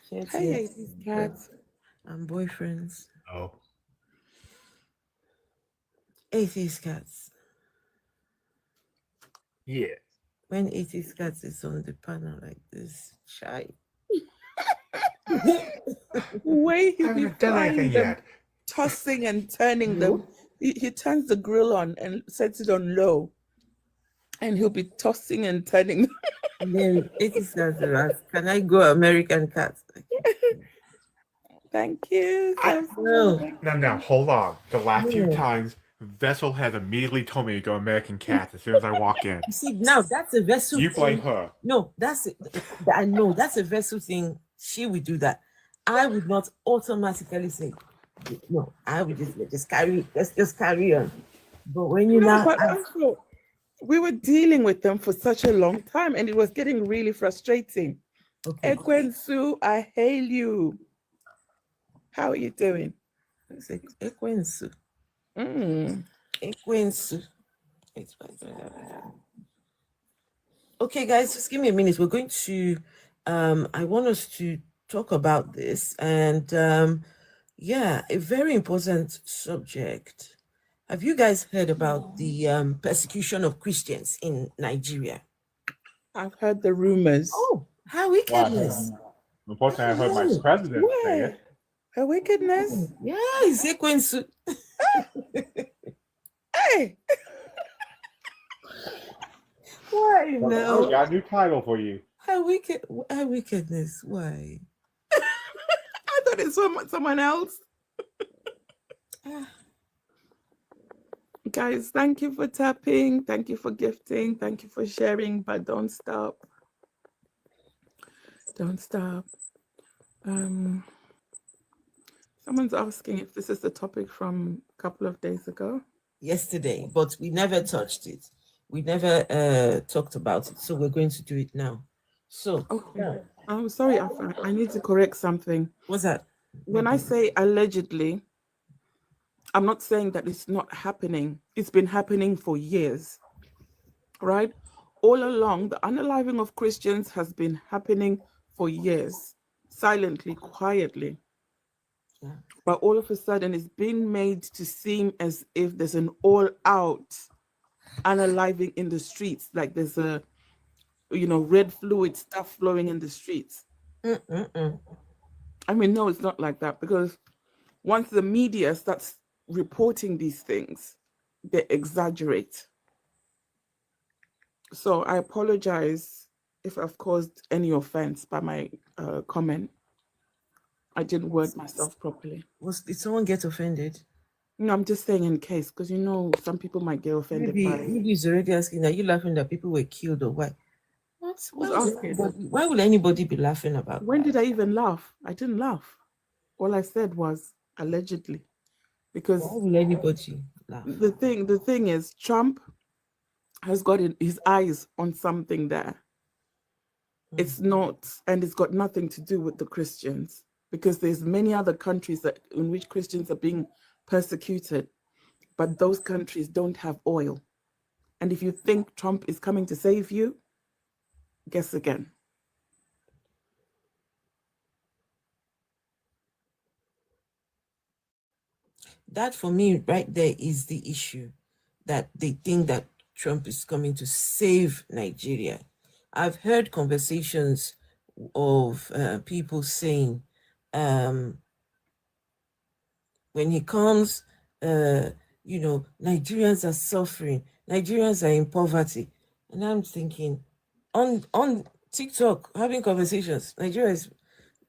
Shared Hey, here. 80s cats. And boyfriends. Oh, 80s cats. yeah. When 80s cats is on the panel like this, shy. Way I he'll be haven't done anything frying them, yet. tossing and turning them. He turns the grill on and sets it on low. And he'll be tossing and turning them. And then 80s cats will ask, can I go American cats? Thank you so No. much. Now, hold on. The last few No. times, Vessel has immediately told me to go American Cats as soon as I walk in. You see, now that's a vessel You blame thing. her. No, I know that's a vessel thing. She would do that. I would not automatically say, no, I would just carry, let's just carry on. But when you No, now but ask, also, we were dealing with them for such a long time and it was getting really frustrating. okay, Ekwensu, I hail you. How are you doing? it's like Ekwensu. Mm. Ekwensu. Okay, guys, just give me a minute. We're going to I want us to talk about this and yeah, a very important subject. Have you guys heard about the persecution of Christians in Nigeria? I've heard the rumors. Oh, how wickedness. Unfortunately, I heard my president say it. Her wickedness. Yeah, it's Ekwensu. Hey, Why We now? got a new title for you. How wickedness? Why? I thought it's someone else. Ah, Guys, thank you for tapping. Thank you for gifting. Thank you for sharing. But don't stop. Don't stop. Someone's asking if this is the topic from a couple of days ago. yesterday, but we never touched it. We never talked about it, so we're going to do it now. So, Okay. I'm sorry, I need to correct something. what's that? When I say allegedly, I'm not saying that it's not happening. It's been happening for years, right? All along, the unaliving of Christians has been happening for years, silently, quietly. Yeah. But all of a sudden, it's being made to seem as if there's an all-out unaliving in the streets, like there's a, red fluid stuff flowing in the streets. Mm-mm-mm. I mean, no, it's not like that because once the media starts reporting these things, they exaggerate. So I apologize if I've caused any offense by my comment. I didn't word myself properly. Did someone get offended? No, I'm just saying in case, because some people might get offended Maybe by. maybe he's already asking, are you laughing that people were killed or what? Who's asking? Why would anybody be laughing about When that? did I even laugh? I didn't laugh. All I said was allegedly, because Why will anybody laugh? the thing is, Trump has got his eyes on something there. It's not, and it's got nothing to do with the Christians, because there's many other countries in which Christians are being persecuted, but those countries don't have oil. And if you think Trump is coming to save you, guess again. That for me right there is the issue, that they think that Trump is coming to save Nigeria. I've heard conversations of people saying, when he comes, Nigerians are suffering, Nigerians are in poverty. And I'm thinking, on TikTok, having conversations, Nigeria is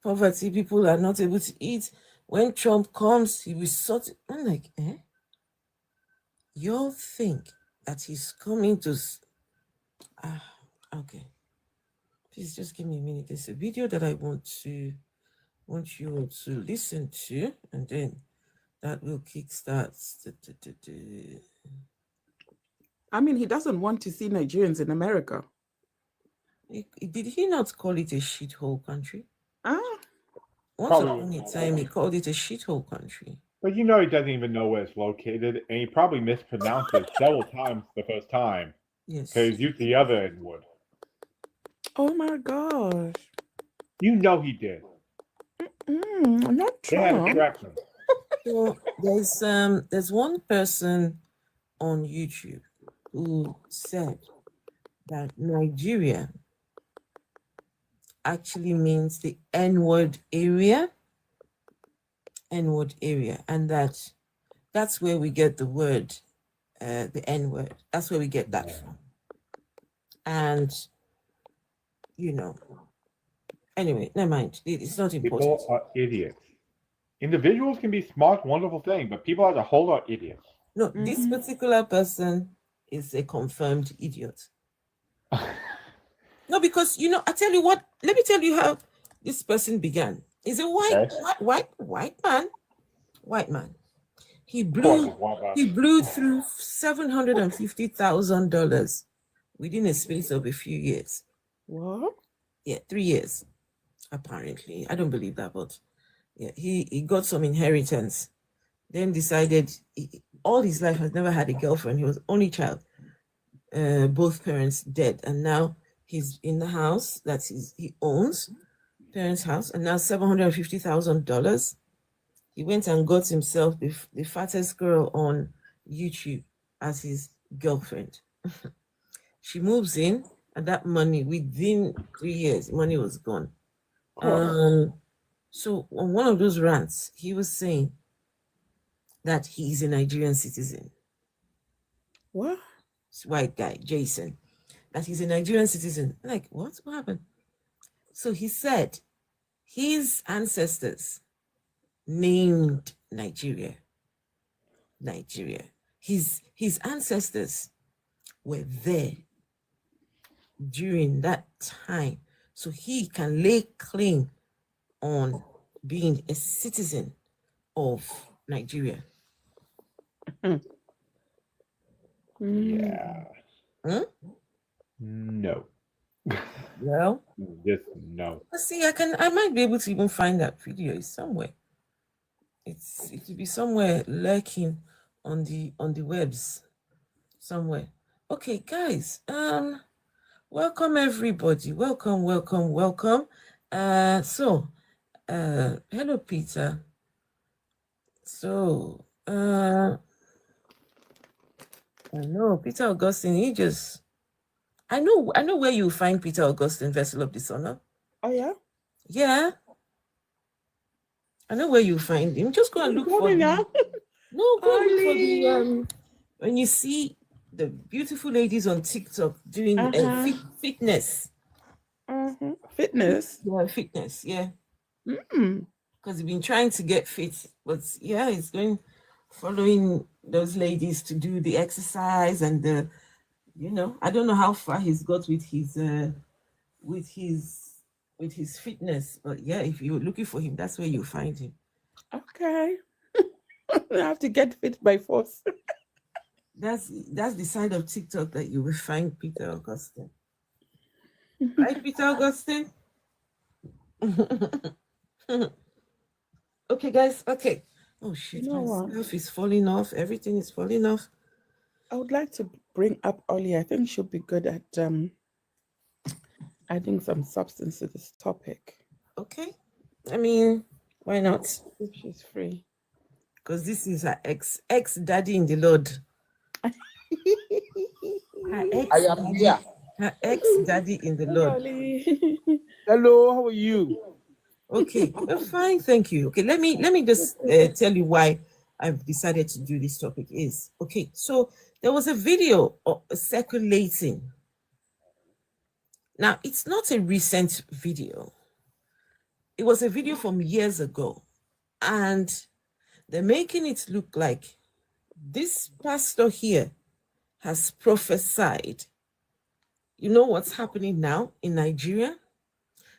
poverty, people are not able to eat. When Trump comes, he will sort it. I'm like, you think that he's coming to okay. Please just give me a minute. There's a video that I want you all to listen to, and then that will kickstart. I mean, he doesn't want to see Nigerians in America. Did he not call it a shithole country? Ah, Once upon a time, he called it a shithole country. But he doesn't even know where it's located, and he probably mispronounced it several times the first time. Yes. Because used the other N word. oh my gosh. He did. Not They had Trump. attraction. So there's one person on YouTube who said that Nigeria actually means the N-word area, and that's where we get the word, the N-word. That's where we get that from. And anyway, never mind. It's not important. People are idiots. Individuals can be smart, wonderful thing, but people as a whole are idiots. No, this particular person is a confirmed idiot. No, because I tell you what. Let me tell you how this person began. He's a white man. He blew through $750,000 within a space of a few years. What? Yeah, 3 years. Apparently, I don't believe that, but yeah, he got some inheritance. Then decided all his life has never had a girlfriend. He was only child. Both parents dead, and now he's in the house that he owns, parents' house, and now $750,000. He went and got himself the fattest girl on YouTube as his girlfriend. She moves in, and that money within 3 years, money was gone. So on one of those rants, he was saying that he's a Nigerian citizen. What? This white guy, Jason, that he's a Nigerian citizen. Like, what? What happened? So he said his ancestors named Nigeria. His ancestors were there during that time. So he can lay claim on being a citizen of Nigeria. Yeah. No. Well, Just no. see, I might be able to even find that video somewhere. It will be somewhere lurking on the webs somewhere. Okay, guys. Welcome everybody. Welcome. Hello, Peter. So, I know Peter Augustine. I know where you find Peter Augustine, Vessel of Dishonor. Oh yeah. Yeah. I know where you find him. Just go and look for him. No, go and look for the when you see the beautiful ladies on TikTok doing fitness. Fitness. Yeah, fitness. Yeah. Because he's been trying to get fit, but yeah, he's following those ladies to do the exercise and the, I don't know how far he's got with his fitness, but yeah, if you're looking for him, that's where you find him. Okay. I have to get fit by force. That's the side of TikTok that you will find Peter Augustine. Right, Peter Augustine? Okay, guys. Okay. Oh shit, my stuff is falling off. Everything is falling off. I would like to bring up Ollie. I think she'll be good at adding some substance to this topic. Okay. I mean, why not? If she's free. Because this is her ex daddy in the Lord. I am here. Her ex daddy in the Lord. Hello, how are you? Okay, fine, thank you. Okay, let me just tell you why I've decided to do this topic is, okay, so there was a video circulating. Now, it's not a recent video. It was a video from years ago, and they're making it look like this pastor here has prophesied. You know what's happening now in Nigeria?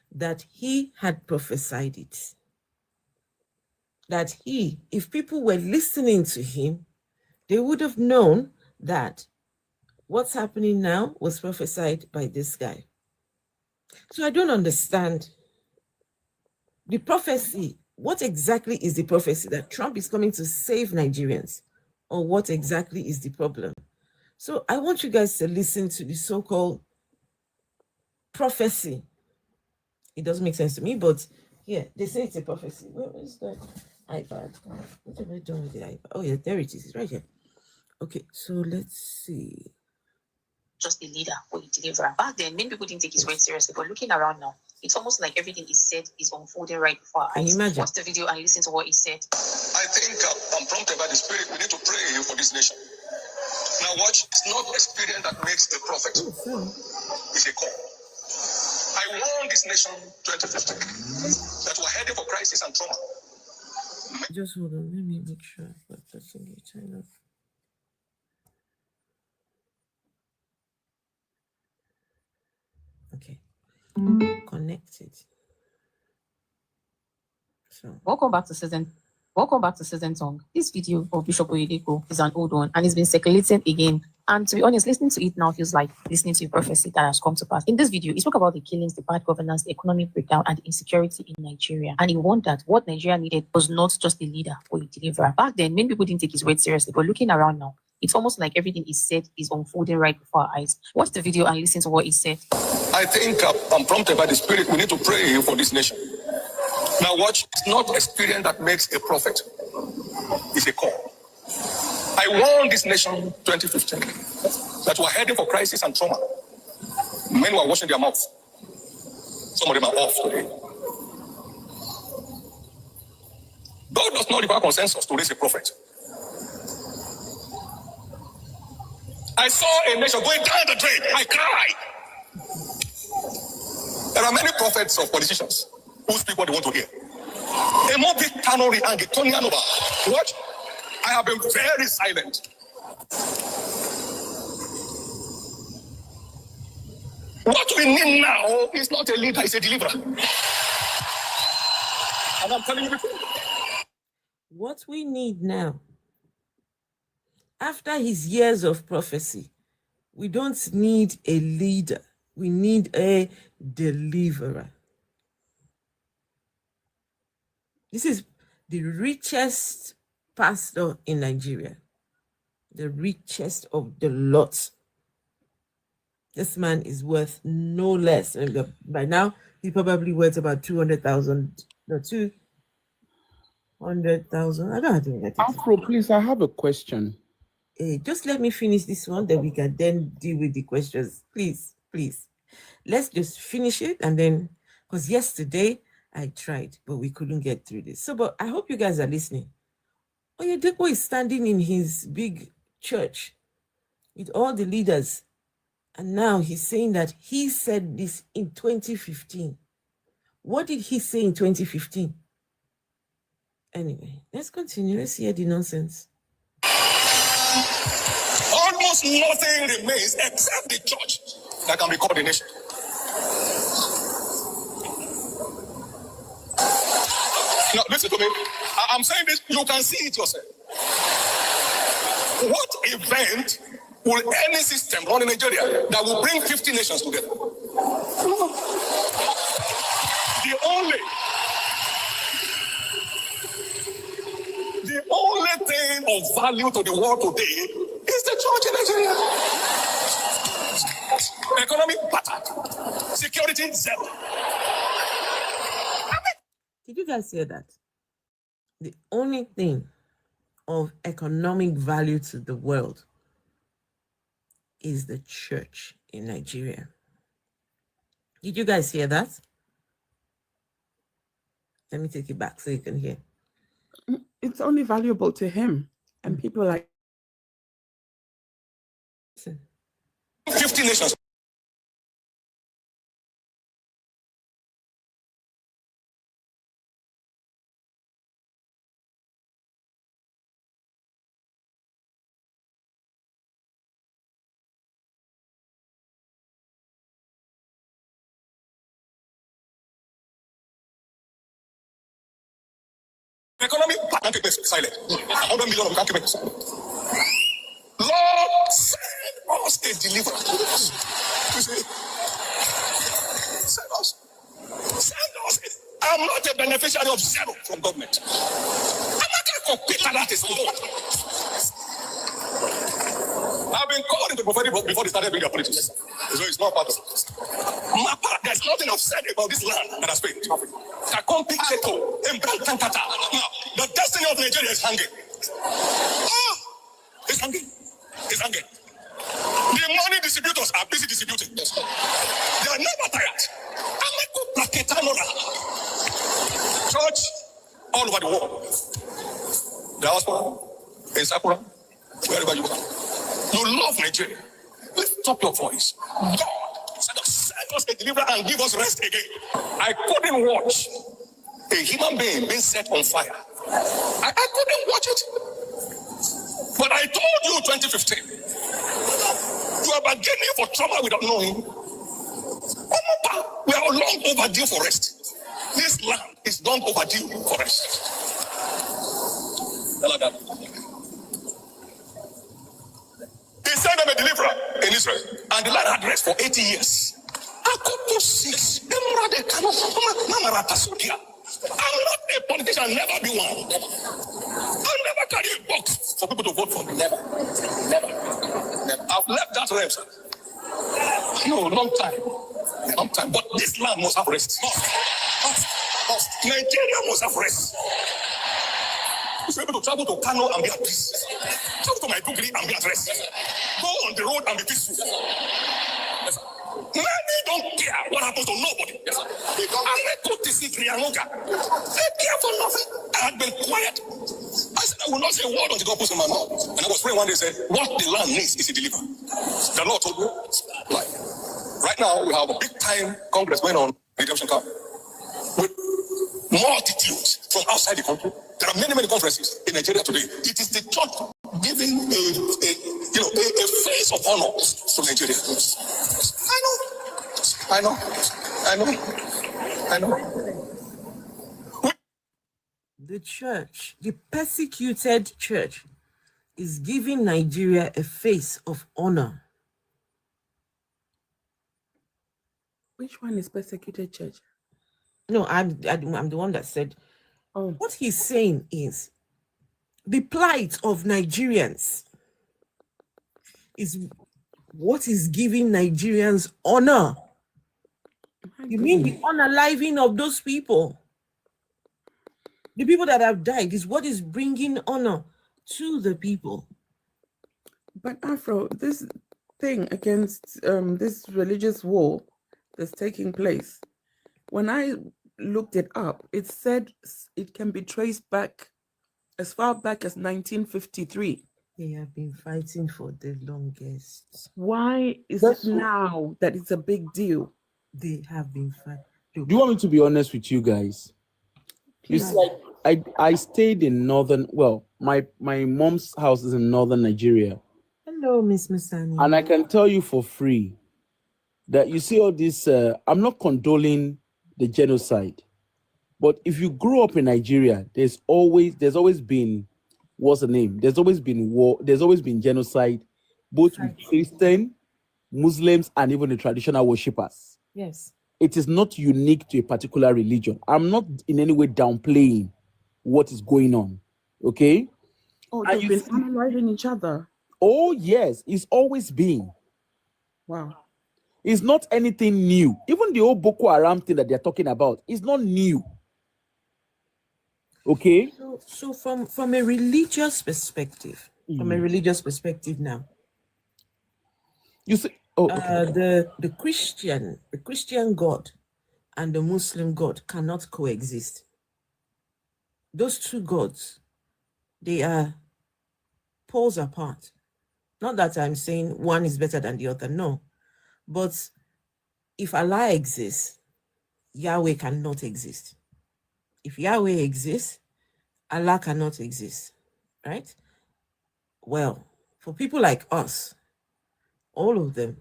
That he had prophesied it. That if people were listening to him, they would have known that what's happening now was prophesied by this guy. So I don't understand the prophecy. What exactly is the prophecy? That Trump is coming to save Nigerians? Or what exactly is the problem? So I want you guys to listen to the so-called prophecy. It doesn't make sense to me, but Yeah, they say it's a prophecy. Where is the iPad? What have I done with the iPad? Oh yeah, there it is. It's right here. Okay, so let's see. Just a leader or a deliverer. Back then, many people didn't take his word seriously, but looking around now, it's almost like everything he said is unfolding right before our eyes. Imagine? Watch the video and listen to what he said. I think I'm prompted by the Spirit. We need to pray for this nation. Now watch, it's not experience that makes the prophet. It's a call. I warned this nation 2015 that we're heading for crisis and trauma. Just hold on, let me make sure I've got that thing turned off. Okay, connected. So Welcome back to Season Song. This video of Bishop Oyedepo is an old one and it's been circulating again. And to be honest, listening to it now feels like listening to a prophecy that has come to pass. In this video, he spoke about the killings, the bad governance, the economic breakdown, and the insecurity in Nigeria. And he warned that what Nigeria needed was not just a leader or a deliverer. Back then, many people didn't take his word seriously, but looking around now, it's almost like everything he said is unfolding right before our eyes. Watch the video and listen to what he said. I think I'm prompted by the Spirit. We need to pray for this nation. Now watch, it's not experience that makes a prophet. It's a call. I warned this nation 2015 that we're heading for crisis and trauma. Men were washing their mouths. Some of them are off today. God does not require consensus to raise a prophet. I saw a nation going down the drain. I cried. There are many prophets of politicians who speak what they want to hear. A more big tannery and the turning over. What? I have been very silent. What we need now is not a leader, it's a deliverer. And I'm telling you before. what we need now, after his years of prophecy, we don't need a leader. We need a deliverer. This is the richest pastor in Nigeria, the richest of the lot. This man is worth no less. And by now, he probably worth about 200,000. No, 200,000. I don't think that. Afro, please, I have a question. Just let me finish this one, then we can then deal with the questions. Please, please. Let's just finish it, and then, because yesterday I tried, but we couldn't get through this. So, but I hope you guys are listening. Oyedepo is standing in his big church with all the leaders, and now he's saying that he said this in 2015. What did he say in 2015? Anyway, let's continue. Let's hear the nonsense. Almost nothing remains except the church that can be called a nation. Now, listen to me. I'm saying this, you can see it yourself. What event will any system run in Nigeria that will bring 50 nations together? The only thing of value to the world today is the church in Nigeria. Economic battered. Security zero. Did you guys hear that? The only thing of economic value to the world is the church in Nigeria. Did you guys hear that? Let me take it back so you can hear. It's only valuable to him and people like. Listen. 50 nations. Economy can't keep it silent. 100 million can't keep it silent. Lord, send us a deliverer. You see? Send us. Send us. I'm not a beneficiary of zero from government. I'm not a computer that is Lord. I've been called into prophetic book before they started doing their politics. So it's not part of it. There's There's nothing I've said about this land that has failed. Now, the destiny of Nigeria is hanging. It's hanging. It's hanging. The money distributors are busy distributing. They are never tired. Church all over the world. Diaspora, in Sakura, wherever you are. You love Nigeria. Lift up your voice. God, send us a deliverer and give us rest again. I couldn't watch a human being being set on fire. I couldn't watch it. But I told you 2015, you are bargaining for trauma without knowing. We are long overdue for rest. This land is long overdue for rest. He sent them a deliverer in Israel, and the land had rest for 80 years. I'm not a politician, I'll never be one. I'll never carry a box for people to vote for me. Never. I've left that realm, sir. No, long time. Long time. But this land must have rest. Nigeria must have rest. You should be able to travel to Kano and be at peace. Travel to Maiduguri and be at rest. Go on the road and be peaceful. Yes, sir. Many don't care what happens to nobody. Yes, sir. They care for nothing. I had been quiet. I said I will not say a word until God puts in my mouth. And I was praying one day, said, what the land needs is a deliverer. The Lord told me, like, right now we have a big time congress going on, redemption camp, with multitudes from outside the country. There are many conferences in Nigeria today. It is the church giving a face of honor to Nigeria. I know. The church, the persecuted church, is giving Nigeria a face of honor. Which one is persecuted church? No, I'm the one that said. Oh. What he's saying is the plight of Nigerians is what is giving Nigerians honor. You mean the unaliving of those people? The people that have died is what is bringing honor to the people. But Afro, this thing against this religious war that's taking place, when I looked it up, it said it can be traced back as far back as 1953. They have been fighting for the longest. Why is it now that it's a big deal? They have been fighting. Do you want me to be honest with you guys? It's like I stayed in northern, well, my mom's house is in northern Nigeria. Hello, Miss Musani. And I can tell you for free that you see all this, I'm not condoling the genocide, but if you grew up in Nigeria, there's always been, what's the name? There's always been war, there's always been genocide, both with Christian, Muslims, and even the traditional worshippers. Yes. It is not unique to a particular religion. I'm not in any way downplaying what is going on. Okay? Oh, they've been analyzing each other. Oh, yes, it's always been. Wow. It's not anything new. Even the old Boko Haram thing that they're talking about is not new. Okay? So from a religious perspective, now, you see, the Christian God and the Muslim God cannot coexist. Those two gods, they are poles apart. Not that I'm saying one is better than the other, no. But if Allah exists, Yahweh cannot exist. If Yahweh exists, Allah cannot exist, right? Well, for people like us, all of them,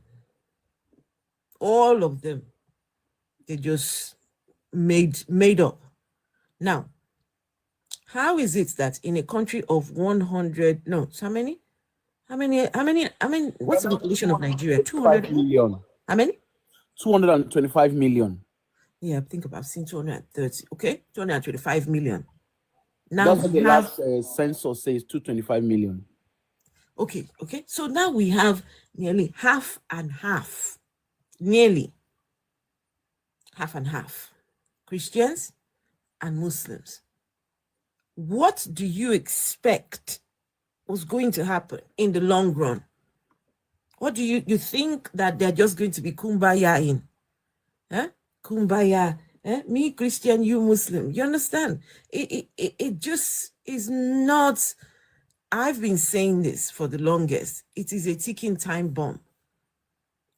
they just made up. Now, how is it that in a country of 100, no, how many, what's the population of Nigeria? 200 million. How many? 225 million. Yeah, I think I've seen 230. Okay, 225 million. Now that's what the last census says, 225 million. Okay. So now we have nearly half and half. Nearly. half and half, Christians and Muslims. What do you expect was going to happen in the long run? What do you think that they're just going to be kumbaya in? Huh? Kumbaya, me Christian, you Muslim. You understand? It just is not. I've been saying this for the longest. It is a ticking time bomb,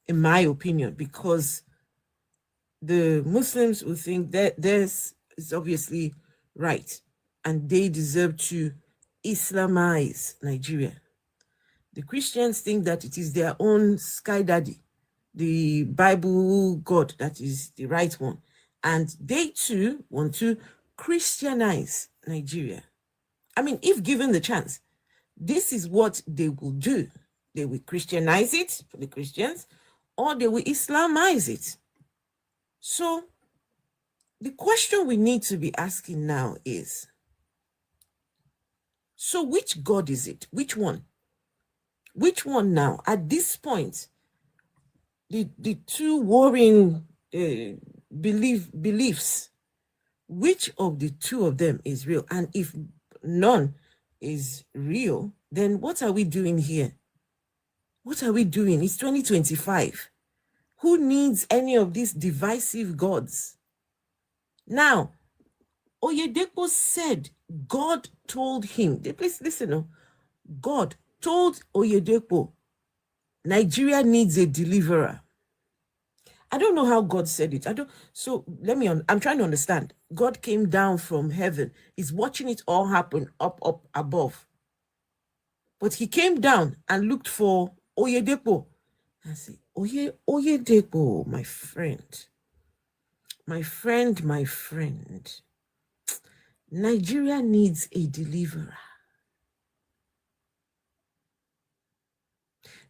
in my opinion, because the Muslims will think that this is obviously right and they deserve to Islamize Nigeria. The Christians think that it is their own sky daddy, the Bible God, that is the right one. And they too want to Christianize Nigeria. I mean, if given the chance, this is what they will do. They will Christianize it for the Christians, or they will Islamize it. So the question we need to be asking now is, so which God is it? Which one? Which one now? At this point, the two warring beliefs, which of the two of them is real? And if none is real, then what are we doing here? What are we doing? It's 2025. Who needs any of these divisive gods? Now, Oyedepo said God told him, please listen, God told Oyedepo, Nigeria needs a deliverer. I don't know how God said it. So I'm trying to understand. God came down from heaven. He's watching it all happen up above. But he came down and looked for Oyedepo. I said, Oyedepo, my friend. My friend. Nigeria needs a deliverer.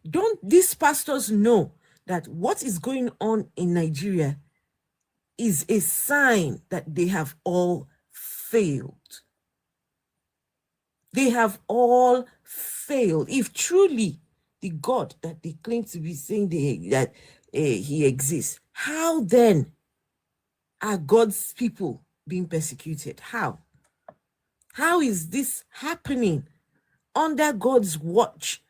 Don't these pastors know that what is going on in Nigeria is a sign that they have all failed? They have all failed. If truly the God that they claim to be saying that he exists, how then are God's people being persecuted? How? How is this happening under God's watch?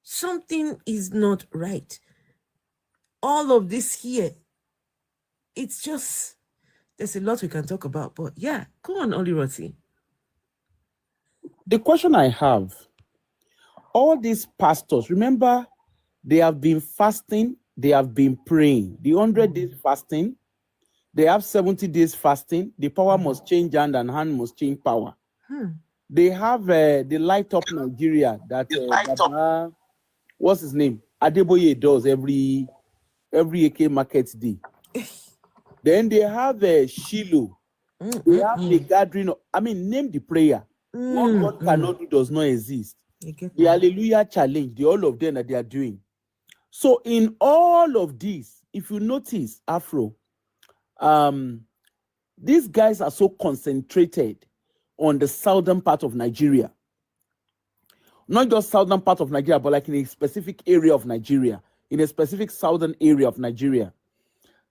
Something is not right. All of this here, it's just, there's a lot we can talk about, but yeah, go on, Oliroti. The question I have, all these pastors, remember, they have been fasting, they have been praying. The 100 days fasting, they have 70 days fasting. The power must change hand and hand must change power. They have the Light Up Nigeria that what's his name? Adeboye does every AK Market Day. Then they have Shiloh. They have the gathering. Name the prayer. What God cannot do does not exist. The Hallelujah Challenge, all of them that they are doing. So in all of this, if you notice, Afro, these guys are so concentrated on the southern part of Nigeria. Not just southern part of Nigeria, but like in a specific area of Nigeria, in a specific southern area of Nigeria.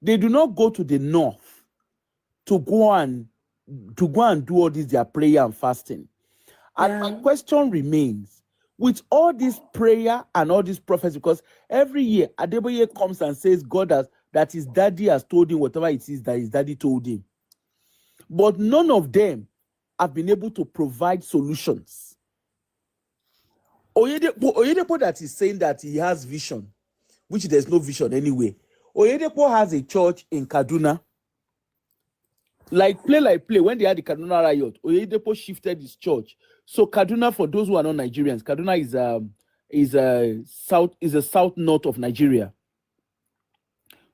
They do not go to the north to go and do all this, their prayer and fasting. And my question remains, with all this prayer and all this prophecy, because every year Adeboye comes and says God that his daddy has told him whatever it is that his daddy told him. But none of them have been able to provide solutions. Oyedepo that is saying that he has vision, which there's no vision anyway. Oyedepo has a church in Kaduna. Like play, when they had the Kaduna riot, Oyedepo shifted his church. So Kaduna, for those who are not Nigerians, Kaduna is a south north of Nigeria,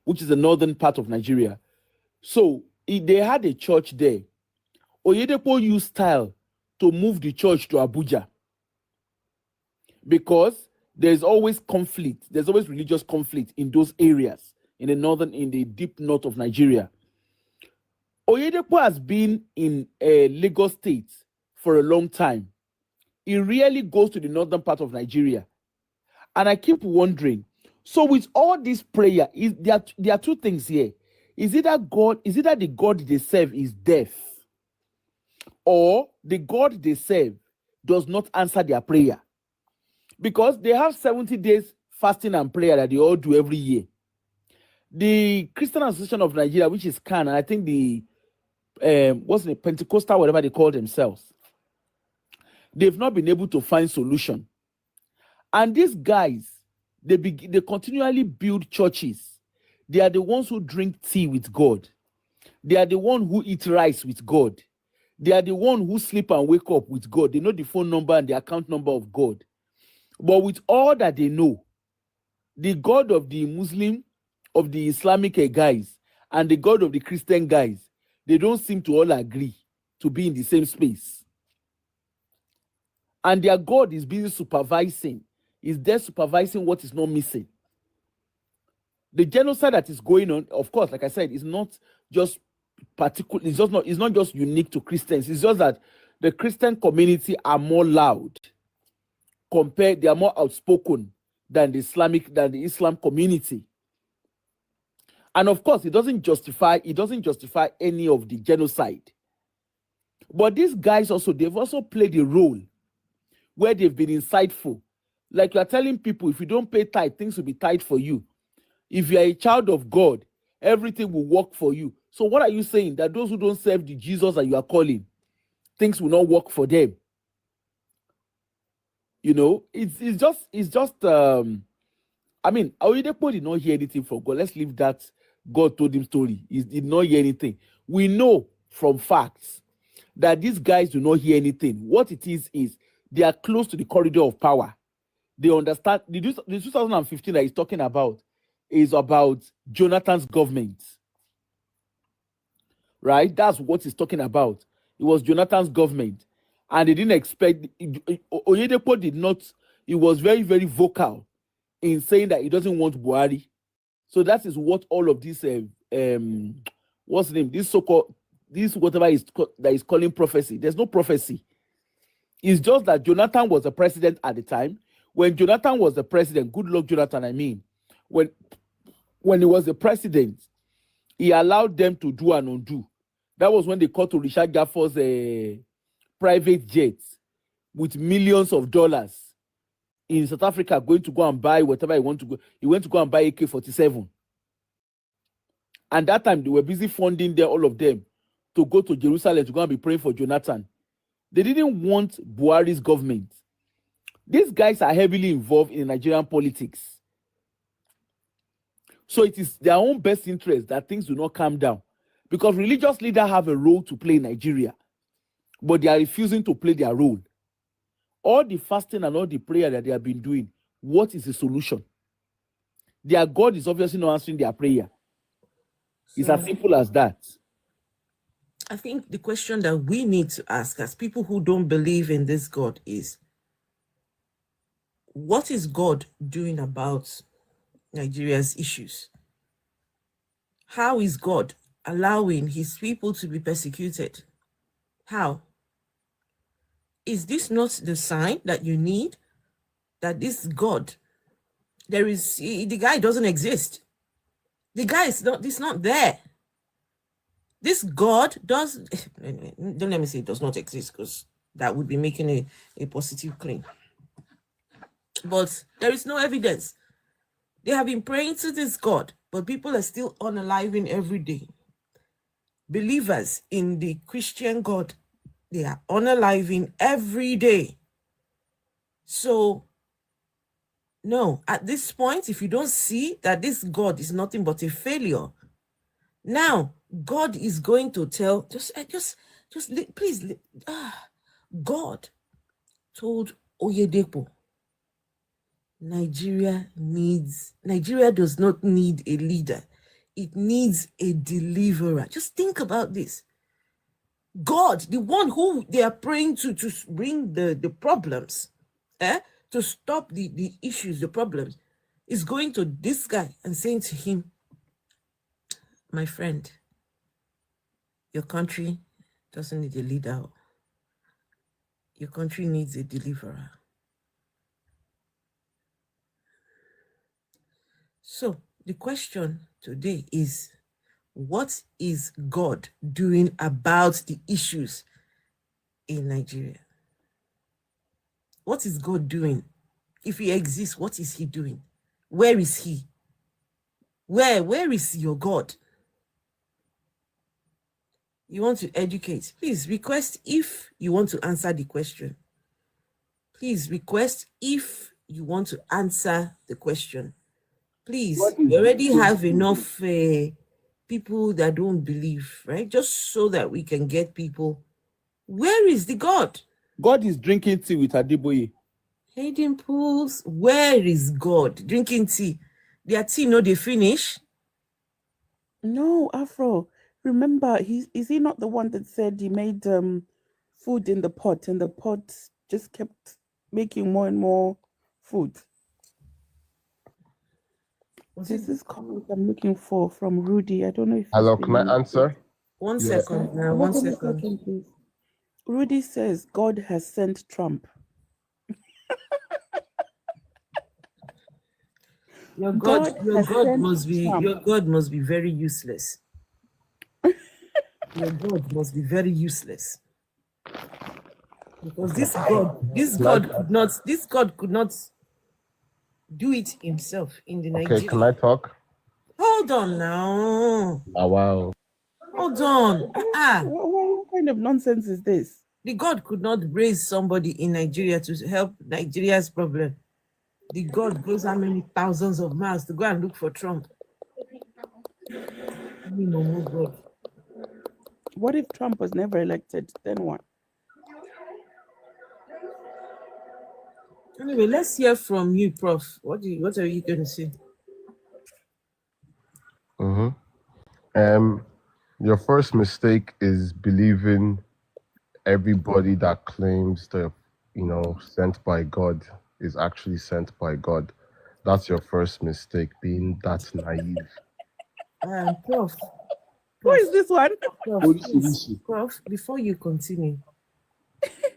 which is the northern part of Nigeria. So they had a church there. Oyedepo used style to move the church to Abuja, because there's always conflict. There's always religious conflict in those areas, in the deep north of Nigeria. Oyedepo has been in Lagos State for a long time. He rarely goes to the northern part of Nigeria. And I keep wondering, So with all this prayer, there are two things here. Is either the God they serve is deaf, or the God they serve does not answer their prayer. Because they have 70 days fasting and prayer that they all do every year. The Christian Association of Nigeria, which is CAN, and I think the what's the Pentecostal, whatever they call themselves, they've not been able to find solution. And these guys, they continually build churches. They are the ones who drink tea with God. They are the one who eat rice with God. They are the one who sleep and wake up with God. They know the phone number and the account number of God. But with all that they know, the God of the Muslim, of the Islamic guys, and the God of the Christian guys, they don't seem to all agree to be in the same space. And their God is busy supervising. Is there supervising what is not missing. The genocide that is going on, of course, like I said, is not just particular. It's not just unique to Christians. It's just that the Christian community are more loud they are more outspoken than the Islam community. And of course, it doesn't justify any of the genocide. But these guys they've also played a role where they've been insightful. Like you are telling people, if you don't pay tithe, things will be tight for you. If you are a child of God, everything will work for you. So what are you saying? That those who don't serve the Jesus that you are calling, things will not work for them? You know, it's just I mean, Oyedepo did not hear anything from God. Let's leave that God told him story. He did not hear anything. We know from facts that these guys do not hear anything. What it is they are close to the corridor of power. They understand. The 2015 that he's talking about is about Jonathan's government. Right? That's what he's talking about. It was Jonathan's government. And they didn't expect, Oyedepo did not, he was very, very vocal in saying that he doesn't want Buhari. So that is what all of this, what's the name? This so-called, this whatever that is calling prophecy. There's no prophecy. It's just that Jonathan was the president at the time. When Jonathan was the president, good luck, Jonathan, I mean, when he was the president, he allowed them to do and undo. That was when they caught to Richard Gaffor's private jets with millions of dollars in South Africa, going to go and buy whatever he want to go. He went to go and buy AK-47. And that time, they were busy funding all of them to go to Jerusalem to go and be praying for Jonathan. They didn't want Buhari's government. These guys are heavily involved in Nigerian politics. So it is their own best interest that things do not calm down. Because religious leaders have a role to play in Nigeria, but they are refusing to play their role. All the fasting and all the prayer that they have been doing, what is the solution? Their God is obviously not answering their prayer. It's as simple as that. I think the question that we need to ask as people who don't believe in this God is, what is God doing about Nigeria's issues? How is God allowing his people to be persecuted? How? Is this not the sign that you need? That this God, the guy doesn't exist. The guy is not there. This God don't let me say it does not exist, because that would be making a positive claim. But there is no evidence. They have been praying to this God, but people are still unaliving every day. Believers in the Christian God, they are unaliving every day. So, no, at this point, if you don't see that this God is nothing but a failure, now God is going to tell, please, God told Oyedepo, Nigeria does not need a leader. It needs a deliverer. Just think about this. God, the one who they are praying to bring the problems, to stop the issues, the problems, is going to this guy and saying to him, my friend, your country doesn't need a leader. Your country needs a deliverer. So the question today is, what is God doing about the issues in Nigeria? What is God doing? If he exists, what is he doing? Where is he? Where is your God? You want to educate? Please request if you want to answer the question. Please request if you want to answer the question. Please, we already have enough people that don't believe, right? Just so that we can get people. Where is the God? God is drinking tea with Adeboye. Hayden Pools, where is God? Drinking tea. Their tea, no, they finish. No, Afro. Remember, is he not the one that said he made food in the pot and the pot just kept making more and more food? This is comment I'm looking for from Rudy. I don't know if Hello, can I answer? One Yes. second now, one Hold on a second. second, please. Rudy says God has sent Trump. Your God God has sent must be Trump. your God must be very useless. Your God must be very useless. Because this God could not do it himself in the Okay, Nigeria. can I talk? Hold on now. Oh, wow. Hold on. What kind of nonsense is this? The God could not raise somebody in Nigeria to help Nigeria's problem. The God goes how many thousands of miles to go and look for Trump. No more God. What if Trump was never elected? Then what? Anyway, let's hear from you, Prof. What are you going to say? Your first mistake is believing everybody that claims they're, sent by God is actually sent by God. That's your first mistake, being that naive. Prof. Who is this one? Prof, before you continue,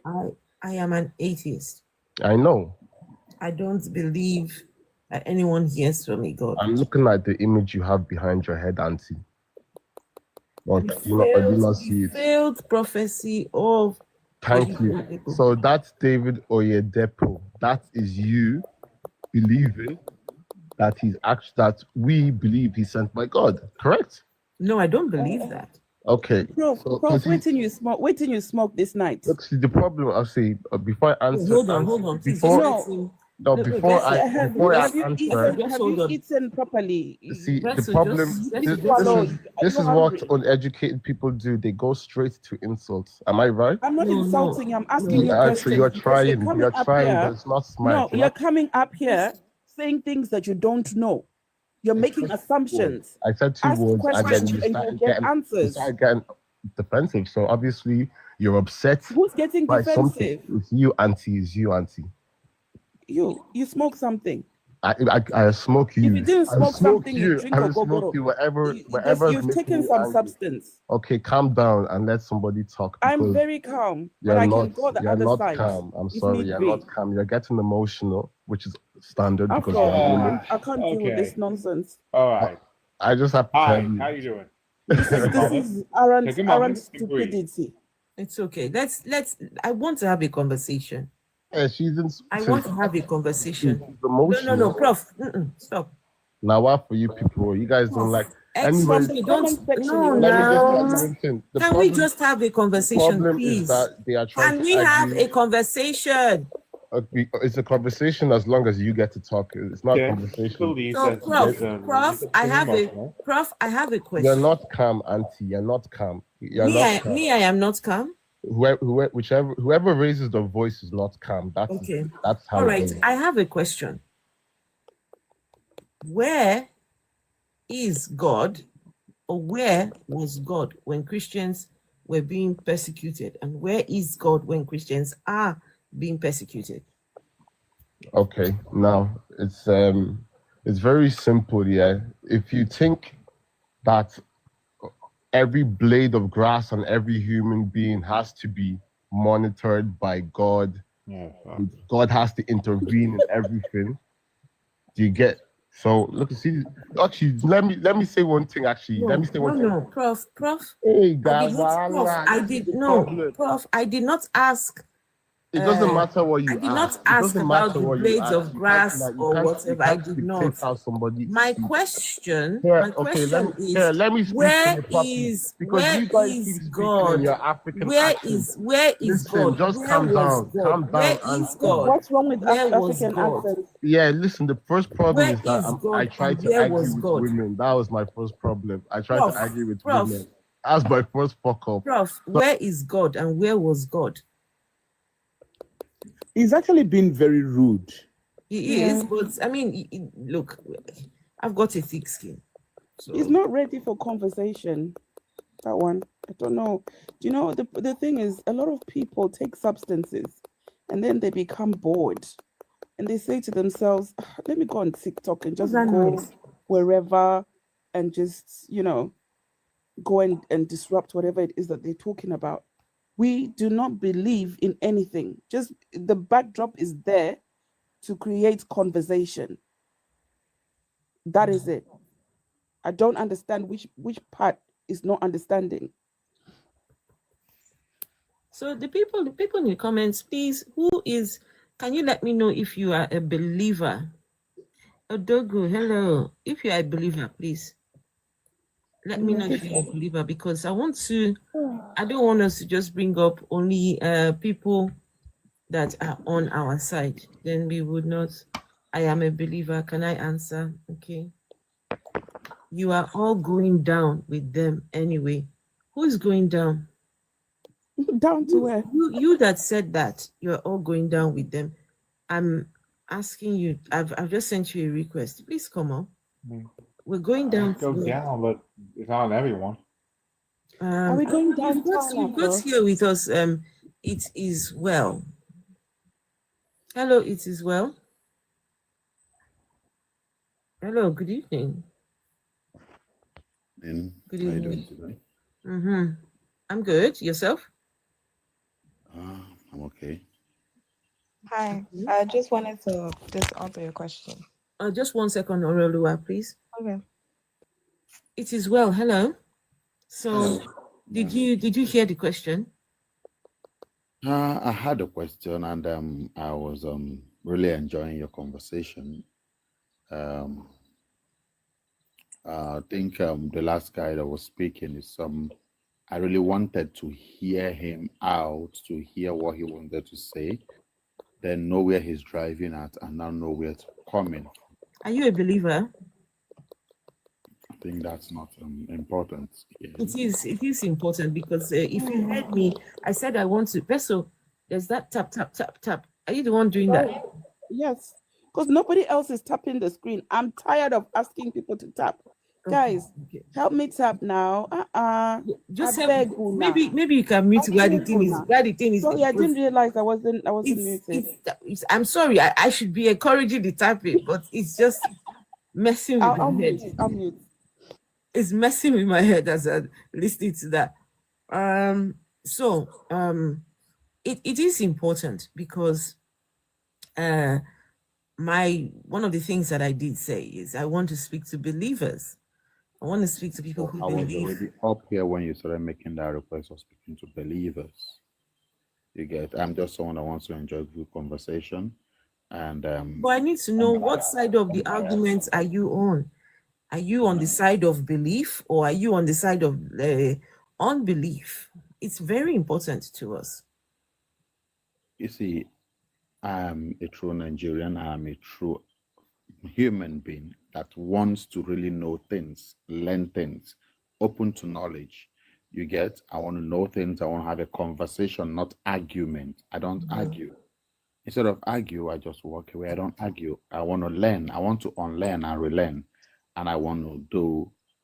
I am an atheist. I know. I don't believe that anyone hears from a God. I'm looking at the image you have behind your head, Auntie. Or do you not see it? Failed prophecy of. Thank you. So that's David Oyedepo. That is you believing that that we believe he's sent by God. Correct? No, I don't believe that. Okay. Prof, wait till you smoke this night. Look, see the problem. I'll say before I answer. Hold on. Please, before I answer. Have you eaten properly? See the problem. This is what uneducated people do. They go straight to insults. Am I right? I'm not insulting you. I'm asking you questions. You're trying, but it's not smart. No, you're coming up here saying things that you don't know. You're making assumptions. I said two words and then you start getting defensive. So obviously you're upset. Who's getting by defensive? Something. It's you, Auntie. It's you, Auntie. You smoke something. I smoke you. If you didn't smoke something, you drink a smoke you wherever. You've taken some substance. Okay, calm down and let somebody talk. I'm very calm, but I can go the other side. Calm. I'm sorry, you're not calm. You're getting emotional, which is standard because I can't deal with this nonsense. All right. I just have to tell you. How you doing? This is arrant stupidity. It's okay. I want to have a conversation. Yeah, I want to have a conversation. No, Prof. Stop. Now, what for you people? You guys don't like. Anyways, Can we just have a conversation, please? Can we have a conversation? It's a conversation as long as you get to talk. It's not a conversation. So, Prof, I have a question. You're not calm, Auntie. You're not calm. I am not calm. Whoever raises the voice is not calm. That's okay. That's how. All right. I have a question. Where is God, or where was God when Christians were being persecuted, and where is God when Christians are being persecuted? Okay, now it's very simple. Yeah, if you think that every blade of grass and every human being has to be monitored by God, God has to intervene in everything. Do you get? So look, see, actually, let me say one thing. Actually, let me say one thing. No, Prof. Hey, I guys, did not, Prof. I this is did the no, problem. Prof. I did not ask. It doesn't matter what I you did not ask. It ask doesn't about matter the what you blades ask. of grass You or can't, whatever. I did dictate not. how somebody My speaks. question, Here, my okay, question is, let me speak to you properly. Because where you guys is keep speaking in God? your African Where accent. is Listen, God? just Where calm was down. God? Calm Where down and is God? What's wrong with Where was African God? accents? yeah, listen, the first problem Where is that is I God tried and to where argue was with God? women. That was my first problem. I tried Prof, to argue with Prof, women. That's my first fuck up. Prof, where is God and where was God? He's actually been very rude. He is, but I mean, look, I've got a thick skin. So He's not ready for conversation. That one, I don't know. Do you know the thing is, a lot of people take substances and then they become bored and they say to themselves, "Ah, let me go on TikTok and just that go noise? wherever and just, go and disrupt whatever it is that they're talking about." We do not believe in anything. Just the backdrop is there to create conversation. That is it. I don't understand which part is not understanding. So the people in the comments, please, can you let me know if you are a believer? Odogu, hello. If you are a believer, please let me know if you're a believer, because I don't want us to just bring up only people that are on our side. Then we would not. I am a believer. Can I answer? Okay. You are all going down with them anyway. Who is going down? Down to where? You that said that you're all going down with them. I'm asking you. I've just sent you a request. Please come on. We're going down. Go down, but it's on everyone. Are we going down? You've got here with us. It is well. Hello, it is well. Hello, good evening. Good Good evening. How evening. you doing today? I'm good. Yourself? I'm okay. Hi, I just wanted to just answer your question. Just 1 second, Orelua, please. Okay. It is well. Hello. So, did you hear the question? I had a question, and I was really enjoying your conversation. I think the last guy that was speaking is I really wanted to hear him out, to hear what he wanted to say, then know where he's driving at, and now know where it's coming. Are you a believer? I think that's not important. Yeah. It is important, because if you heard me, I said I want to. Peso, there's that tap, tap, tap, tap. Are you the one doing that? Yes, because nobody else is tapping the screen. I'm tired of asking people to tap. Guys, Okay. help me tap now. Just I beg you now. maybe you can mute where the thing is. Sorry, I didn't realize I wasn't muted. I'm sorry. I should be encouraging the tapping, but it's just messing with my head. I'll mute. It's messing with my head as I'm listening to that. It is important, because one of the things that I did say is I want to speak to believers. I want to speak to people who I was believe. already up here when you started making that request of speaking to believers. You get, I'm just someone that wants to enjoy good conversation. And But I need to know, what side of the argument are you on? Are you on the side of belief, or are you on the side of unbelief? It's very important to us. you see, I'm a true Nigerian, I'm a true human being that wants to really know things, learn things, open to knowledge. You get, I want to know things, I want to have a conversation, not argument. I don't argue. Instead of argue, I just walk away. I don't argue. I want to learn. I want to unlearn and relearn. And I want to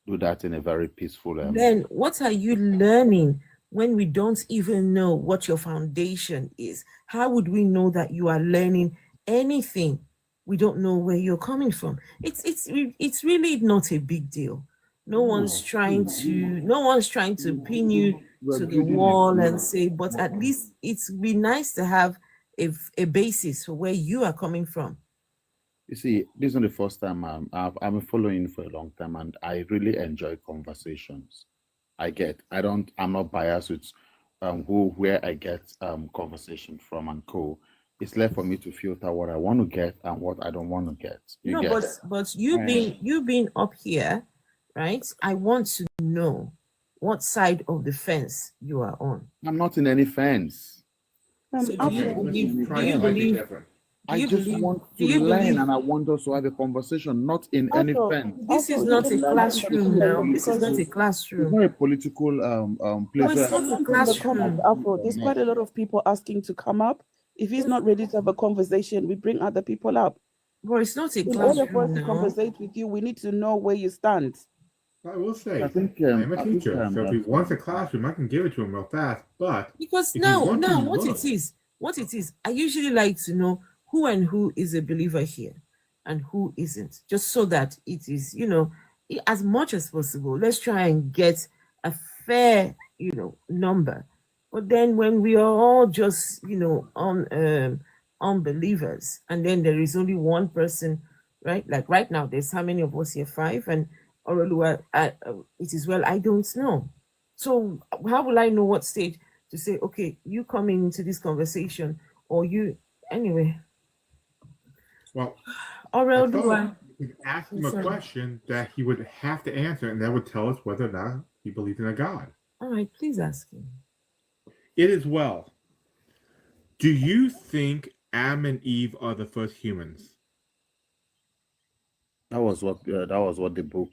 do that in a very peaceful way. Then what are you learning when we don't even know what your foundation is? How would we know that you are learning anything? We don't know where you're coming from. It's really not a big deal. No one's trying to pin you to the wall and say, but at least it's be nice to have a basis for where you are coming from. You see, this is not the first time I'm following for a long time, and I really enjoy conversations. I'm not biased with where I get conversation from and co. It's left for me to filter what I want to get and what I don't want to get. You No, get? but you being up here, right? I want to know what side of the fence you are on. I'm not in any fence. So Afro, do you believe? Do you Slightly believe? different. Do I you just believe? want Do to you learn, believe? and I want us to have a conversation, not in any Afro, fence. This is Afro, not you a can learn from the classroom now. This is because not a It's classroom. not a political No, place it's where not a from the classroom. comments, Afro, there's quite a lot of people asking to come up. If he's not ready to have a conversation, we bring other people up. But it's not a In order for us classroom to now. conversate with you, we need to know where you stand. I will say, I think I'm a teacher, so if he wants a classroom, I can give it to him real fast. But Because if now, you want to what look, it is, I usually like to know who and who is a believer here and who isn't, just so that it is, as much as possible, let's try and get a fair, number. But then when we are all just, unbelievers, and then there is only one person, right? Like right now, there's how many of us here? 5, and Orolua, it is well, I don't know. So how will I know what stage to say, okay, you come into this conversation, or you, anyway. well, Orel, I do thought I? we could ask him a Sorry. question that he would have to answer, and that would tell us whether or not he believed in a God. All right, please ask him. It is well. Do you think Adam and Eve are the first humans? that was what the book,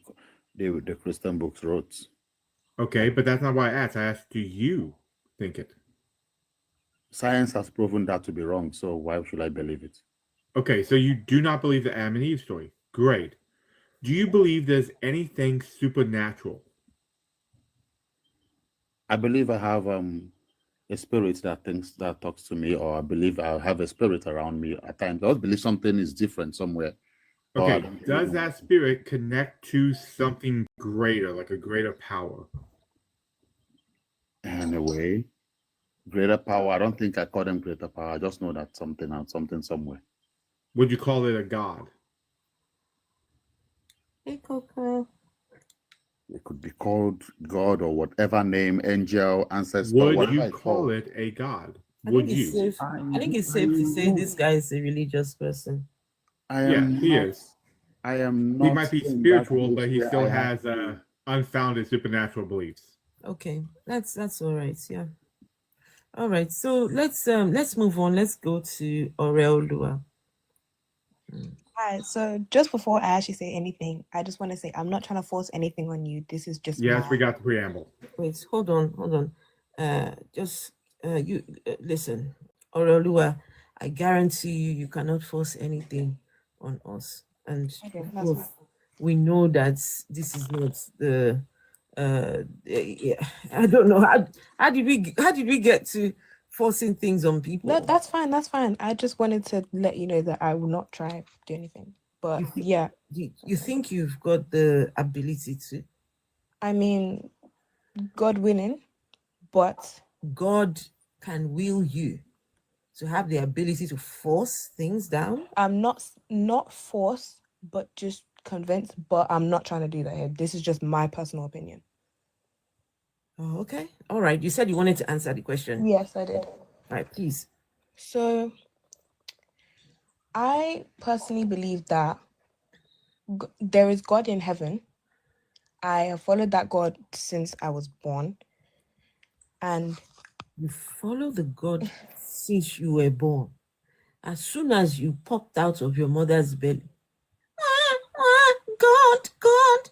the Christian books wrote. Okay, but that's not why I asked. I asked, do you think it? Science has proven that to be wrong, so why should I believe it? Okay, so you do not believe the Adam and Eve story. Great. Do you believe there's anything supernatural? I believe I have a spirit that talks to me, or I believe I have a spirit around me at times. I always believe something is different somewhere. Okay, does that spirit connect to something greater, like a greater power? In a way, greater power. I don't think I call them greater power. I just know that something somewhere. Would you call it a god? Hey, Coco. It could be called God or whatever name, angel, ancestor. Would Whatever you it's call called. it a god? I Would think it's you? safe. I think it's safe to say this guy is a religious person. I Yeah, am he not, is. I am not. He might be in that spiritual, but place he where still I have has unfounded supernatural beliefs. Okay, that's all right. Yeah. All right. So let's move on. Let's go to Orel Lua. Hi. So just before I actually say anything, I just want to say I'm not trying to force anything on you. This is just Yes, we my got the preamble. Wait, hold on. You listen, Orel Lua. I guarantee you cannot force anything on us, and Okay, of that's course, we know that this is not the. Yeah, I don't know how did we get to forcing things on people? No, that's fine. That's fine. I just wanted to let you know that I will not try to do anything. But yeah, You think you've got the ability to? I mean, God willing, but God can will you to have the ability to force things down. I'm not forced, but just convinced. But I'm not trying to do that here. This is just my personal opinion. Oh, okay. All right. You said you wanted to answer the question. Yes, I did. All right, please. So I personally believe that there is God in heaven. I have followed that God since I was born. And You follow the God since you were born. As soon as you popped out of your mother's belly. God.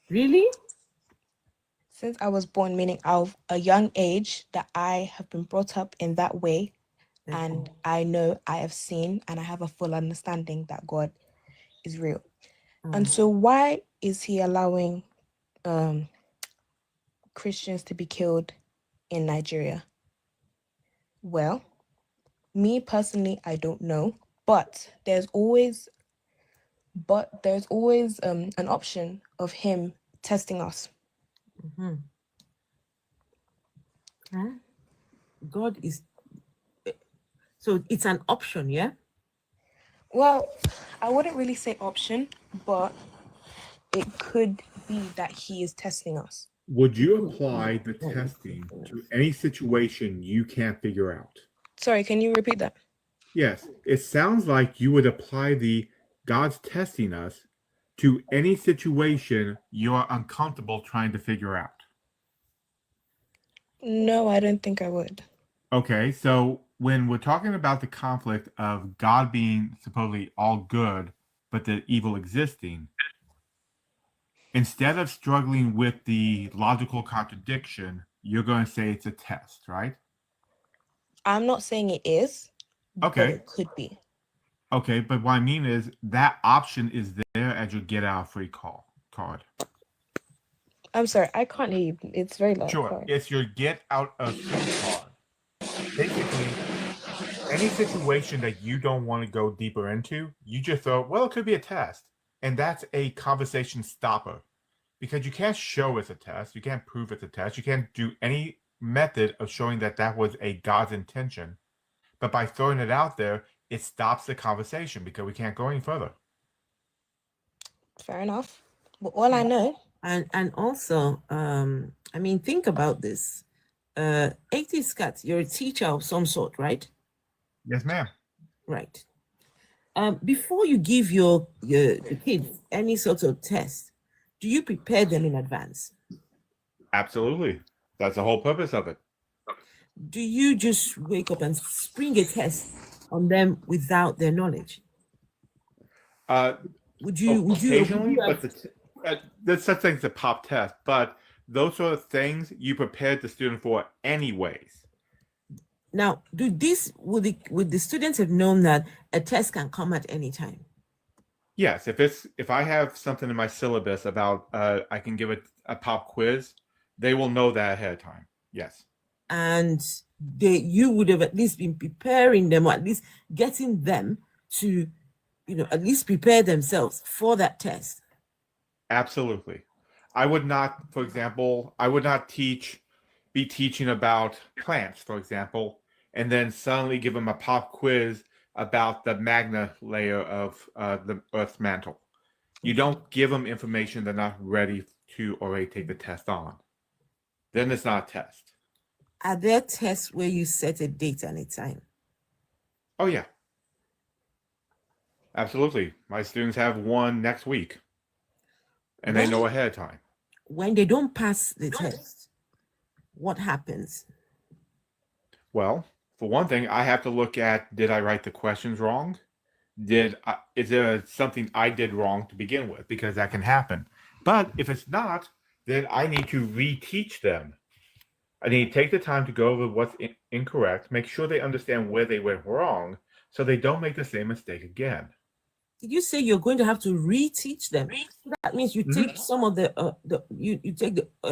Really? since I was born, meaning of a young age, that I have been brought up in that way. And I know I have seen and I have a full understanding that God is real. And so why is he allowing Christians to be killed in Nigeria? Well, me personally, I don't know, but there's always an option of him testing us. God is, so it's an option, yeah? Well, I wouldn't really say option, but it could be that he is testing us. Would you apply the testing to any situation you can't figure out? Sorry, can you repeat that? Yes, it sounds like you would apply the God's testing us to any situation you are uncomfortable trying to figure out. No, I don't think I would. Okay, so when we're talking about the conflict of God being supposedly all good, but the evil existing, instead of struggling with the logical contradiction, you're going to say it's a test, right? I'm not saying it is, but Okay. it could be. Okay, but what I mean is that option is there as your get out free card. I'm sorry, I can't hear you. It's very loud. Sure, Sorry. it's your get out of free card. Basically, any situation that you don't want to go deeper into, you just throw, well, it could be a test. And that's a conversation stopper because you can't show it's a test. You can't prove it's a test. You can't do any method of showing that that was a God's intention. But by throwing it out there, it stops the conversation because we can't go any further. Fair enough. But all I know, And also, I mean, think about this. 80 Scat, you're a teacher of some sort, right? Yes, ma'am. Right. Before you give your kids any sort of test, do you prepare them in advance? Absolutely. That's the whole purpose of it. Do you just wake up and spring a test on them without their knowledge? Would you Occasionally, have- but there's such things as a pop test, but those sort of things you prepared the student for anyways. now would the students have known that a test can come at any time? Yes, if I have something in my syllabus about I can give it a pop quiz, they will know that ahead of time. Yes. And you would have at least been preparing them, or at least getting them to, at least prepare themselves for that test. Absolutely. I would not, for example, be teaching about plants, for example, and then suddenly give them a pop quiz about the magna layer of the Earth's mantle. You don't give them information they're not ready to already take the test on. Then it's not a test. Are there tests where you set a date and a time? Oh, yeah. Absolutely. My students have one next week, and they know ahead of time. When they don't pass the test, what happens? Well, for one thing, I have to look at, did I write the questions wrong? Is there something I did wrong to begin with? Because that can happen. But if it's not, then I need to reteach them. I need to take the time to go over what's incorrect, make sure they understand where they went wrong, so they don't make the same mistake again. Did you say you're going to have to reteach them? That means you take some of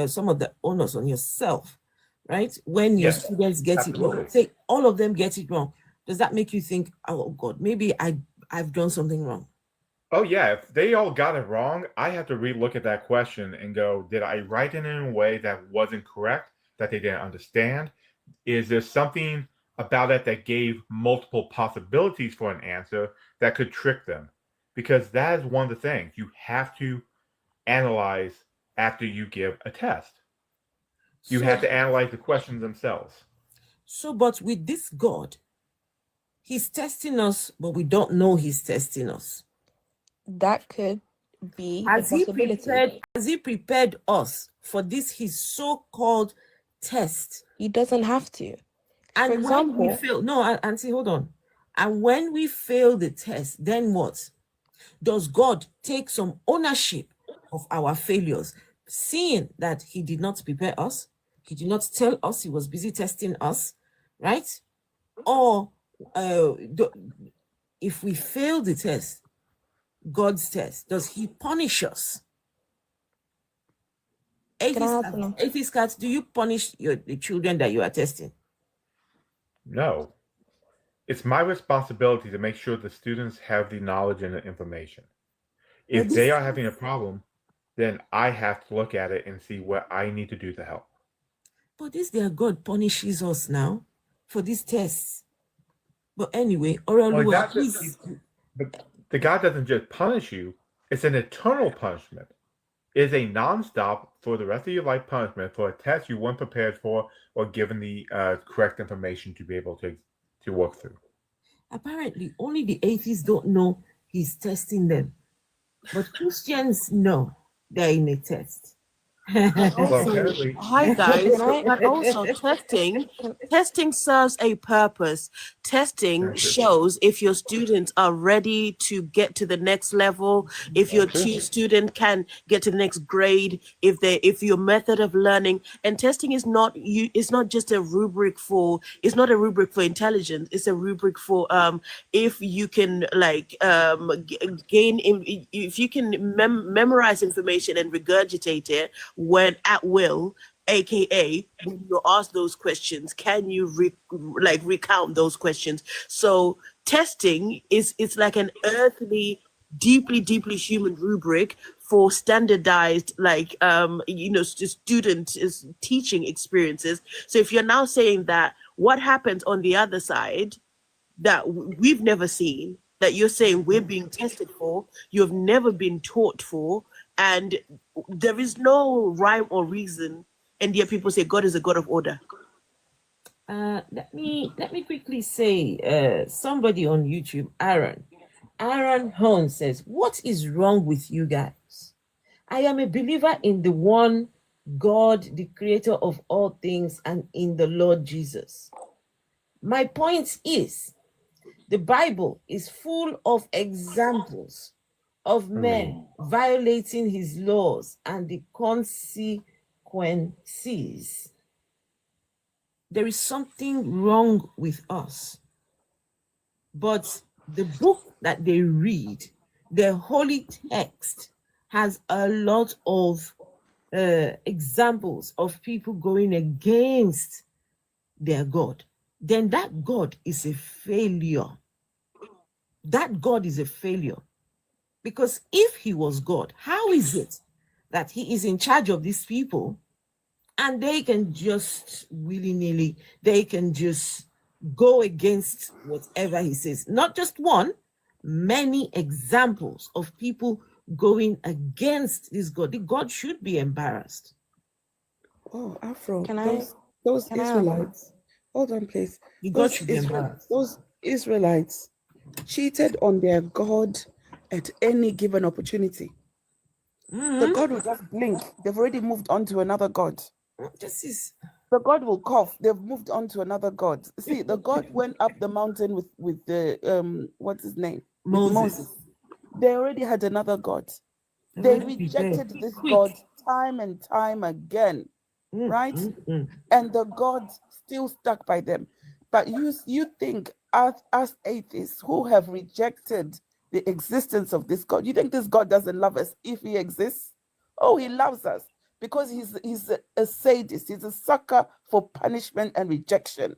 some of the onus on yourself, right? When your students get it wrong, say all of them get it wrong. Does that make you think, oh God, maybe I've done something wrong? Oh yeah, if they all got it wrong, I have to re-look at that question and go, did I write it in a way that wasn't correct, that they didn't understand? Is there something about it that gave multiple possibilities for an answer that could trick them? Because that is one of the things you have to analyze after you give a test. You have to analyze the questions themselves. So, but with this God, he's testing us, but we don't know he's testing us. that could be a possibility. Has he prepared us for this his so-called test? He doesn't have to. And For when we example, fail, no, Auntie, hold on. And when we fail the test, then what? Does God take some ownership of our failures, seeing that he did not prepare us? He did not tell us he was busy testing us, right? Or if we fail the test, God's test, does he punish us? Atheist cats, do you punish the children that you are testing? No. It's my responsibility to make sure the students have the knowledge and the information. If they are having a problem, then I have to look at it and see what I need to do to help. But this their God punishes us now for these tests. But anyway, Oraluwa, But the God doesn't just punish you, it's an eternal punishment. It is a non-stop for the rest of your life punishment for a test you weren't prepared for or given the correct information to be able to work through. Apparently, only the atheists don't know he's testing them. But Christians know they're in a test. Well, apparently, Hi guys, Can I- but also testing serves a purpose. Testing That's true. shows if your students are ready to get to the next level, if your student can get to the next grade, if your method of learning, and testing is not just a rubric for, it's not a rubric for intelligence, it's a rubric for if you can if you can memorize information and regurgitate it when at will, aka when you're asked those questions, can you recount those questions? So testing it's like an earthly, deeply human rubric for standardized student teaching experiences. So if you're now saying that what happens on the other side that we've never seen, that you're saying we're being tested for, you've never been taught for, and there is no rhyme or reason, and yet people say God is a God of order. Let me quickly say, somebody on YouTube, Aaron Horn says, "What is wrong with you guys? I am a believer in the one God, the creator of all things, and in the Lord Jesus. My point is, the Bible is full of examples of men violating his laws and the consequences. There is something wrong with us. But the book that they read, the holy text, has a lot of examples of people going against their God. Then that God is a failure. That God is a failure. Because if he was God, how is it that he is in charge of these people and they can just willy-nilly, they can just go against whatever he says? Not just one, many examples of people going against this God. The God should be embarrassed. Oh, Afro, Can I- those can I- Israelites, hold on, please. The God should be Israel, embarrassed. those Israelites cheated on their God at any given opportunity. The God will just blink. They've already moved on to another God. This is The God will cough. They've moved on to another God. See, the God went up the mountain with the what's his name? With Moses. They already had another God. They rejected this God time and time again, right? And the God still stuck by them. But you think us atheists who have rejected the existence of this God, you think this God doesn't love us if he exists? Oh, he loves us because he's a sadist. He's a sucker for punishment and rejection.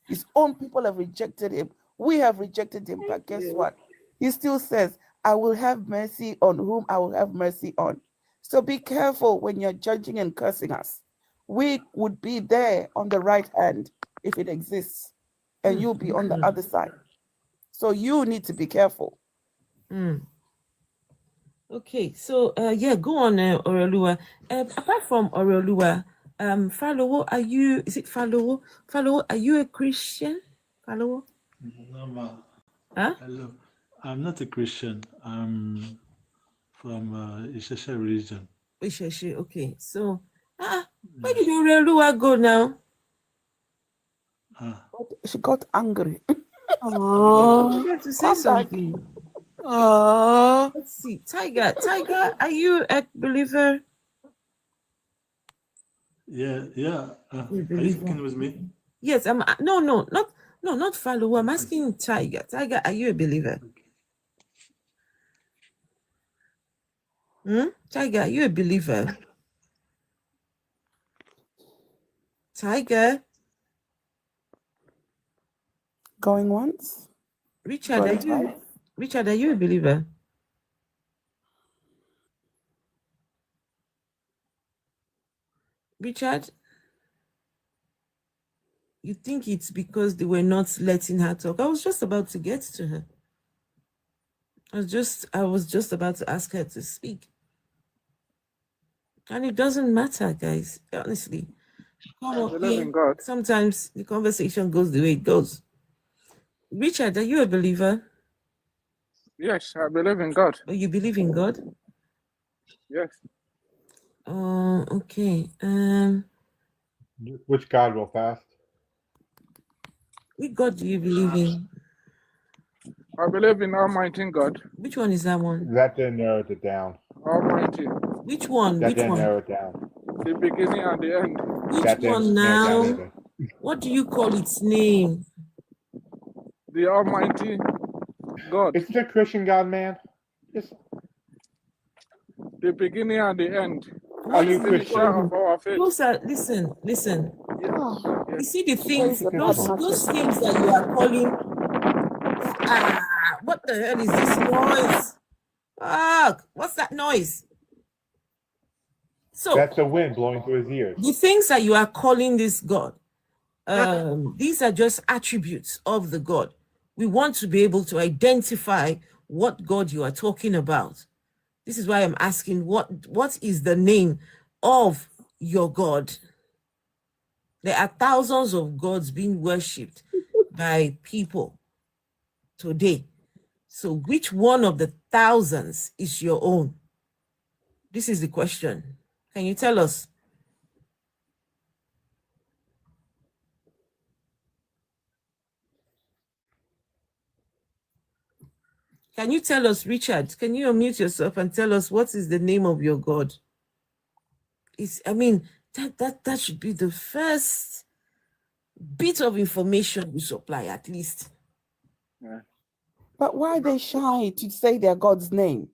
His own people have rejected him. We have rejected him. But guess what? He still says, I will have mercy on whom I will have mercy on. So be careful when you're judging and cursing us. We would be there on the right hand if it exists, and you'll be on the other side. So you need to be careful. Okay, so yeah, go on, Orelua. Apart from Orelua, Falowo, are you? Is it Falowo? Falowo, are you a Christian? Falowo? No, ma. Huh? Hello. I'm not a Christian. I'm from Isheshe region. Isheshe, okay. So, where did Orelua go now? She got angry. Oh, you have to say Come back. something. Oh, Let's see. Tiger, are you a believer? Yeah. Are you believer. speaking with me? Yes, I'm. Not Falowo. I'm asking Tiger. Tiger, are you a believer? Tiger, are you a believer? Tiger. Going once? Richard, are you a believer? Richard, you think it's because they were not letting her talk? I was just about to get to her. I was just about to ask her to speak. And it doesn't matter, guys, honestly. Come I on, believe in God. sometimes the conversation goes the way it goes. Richard, are you a believer? Yes, I believe in God. Or you believe in God? Yes. Oh, okay. Which God will fast? Which God do you believe in? I believe in Almighty God. Which one is that one? That didn't narrow it down. Almighty. Which one? That Which didn't one? narrow it down. The beginning and the end. Which That one didn't narrow it down now? either. What do you call its name? The Almighty God. Is it a Christian God, man? Just, The beginning and the end. are you The Christian? finisher of our faith. Listen. Oh, You see the praise things, the Bible. those things that you are calling. What the hell is this noise? Fuck! What's that noise? So That's the wind blowing through his ears. the things that you are calling this God, these are just attributes of the God. We want to be able to identify what God you are talking about. This is why I'm asking, what is the name of your God? There are thousands of gods being worshipped by people today. So which one of the thousands is your own? This is the question. Can you tell us? Can you tell us, Richard? Can you unmute yourself and tell us what is the name of your God? That should be the first bit of information we supply, at least. Yeah. But why are they shy to say their God's name?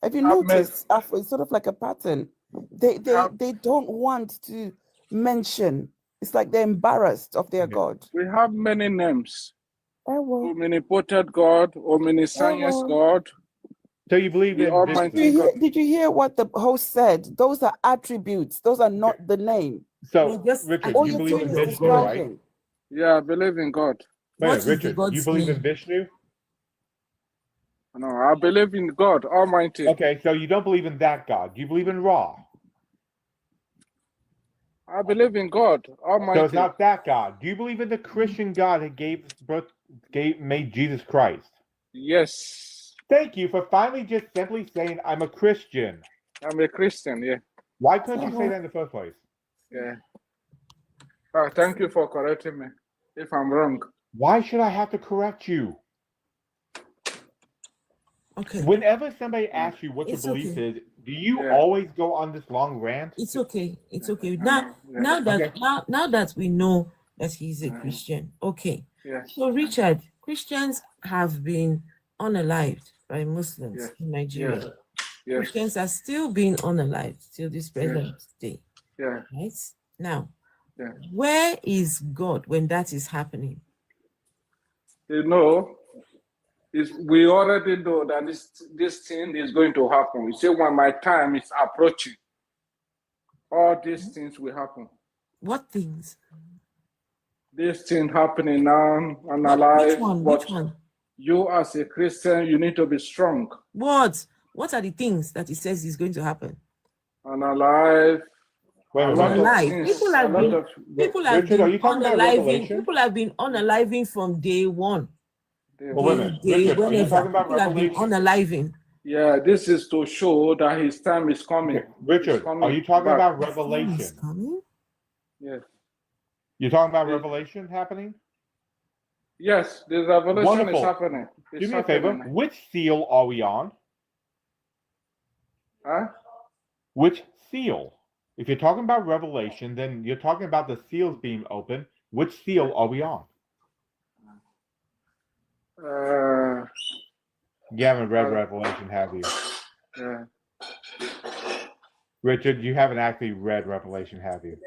Have you Have noticed? It's sort of like a pattern. They don't want to mention. It's like they're embarrassed of their God. We have many names. Ewo. Omnipotent God, omniscience God. So you believe The in Almighty God. Did you hear what the host said? Those are attributes. Those are not the name. So, Well, Richard, All you you're believe doing in is Vishnu, right? describing. Yeah, I believe in God. Wait a What minute, is the Richard, you God's believe in name? Vishnu? No, I believe in God, Almighty. Okay, so you don't believe in that God. You believe in Ra. I believe in God, Almighty. So it's not that God. Do you believe in the Christian God that made Jesus Christ? Yes. Thank you for finally just simply saying I'm a Christian. I'm a Christian, yeah. Why couldn't you say that in the first place? Yeah. Thank you for correcting me if I'm wrong. Why should I have to correct you? Okay. Whenever somebody asks you what your It's belief okay. is, do you Yeah. always go on this long rant? It's okay. It's okay. Yeah. Now that we know that he's a Yeah. Christian, okay. Yeah. So Richard, Christians have been unalived by Muslims Yeah. in Nigeria. Yeah. Yes. Christians are still being unalived till this present day. Yeah. Right? Now, Yeah. where is God when that is happening? You know, we already know that this thing is going to happen. You see, when my time is approaching, all these things will happen. What things? This thing happening now and alive. Which one? You as a Christian, you need to be strong. What are the things that he says is going to happen? And alive. Wait a A minute, lot of Alive. things, People a have lot been of- Richard, are you talking about Revelation? People have been unaliving from day one. Well, wait a minute. Richard, are you talking about People have been Revelation? unaliving. Yeah, this is to show that his time is coming. Okay, Richard, It's coming are you talking back. about Is Revelation? coming? Yes. You're talking about Revelation happening? Yes, the revelation Wonderful. is happening. It's Do me a favor. happening. Which seal are we on? Huh? Which seal? If you're talking about Revelation, then you're talking about the seals being open. Which seal are we on? You haven't read Revelation, have you? Yeah. Richard, you haven't actually read Revelation, have you?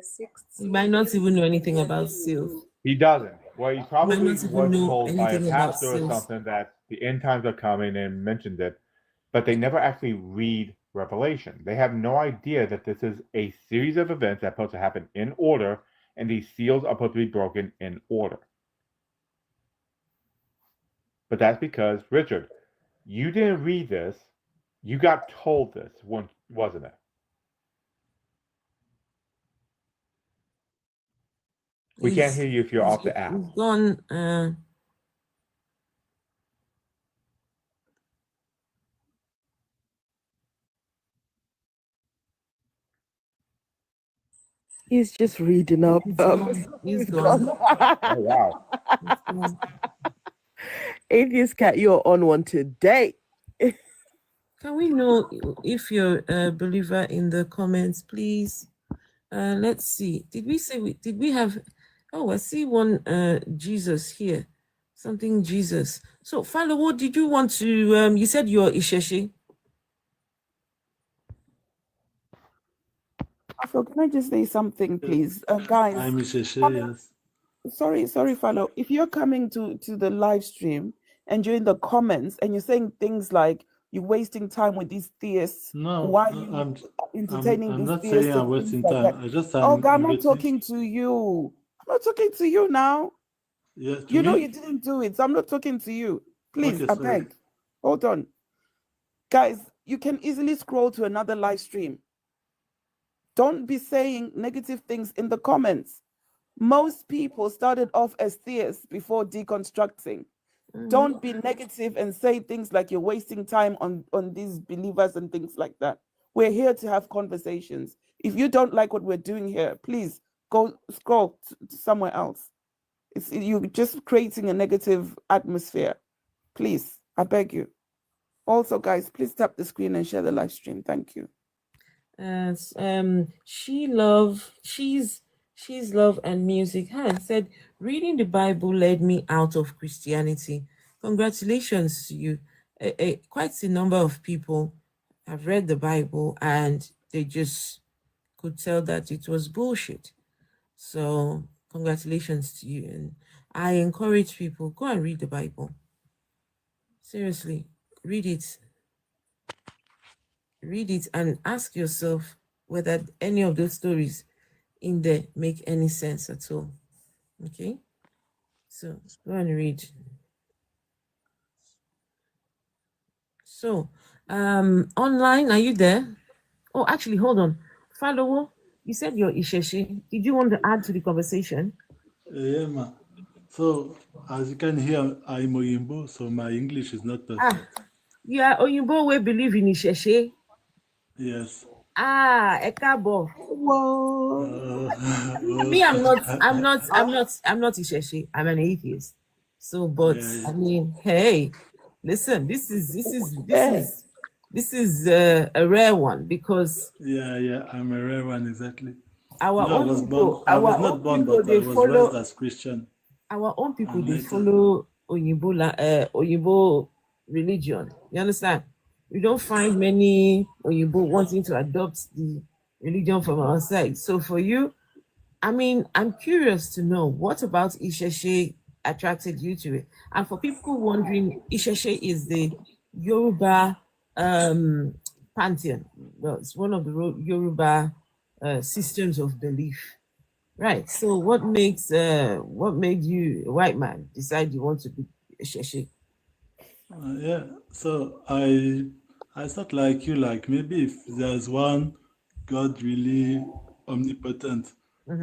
You might not even know anything about seals. He doesn't. Well, he probably not was even know told by a anything about pastor or seals. something that the end times are coming and mentioned it, but they never actually read Revelation. They have no idea that this is a series of events that are supposed to happen in order, and these seals are supposed to be broken in order. But that's because, Richard, You didn't read this. You got told this, wasn't it? We can't hear you if you're off the app. He's gone. He's just reading up. He's gone. Oh wow. He's gone. Atheist Cat, you're on one today. Can we know if you're a believer in the comments, please? Let's see. Did we have? Oh, I see one. Jesus here. Something Jesus. So, Father, what did you want to? You said you're Isheshe. Afro, can I just say something, please? Guys, I'm Isheshe, yes. sorry, Falo. If you're coming to the live stream and you're in the comments and you're saying things like you're wasting time with these theists, No, why are you entertaining I'm these not theists? saying I'm and things wasting like time. that? I just Oh, God, I'm I'm not getting, talking to you. I'm not talking to you now. yeah, to You know me? you didn't do it, so I'm not talking to you. Please, Okay, I sorry. beg. Hold on. Guys, you can easily scroll to another live stream. Don't be saying negative things in the comments. Most people started off as theists before deconstructing. Don't be negative and say things like you're wasting time on these believers and things like that. We're here to have conversations. If you don't like what we're doing here, please go scroll to somewhere else. You're just creating a negative atmosphere. Please, I beg you. Also, guys, please tap the screen and share the live stream. Thank you. She's love and music. Han said, reading the Bible led me out of Christianity. Congratulations to you. Quite a number of people have read the Bible and they just could tell that it was bullshit. So congratulations to you. And I encourage people, go and read the Bible. Seriously, read it. Read it and ask yourself whether any of those stories in there make any sense at all. Okay? So go and read. So online, are you there? Oh, actually, hold on. Follow, you said you're Isheshe. Did you want to add to the conversation? Yeah, ma. So, as you can hear, I'm Oyimbo, so my English is not perfect. Yeah, Oyinbo we believe in Isheshe. Yes. Ekabo. Whoa. Me, I'm not Isheshe. I'm an atheist. So, but Yeah. I mean, hey, listen, this is a rare one because Yeah, I'm a rare one, exactly. our I own was people, I was our not own born, people, but I they was raised follow. as Christian. Our own people, And they later, follow Oyibo religion. You understand? We don't find many Oyibo wanting to adopt the religion from our side. So for you, I mean, I'm curious to know what about Isheshe attracted you to it? And for people wondering, Isheshe is the Yoruba pantheon. Well, it's one of the Yoruba systems of belief. Right. So what made you, a white man, decide you want to be Isheshe? yeah. So I thought like you, like maybe if there's one God really omnipotent, he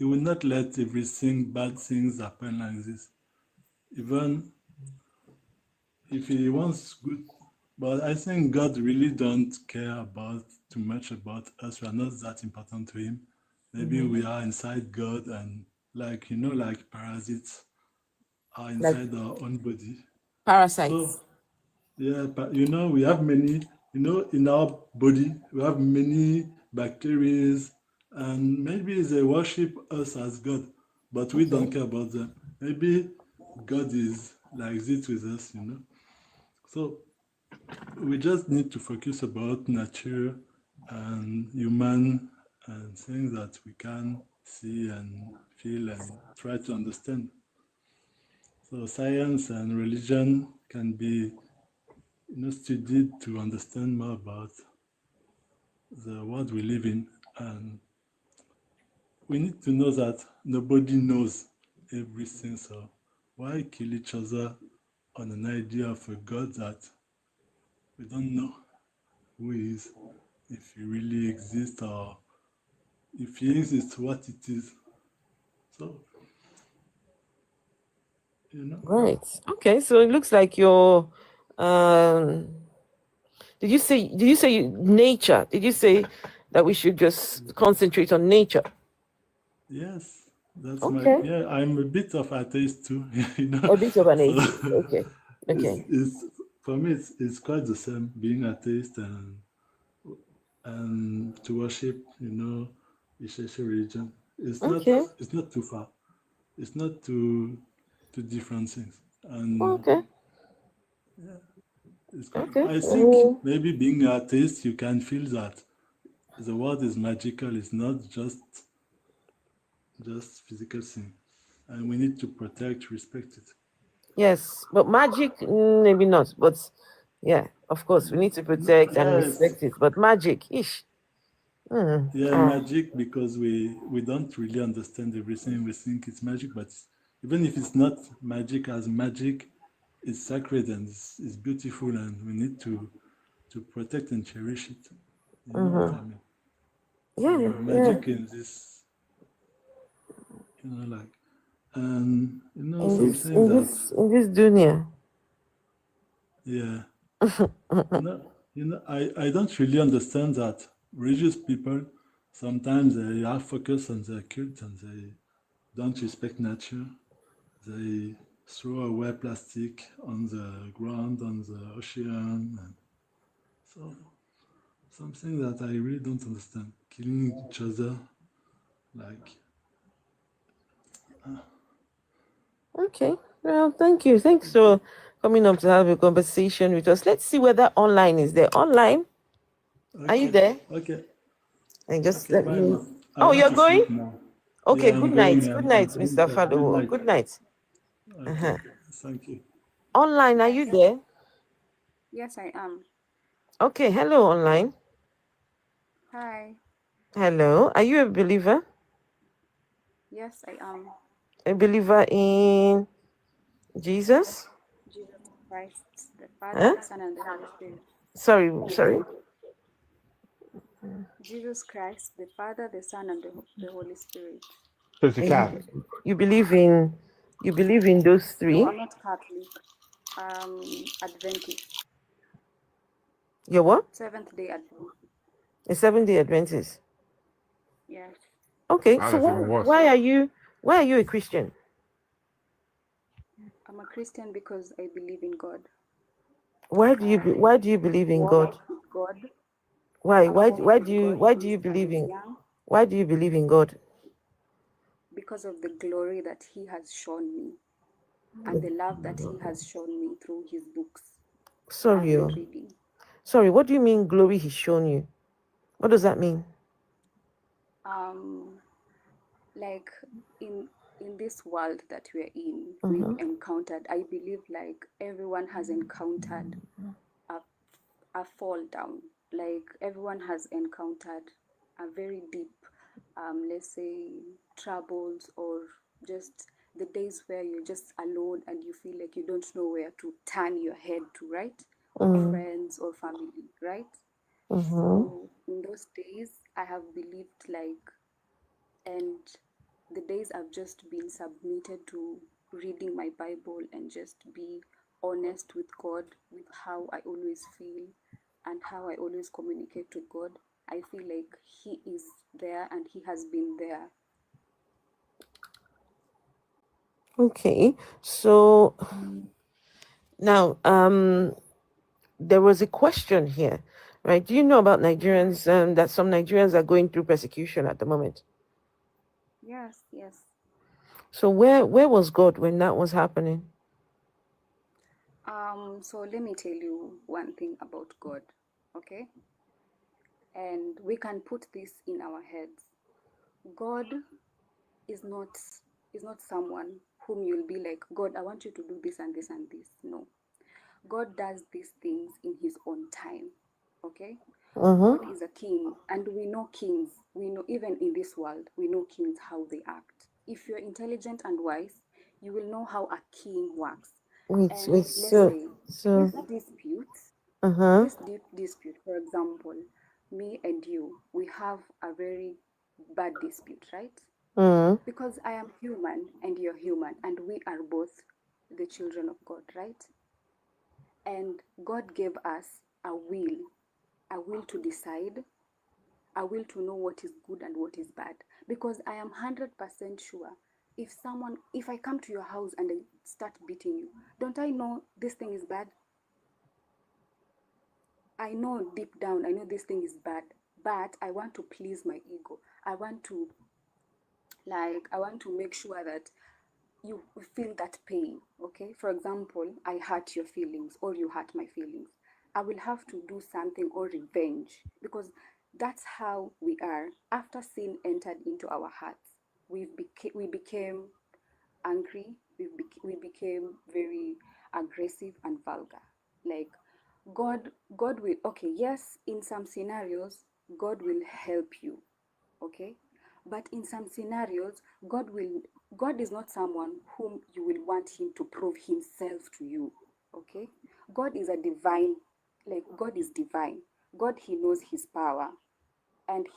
will not let everything bad things happen like this. Even if he wants good, but I think God really don't care about too much about us. We are not that important to him. Maybe we are inside God, and like like parasites are Like inside our own body. So parasites. yeah, but we have many, in our body, we have many bacteria, and maybe they worship us as God, but we don't care about them. Maybe God is like this with us. So we just need to focus about nature and human and things that we can see and feel and try to understand. So science and religion can be studied to understand more about the world we live in. And we need to know that nobody knows everything. So why kill each other on an idea of a God that we don't know who he is, if he really exists, or if he exists, what it is. So, you know. Right. Okay. So it looks like you're. Did you say nature? Did you say that we should just concentrate on nature? Yes, that's Okay. yeah. I'm a bit of atheist too, you know. A bit of an So atheist. Okay. Okay. it's for me it's quite the same being atheist and to worship, you know, Isheshe religion. Okay. It's not too far. It's not two different things. And Okay. yeah, it's quite, Okay. I think maybe being an atheist, you can feel that the world is magical. It's not just physical thing, and we need to protect, respect it. Yes, but magic, maybe not. But yeah, of course, we need to protect and Yes, respect it. But magic, ish. yeah, magic, because we don't really understand everything. We think it's magic, but even if it's not magic as magic, it's sacred and it's beautiful, and we need to protect and cherish it. You know what I mean? So Yeah, magic in this, you know, like, and you know, in this, something in that, this, in this dunya. yeah, I don't really understand that religious people sometimes they are focused on their cult and they don't respect nature. They throw away plastic on the ground, on the ocean, and so something that I really don't understand. Killing each other, like, Okay. Well, thank you. Thanks for coming up to have a conversation with us. Let's see whether online is there. Online, are you okay, there? okay, And just okay, let bye, me. man. I Oh, want you're to going? sleep now. Okay. Yeah, Good I'm night. going. Good night, Mr. Good Fallow. night. Good night. Okay, thank you. Online, are you there? Yes, I am. Okay. Hello, online. Hi. Hello. Are you a believer? Yes, I am. A believer in Jesus? Jesus Christ, the Father, Huh? the Son, and the Holy Spirit. Sorry. Jesus Christ, the Father, the Son, and the Holy Spirit. Physicality. You believe in those No, three? I'm not Catholic. Adventist. You're what? Seventh-day Adventist. A 7-day Adventist. Yes. Okay, Wow, so that's even worse. why are you a Christian? I'm a Christian because I believe in God. Why do you believe in God? Walk with God. Why I've why walked why with do you God why do since you I believe was in young why do you believe in God? because of the glory that He has shown me and the love that He has shown me through His books I've been reading. Sorry, what do you mean glory He's shown you? What does that mean? Like in this world that we're in, we've encountered, I believe like everyone has encountered a fall down. Like everyone has encountered a very deep, let's say, troubles, or just the days where you're just alone and you feel like you don't know where to turn your head to, right? Or friends or family, right? So in those days, I have believed like, and the days I've just been submitted to reading my Bible and just be honest with God with how I always feel and how I always communicate to God. I feel like He is there and He has been there. Okay, so now there was a question here, right? Do you know about Nigerians that some Nigerians are going through persecution at the moment? Yes, yes. So where was God when that was happening? So let me tell you one thing about God, okay? And we can put this in our heads. God is not someone whom you'll be like, God, I want you to do this and this and this. No. God does these things in His own time. Okay? God is a king, and we know kings. We know, even in this world, we know kings how they act. If you're intelligent and wise, you will know how a king works. Wait, And wait. let's say So, this dispute, for example, me and you, we have a very bad dispute, right? Because I am human and you're human, and we are both the children of God, right? And God gave us a will to decide, a will to know what is good and what is bad. Because I am 100% sure if I come to your house and I start beating you, don't I know this thing is bad? I know deep down, I know this thing is bad, but I want to please my ego. I want to make sure that you feel that pain, okay? For example, I hurt your feelings or you hurt my feelings. I will have to do something or revenge, because that's how we are. After sin entered into our hearts, we became angry, we became very aggressive and vulgar. Like God will, okay, yes, in some scenarios, God will help you, okay? But in some scenarios, God is not someone whom you will want him to prove himself to you, okay? God is a divine, like God is divine. God, he knows his power. And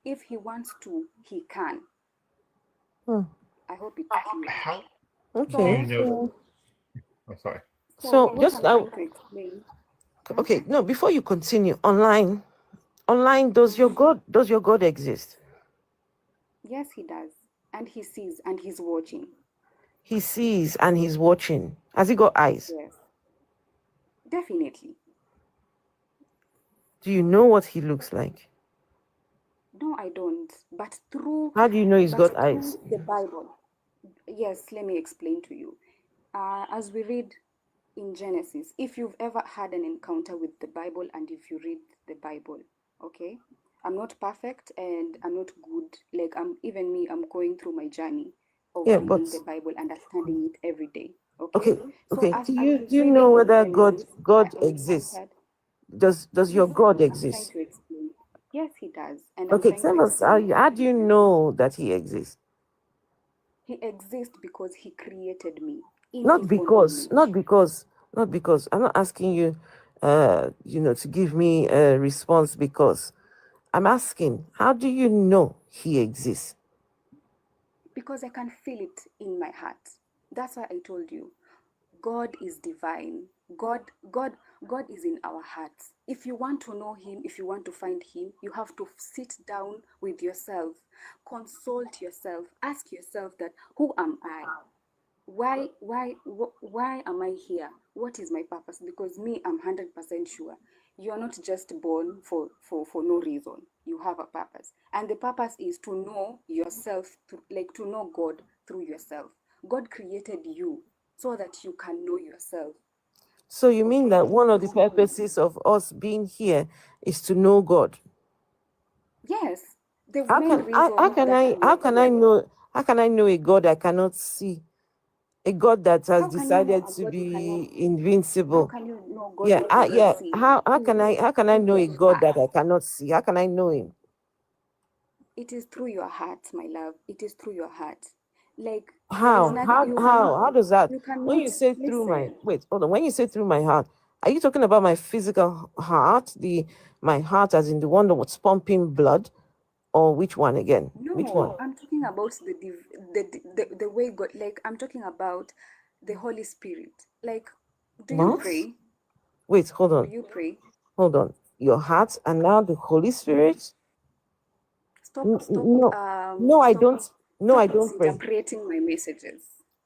if he wants to, he can. I hope it's clear. How okay. do you know? I'm sorry. So What just I'm trying to explain. okay. No, before you continue, online, does your God exist? Yes, he does. And he sees and he's watching. He sees and he's watching. Has he got eyes? Yes, definitely. Do you know what he looks like? No, I don't. But through How do you know he's got eyes? the Bible, yes, let me explain to you. As we read in Genesis, if you've ever had an encounter with the Bible and if you read the Bible, okay? I'm not perfect and I'm not good. Like I'm going through my journey of Yeah, but reading the Bible, understanding it every day. Okay. okay, So okay. as Do I you was do you know reading in whether Genesis, God I exists? encountered. Does your God I'm trying exist? to explain. Yes, he does. And I'm Okay, trying to tell us explain how what do he you does. know that he exists? He exists because he created me in Not his own because, image. not because. I'm not asking you, to give me a response because. I'm asking, how do you know he exists? Because I can feel it in my heart. That's why I told you, God is divine. God is in our hearts. If you want to know him, if you want to find him, you have to sit down with yourself, consult yourself, ask yourself that, who am I? Why am I here? What is my purpose? Because me, I'm 100% sure you are not just born for no reason. You have a purpose, and the purpose is to know yourself, to know God through yourself. God created you so that you can know yourself. So you mean Okay. that one of the purposes of us being here is to know God? Yes, the How main can I how reason can that I we how are can I here. know how can I know a God I cannot see? A God that has How can you know decided a to God you cannot? be How invincible. can you know God Yeah, you cannot see? how can I Through know a your God heart. that I cannot see? How can I know him? It is through your heart, my love. It is through your heart. Like there is How? nothing How how how does that? you When cannot you say through my listen. wait, hold on. When you say through my heart, are you talking about my physical heart, my heart as in the one that was pumping blood, or which one again? Which one? No, I'm talking about the way God, like I'm talking about the Holy Spirit. Like, do you What? pray? Wait, hold Do on. you pray? Hold on. Your heart and now the Holy Spirit? No. No, I don't. No, I Stop don't pray. misinterpreting my messages.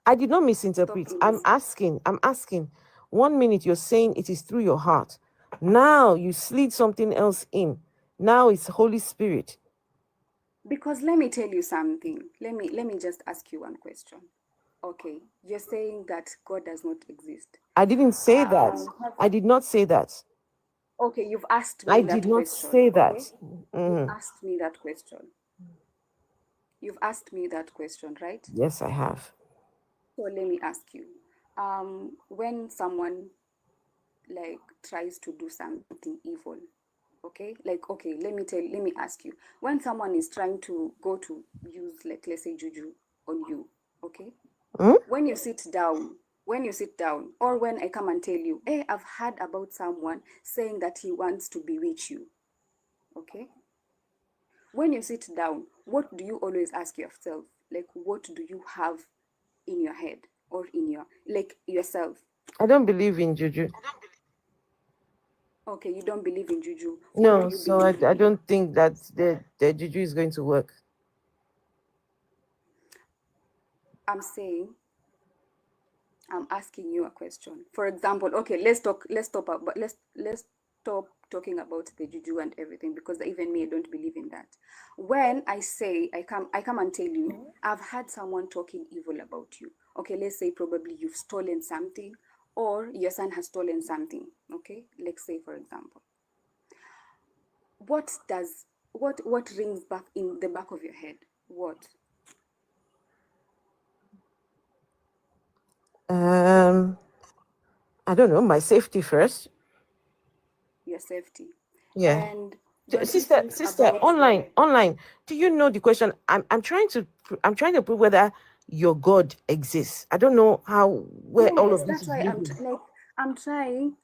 I did not Stop misinterpret. mis. I'm asking. 1 minute you're saying it is through your heart. Now you slid something else in. Now it's Holy Spirit. Because let me tell you something. Let me just ask you one question. Okay, you're saying that God does not exist. I didn't say that. I did not say that. Okay, you've asked I me did that not question. say that. Okay, you've asked me that question. You've asked me that question, right? Yes, I have. So let me ask you. When someone like tries to do something evil, okay, like okay, let me ask you. When someone is trying to go to use, like, let's say juju on you, okay, Hmm? when you sit down when you sit down, or when I come and tell you, hey, I've heard about someone saying that he wants to bewitch you. Okay? When you sit down, what do you always ask yourself? Like, what do you have in your head or in your, like, yourself? I don't believe in juju. Okay, you don't believe in juju. What No, do you so believe I in? don't think that the juju is going to work. I'm saying, I'm asking you a question. For example, okay, let's stop talking about the juju and everything, because even me, I don't believe in that. When I say I come and tell you, I've had someone talking evil about you. Okay, let's say probably you've stolen something, or your son has stolen something. Okay, let's say, for example, what rings back in the back of your head? What? I don't know, my safety first. Your safety. Yeah. And don't you Sister, think about online. Do you know the question? I'm trying to prove whether your God exists. I don't know where all Yes, of this that's is why leading. I'm trying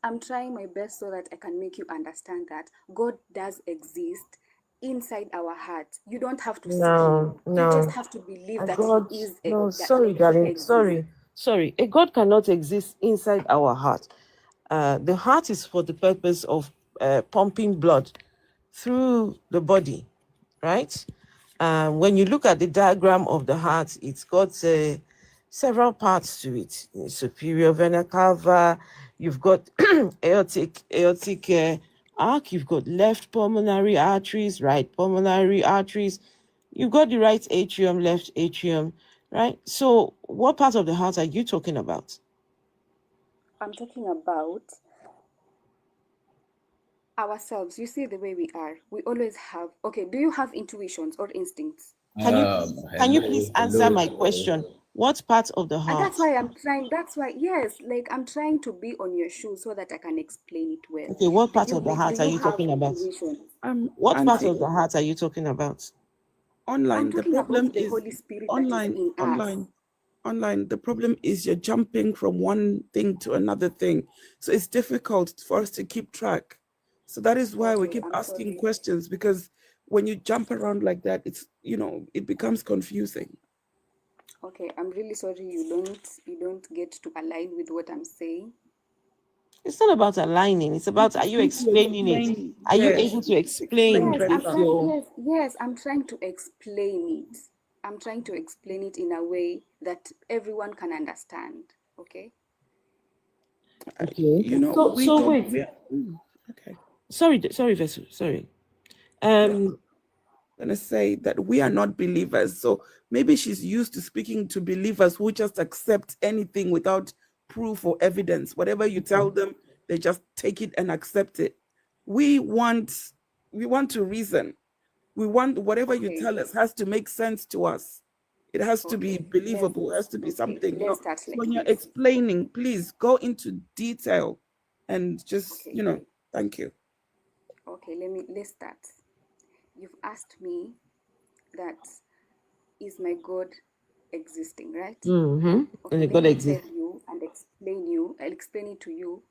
my best so that I can make you understand that God does exist inside our hearts. You don't have to see him. No, You just no. have to believe A that God, he is no, that sorry, like he darling. exists. Sorry. A God cannot exist inside our heart. The heart is for the purpose of pumping blood through the body, right? When you look at the diagram of the heart, it's got several parts to it. Superior vena cava, you've got aortic arc, you've got left pulmonary arteries, right pulmonary arteries, you've got the right atrium, left atrium, right? So what part of the heart are you talking about? I'm talking about ourselves. You see the way we are. We always have, okay, do you have intuitions or instincts? Can you please answer my question? What part of the And heart? that's why, yes, like I'm trying to be on your shoes so that I can explain it well. Okay, what part of the Do heart are you you have talking about? intuitions? What part Auntie, of the heart are you talking about? I'm online, the talking problem about the is Holy Spirit that is in us. online. The problem is you're jumping from one thing to another thing. So it's difficult for us to keep track. So that is why we Okay, keep I'm asking sorry. questions, because when you jump around like that, it's, it becomes confusing. Okay, I'm really sorry you don't get to align with what I'm saying. It's not about aligning. It's about, are just you need to explaining it? explain, Are you yes, able to explain explain with better. your... Yes, I'm trying to explain it. I'm trying to explain it in a way that everyone can understand. Okay? Okay. We So don't. wait. Okay. Sorry, Vessel. Sorry. Gonna say that we are not believers. So maybe she's used to speaking to believers who just accept anything without proof or evidence. Whatever you tell them, they just take it and accept it. We want to reason. We want whatever you Okay. tell us has to make sense to us. It has to be Okay. believable, it has to be something. Let's start So like when you're this. explaining, please go into detail and just, Okay. thank you. Okay, let's start. You've asked me that is my God existing, right? Mm-hmm. Okay, And let God me tell exists. you and I'll explain it to you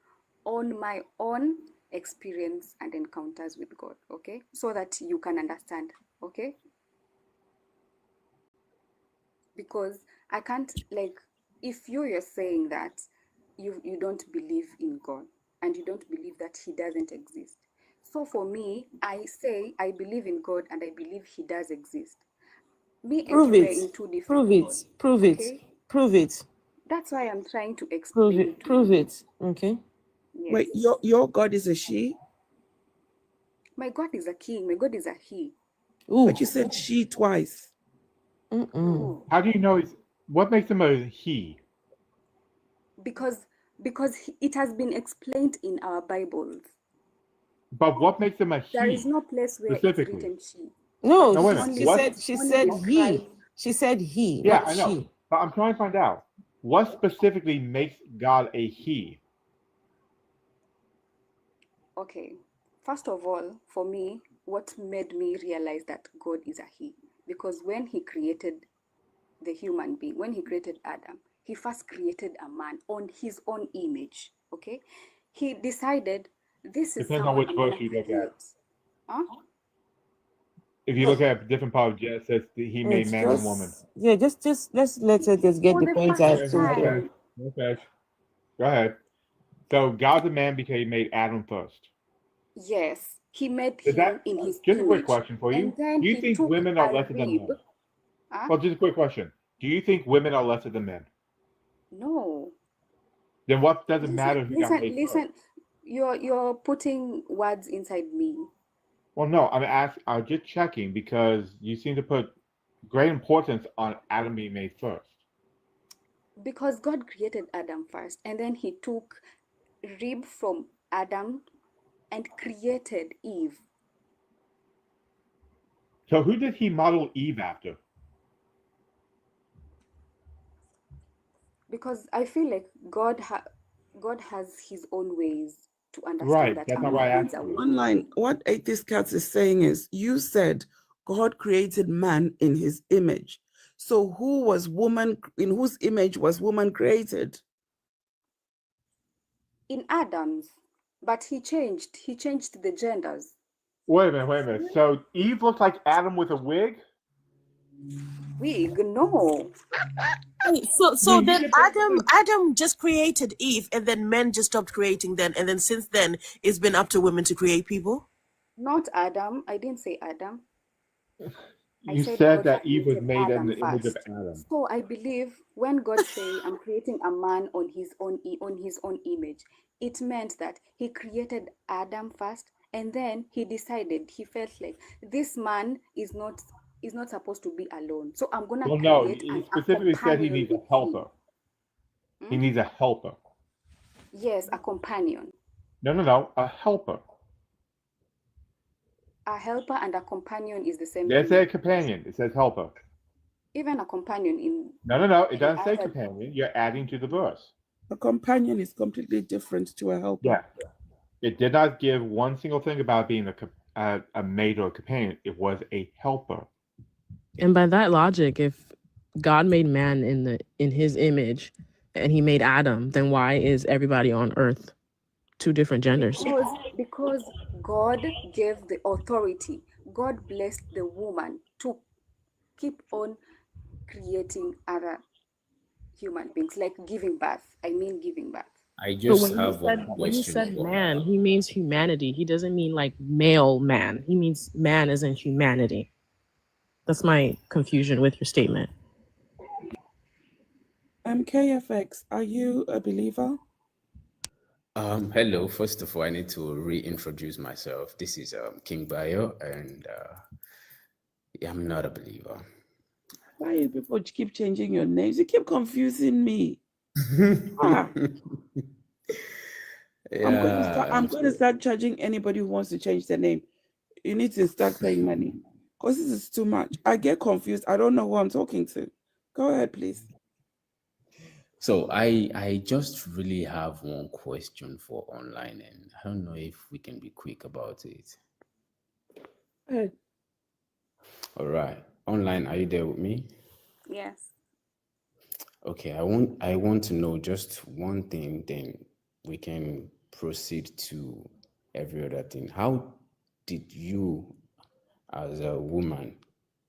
on my own experience and encounters with God, okay? So that you can understand, okay? Because I can't, like, if you're saying that you don't believe in God and you don't believe that he doesn't exist. So for me, I say I believe in God and I believe he does exist. Me and Prove you are it. in two Prove different, it. Prove it. okay? Prove it. That's why I'm trying to Prove explain it. it to Prove you. it. Okay. Yes. Wait, your God is a she? My God is a king. My God is a he. Ooh. But you said she twice. How do you know what makes him a he? Because it has been explained in our Bibles. But what makes him a he? There is no place where it's specifically? written she. No, No, wait a she minute. said What? she said he. She said he, Yeah, not I know. she. But I'm trying to find out what specifically makes God a he. Okay. First of all, for me, what made me realize that God is a he, because when he created the human being, when he created Adam, he first created a man on his own image. Okay, he decided this is Depends on someone which I'm verse gonna you look at. create. Huh? If you look at a different part of Genesis, he made It's man and woman. just, yeah, just let's let her just get For the the point first out. Okay, So we okay, can, okay. Go ahead. So God the man because he made Adam first. Yes, he made Is him that in his just a quick image, question for you? and then Do you he think took women a are lesser than rib. men? Huh? Well, just a quick question. Do you think women are lesser than men? No. Then what does it Listen, matter who got listen, made first? listen. You're putting words inside me. Well, no, I'm just checking because you seem to put great importance on Adam being made first. Because God created Adam first, and then he took rib from Adam and created Eve. So who did he model Eve after? Because I feel like God has his own ways to understand Right, that that's a not why I man needs asked a you. woman. Online, what Atheist Cat is saying is, you said God created man in his image. So who was woman, in whose image was woman created? In Adam's, but he changed the genders. Wait a minute. So Eve looked like Adam with a wig? Wig, no. Wait, so I mean, you then get the- Adam just created Eve, and then men just stopped creating then, and then since then it's been up to women to create people. Not Adam. I didn't say Adam. I You said said God that Eve was created made in Adam the image of first. Adam. So I believe when God say I'm creating a man on his own image, it meant that he created Adam first, and then he decided, he felt like this man is not supposed to be alone. So I'm gonna Well, no, create he a specifically said he companion needs a with him. helper. He needs a helper. Yes, a companion. No, a helper. A helper and a companion is the same It thing. says companion. It says helper. Even a companion in No. It doesn't say other. companion. You're adding to the verse. A companion is completely different to a helper. Yeah. It did not give one single thing about being a mate or a companion. It was a helper. And by that logic, if God made man in his image and he made Adam, then why is everybody on earth two different genders? Because God gave the authority. God blessed the woman to keep on creating other human beings, like giving birth. I mean giving birth. I But just when he have one said question for man, he means humanity. He doesn't mean like male man. He means man as in humanity. That's my confusion with your statement. KFX, are you a believer? Hello. First of all, I need to reintroduce myself. This is King Bayo, and I'm not a believer. Why you people keep changing your names? You keep confusing me. Yeah, I'm going to start charging anybody who wants to change their name. You need to start paying money because this is too much. I get confused. I don't know who I'm talking to. Go ahead, please. So I just really have one question for online, and I don't know if we can be quick about it. Go ahead. All right, online, are you there with me? Yes. Okay, I want to know just one thing, then we can proceed to every other thing. How did you, as a woman,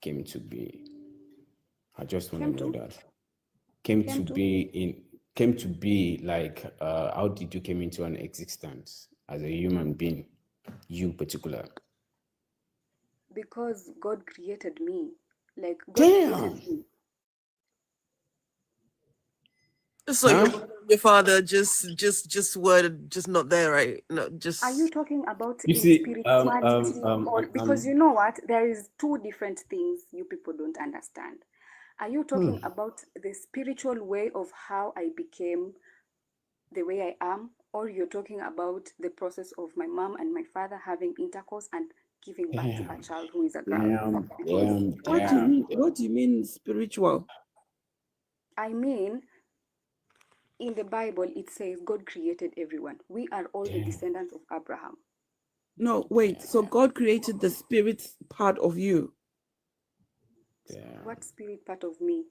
came to be? I just want to know that. Came to be like, how did you came into an existence as a human being, you particular? Because God created me. Like God Damn. created me. So your father just were just not there, right? No, just. Are you talking about You in see, spirituality or because you know what? There is two different things you people don't understand. Are you talking about the spiritual way of how I became the way I am, or you're talking about the process of my mom and my father having intercourse and giving birth to a child who is a girl? What do you mean spiritual? I mean, in the Bible, it says God created everyone. We are all the descendants of Abraham. No, wait. So God created the spirit part of you. What spirit part of me?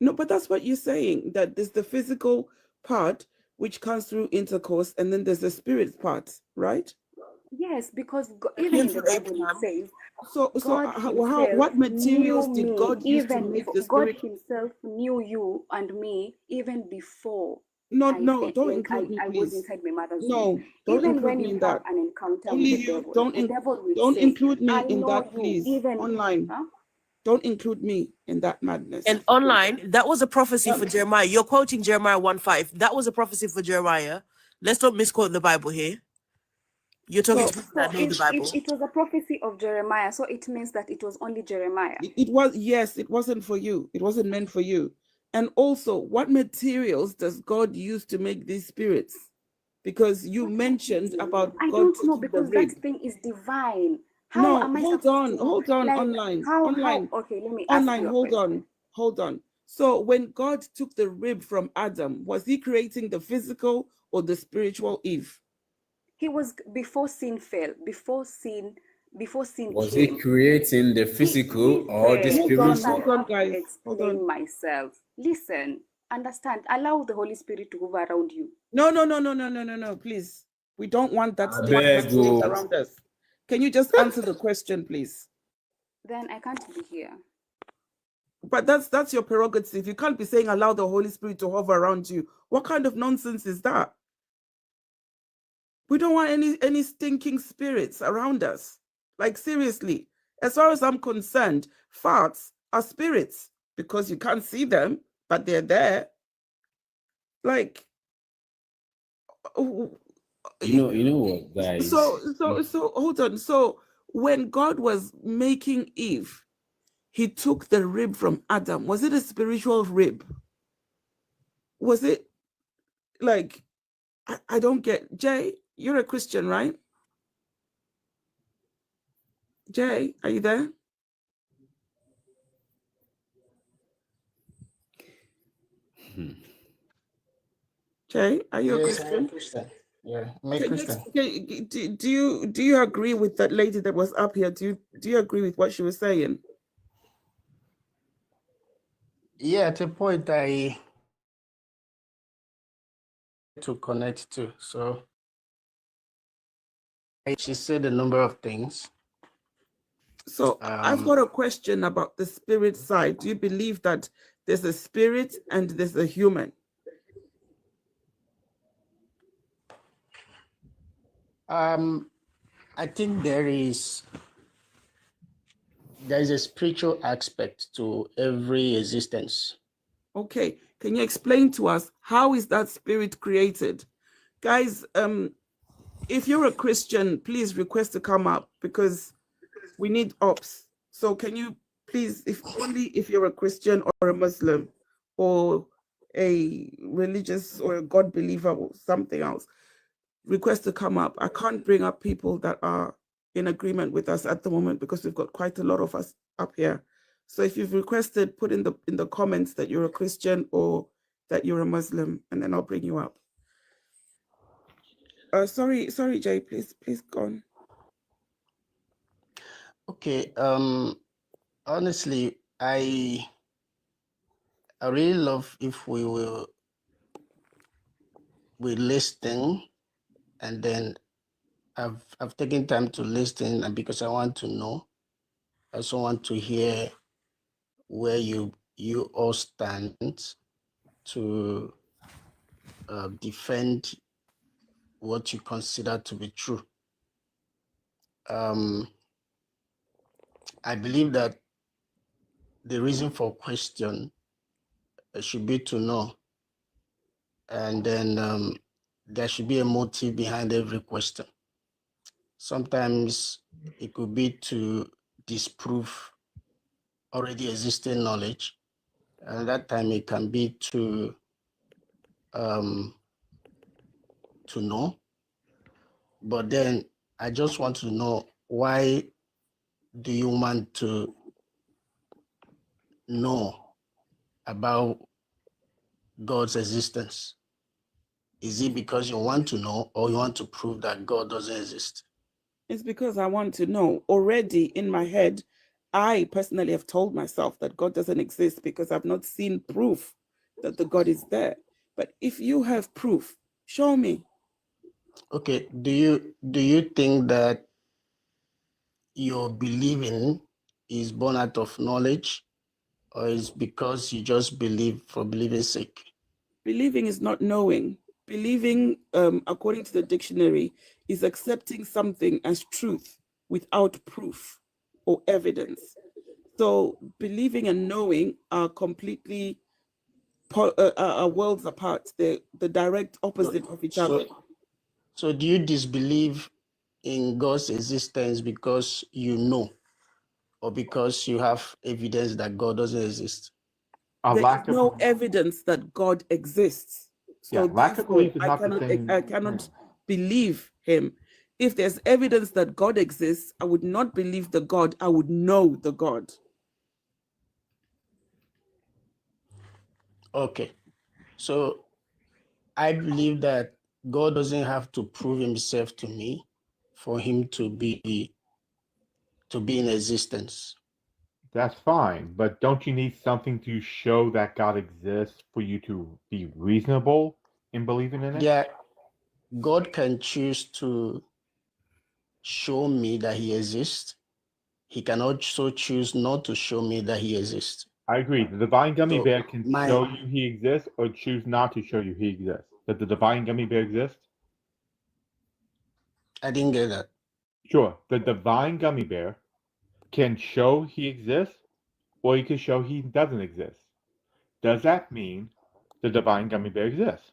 No, but that's what you're saying, that there's the physical part which comes through intercourse, and then there's the spirit part, right? Yes, because even in the Bible it says, God himself what materials knew did me, God use to even make the God spirit? himself knew you and me even before No, I don't include me, I was please. inside my mother's womb. No, don't Even include when me you in have that. an encounter Only with the you, devil, don't the devil will don't say, include me I in know that, you, please. even Online. huh? Don't include me in that madness. And online, that was a prophecy for Jeremiah. You're quoting Jeremiah 1:5. That was a prophecy for Jeremiah. Let's not misquote the Bible here. You're talking to people that know the Bible. It was a prophecy of Jeremiah, so it means that it was only Jeremiah. It was, yes, it wasn't for you. It wasn't meant for you. And also, what materials does God use to make these spirits? Because you mentioned about I God don't know, taking the because rib. that thing is divine. How No, am I hold supposed on, to know? Like, online, how, online. okay, let me ask you a question. Hold on. So when God took the rib from Adam, was he creating the physical or the spiritual Eve? He was before sin fell, before sin Was came. he creating the physical or the spiritual? Hold on, guys. Explain myself. Listen, understand. Allow the Holy Spirit to hover around you. No, please. We don't want that beg you. around us. Can you just answer the question, please? Then I can't be here. But that's your prerogative. You can't be saying allow the Holy Spirit to hover around you. What kind of nonsense is that? We don't want any stinking spirits around us. Like, seriously, as far as I'm concerned, farts are spirits because you can't see them, but they're there. Like, You know what, guys? So hold on. So when God was making Eve, he took the rib from Adam. Was it a spiritual rib? Was it like, I don't get. Jay, you're a Christian, right? Jay, are you there? Jay, are you a Christian? I'm a Christian. Yeah, I'm a Christian. Do you agree with that lady that was up here? Do you agree with what she was saying? Yeah, at a point I to connect to. So she said a number of things. So I've got a question about the spirit side. Do you believe that there's a spirit and there's a human? I think there is a spiritual aspect to every existence. Okay, can you explain to us how is that spirit created? Guys, if you're a Christian, please request to come up because we need ops. So can you please, if you're a Christian or a Muslim or a religious or a God believer or something else, request to come up. I can't bring up people that are in agreement with us at the moment because we've got quite a lot of us up here. So if you've requested, put in the comments that you're a Christian or that you're a Muslim, and then I'll bring you up. Sorry, Jay, please go on. Okay. Honestly, I really love if we listen, and then I've taken time to listen, and because I want to know, I also want to hear where you all stand to defend what you consider to be true. I believe that the reason for question should be to know, and then there should be a motive behind every question. Sometimes it could be to disprove already existing knowledge, and that time it can be to know. But then I just want to know, why do you want to know about God's existence? Is it because you want to know, or you want to prove that God doesn't exist? It's because I want to know. Already in my head, I personally have told myself that God doesn't exist because I've not seen proof that the God is there. But if you have proof, show me. Okay, do you think that your believing is born out of knowledge, or is because you just believe for believing's sake? Believing is not knowing. Believing, according to the dictionary, is accepting something as truth without proof or evidence. So believing and knowing are completely are worlds apart. They're the direct opposite of each other. So do you disbelieve in God's existence because you know, or because you have evidence that God doesn't exist? There is no evidence that God exists. So lack of therefore, belief is not the same. I cannot believe him. If there's evidence that God exists, I would not believe the God, I would know the God. Okay, so I believe that God doesn't have to prove himself to me for him to be in existence. That's fine, but don't you need something to show that God exists for you to be reasonable in believing in it? Yeah, God can choose to show me that he exists. He can also choose not to show me that he exists. I agree. The divine gummy So bear can my- show you he exists or choose not to show you he exists. Does the divine gummy bear exist? I didn't get that. Sure. The divine gummy bear can show he exists or he can show he doesn't exist. Does that mean the divine gummy bear exists?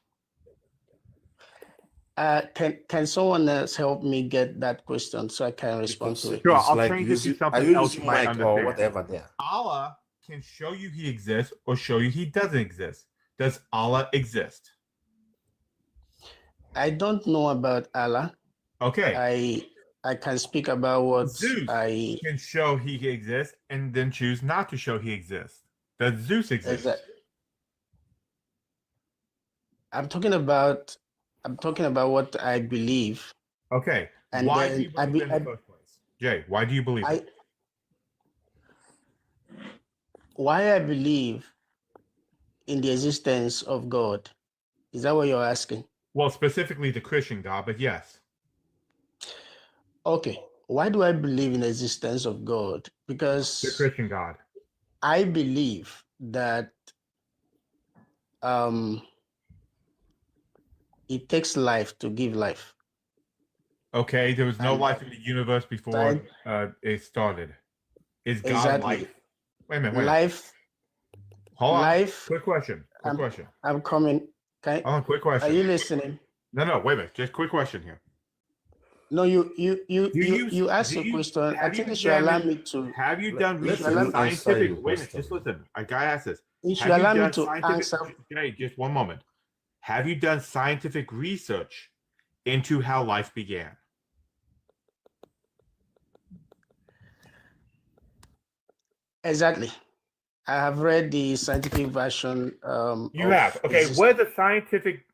Can someone else help me get that question so I can respond to it? Sure, I'll change it to something else you might understand. there. Allah can show you he exists or show you he doesn't exist. Does Allah exist? I don't know about Allah. Okay. I can speak about what Zeus can show he exists and then choose not to show he exists. Does Zeus exist? I'm talking about what I believe. Okay. And why then do you believe in the first place? Jay, why do you believe it? Why I believe in the existence of God. Is that what you're asking? Well, specifically the Christian God, but yes. Okay. Why do I believe in the existence of God? Because the Christian God. I believe that it takes life to give life. Okay, there was no life in the universe before it started. Is God life? Wait a minute. Life. Hold on. Life. Quick question. Question. I'm coming. Hold on. Quick question. Are you listening? No. Wait a minute. Just quick question here. No, you asked a question. I think you should allow me to. Have you done scientific? Wait a minute. Just listen. I gotta ask this. You should allow me to answer. Okay, just one moment. Have you done scientific research into how life began? Exactly. I have read the scientific version. You have. Okay, what is the scientific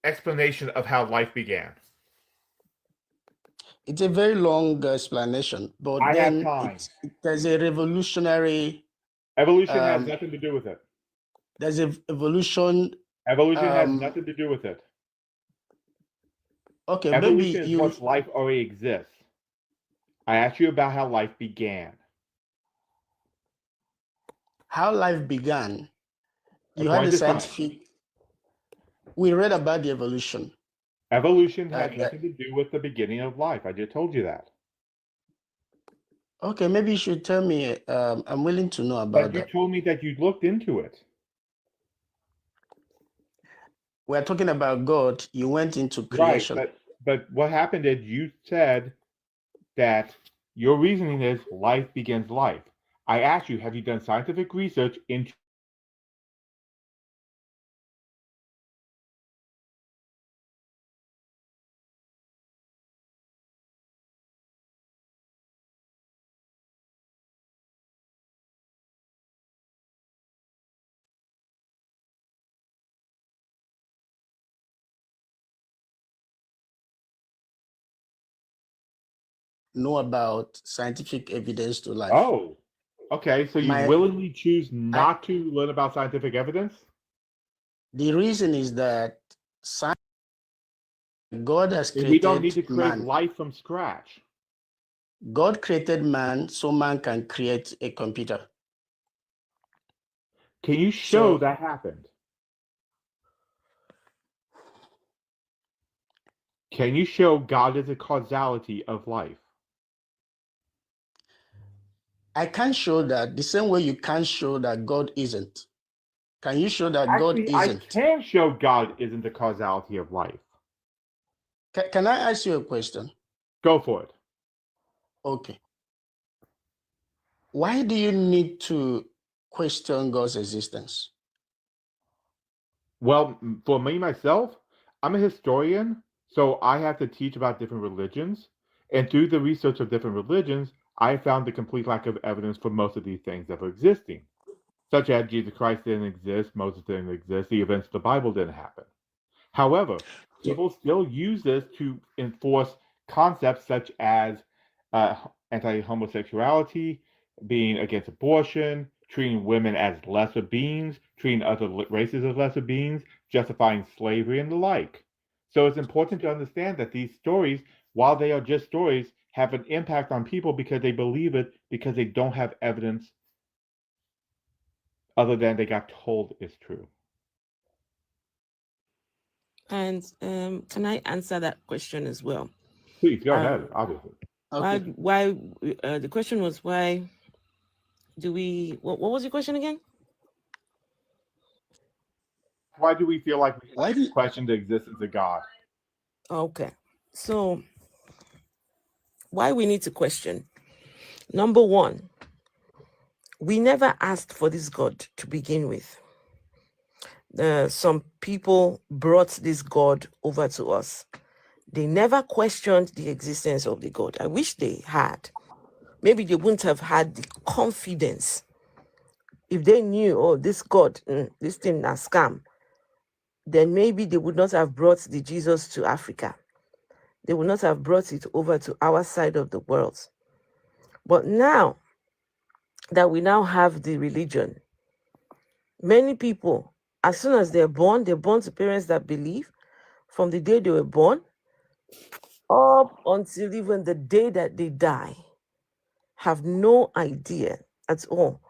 explanation of how life began? It's a very long explanation, but I then have time. There's a revolutionary. Evolution has nothing to do with it. There's a evolution. Evolution has nothing to do with it. Okay, evolution maybe is what life already exists. I asked you about how life began. How life began. You had a scientific. We read about the evolution. Evolution has nothing to do with the beginning of life. I just told you that. Okay, maybe you should tell me. I'm willing to know about that. You told me that you looked into it. We're talking about God. You went into creation. Right, but what happened is you said that your reasoning is life begins life. I asked you, have you done scientific research into know about scientific evidence to life? Oh, Okay, so you willingly choose not to learn about scientific evidence? The reason is that God has created we don't need to create man. life from scratch. God created man so man can create a computer. Can you show that happened? Can you show God is a causality of life? I can't show that the same way you can't show that God isn't. Can you show that God Actually, isn't? I can show God isn't the causality of life. Can I ask you a question? Go for it. Okay. Why do you need to question God's existence? Well, for me, myself, I'm a historian, so I have to teach about different religions. And through the research of different religions, I found the complete lack of evidence for most of these things that were existing, such as Jesus Christ didn't exist, Moses didn't exist, the events of the Bible didn't happen. However, people still use this to enforce concepts such as anti-homosexuality, being against abortion, treating women as lesser beings, treating other races as lesser beings, justifying slavery and the like. So it's important to understand that these stories, while they are just stories, have an impact on people because they believe it because they don't have evidence other than they got told is true. And can I answer that question as well? Please go ahead, obviously. Okay. Why the question was why do we what was your question again? Why do we feel like we have to question the existence of God? Okay. So why we need to question? Number one, we never asked for this God to begin with. Some people brought this God over to us. They never questioned the existence of the God. I wish they had. Maybe they wouldn't have had the confidence. If they knew, oh, this God, this thing is a scam, then maybe they would not have brought the Jesus to Africa. They would not have brought it over to our side of the world. But now that we now have the religion, many people, as soon as they're born to parents that believe from the day they were born up until even the day that they die, have no idea at all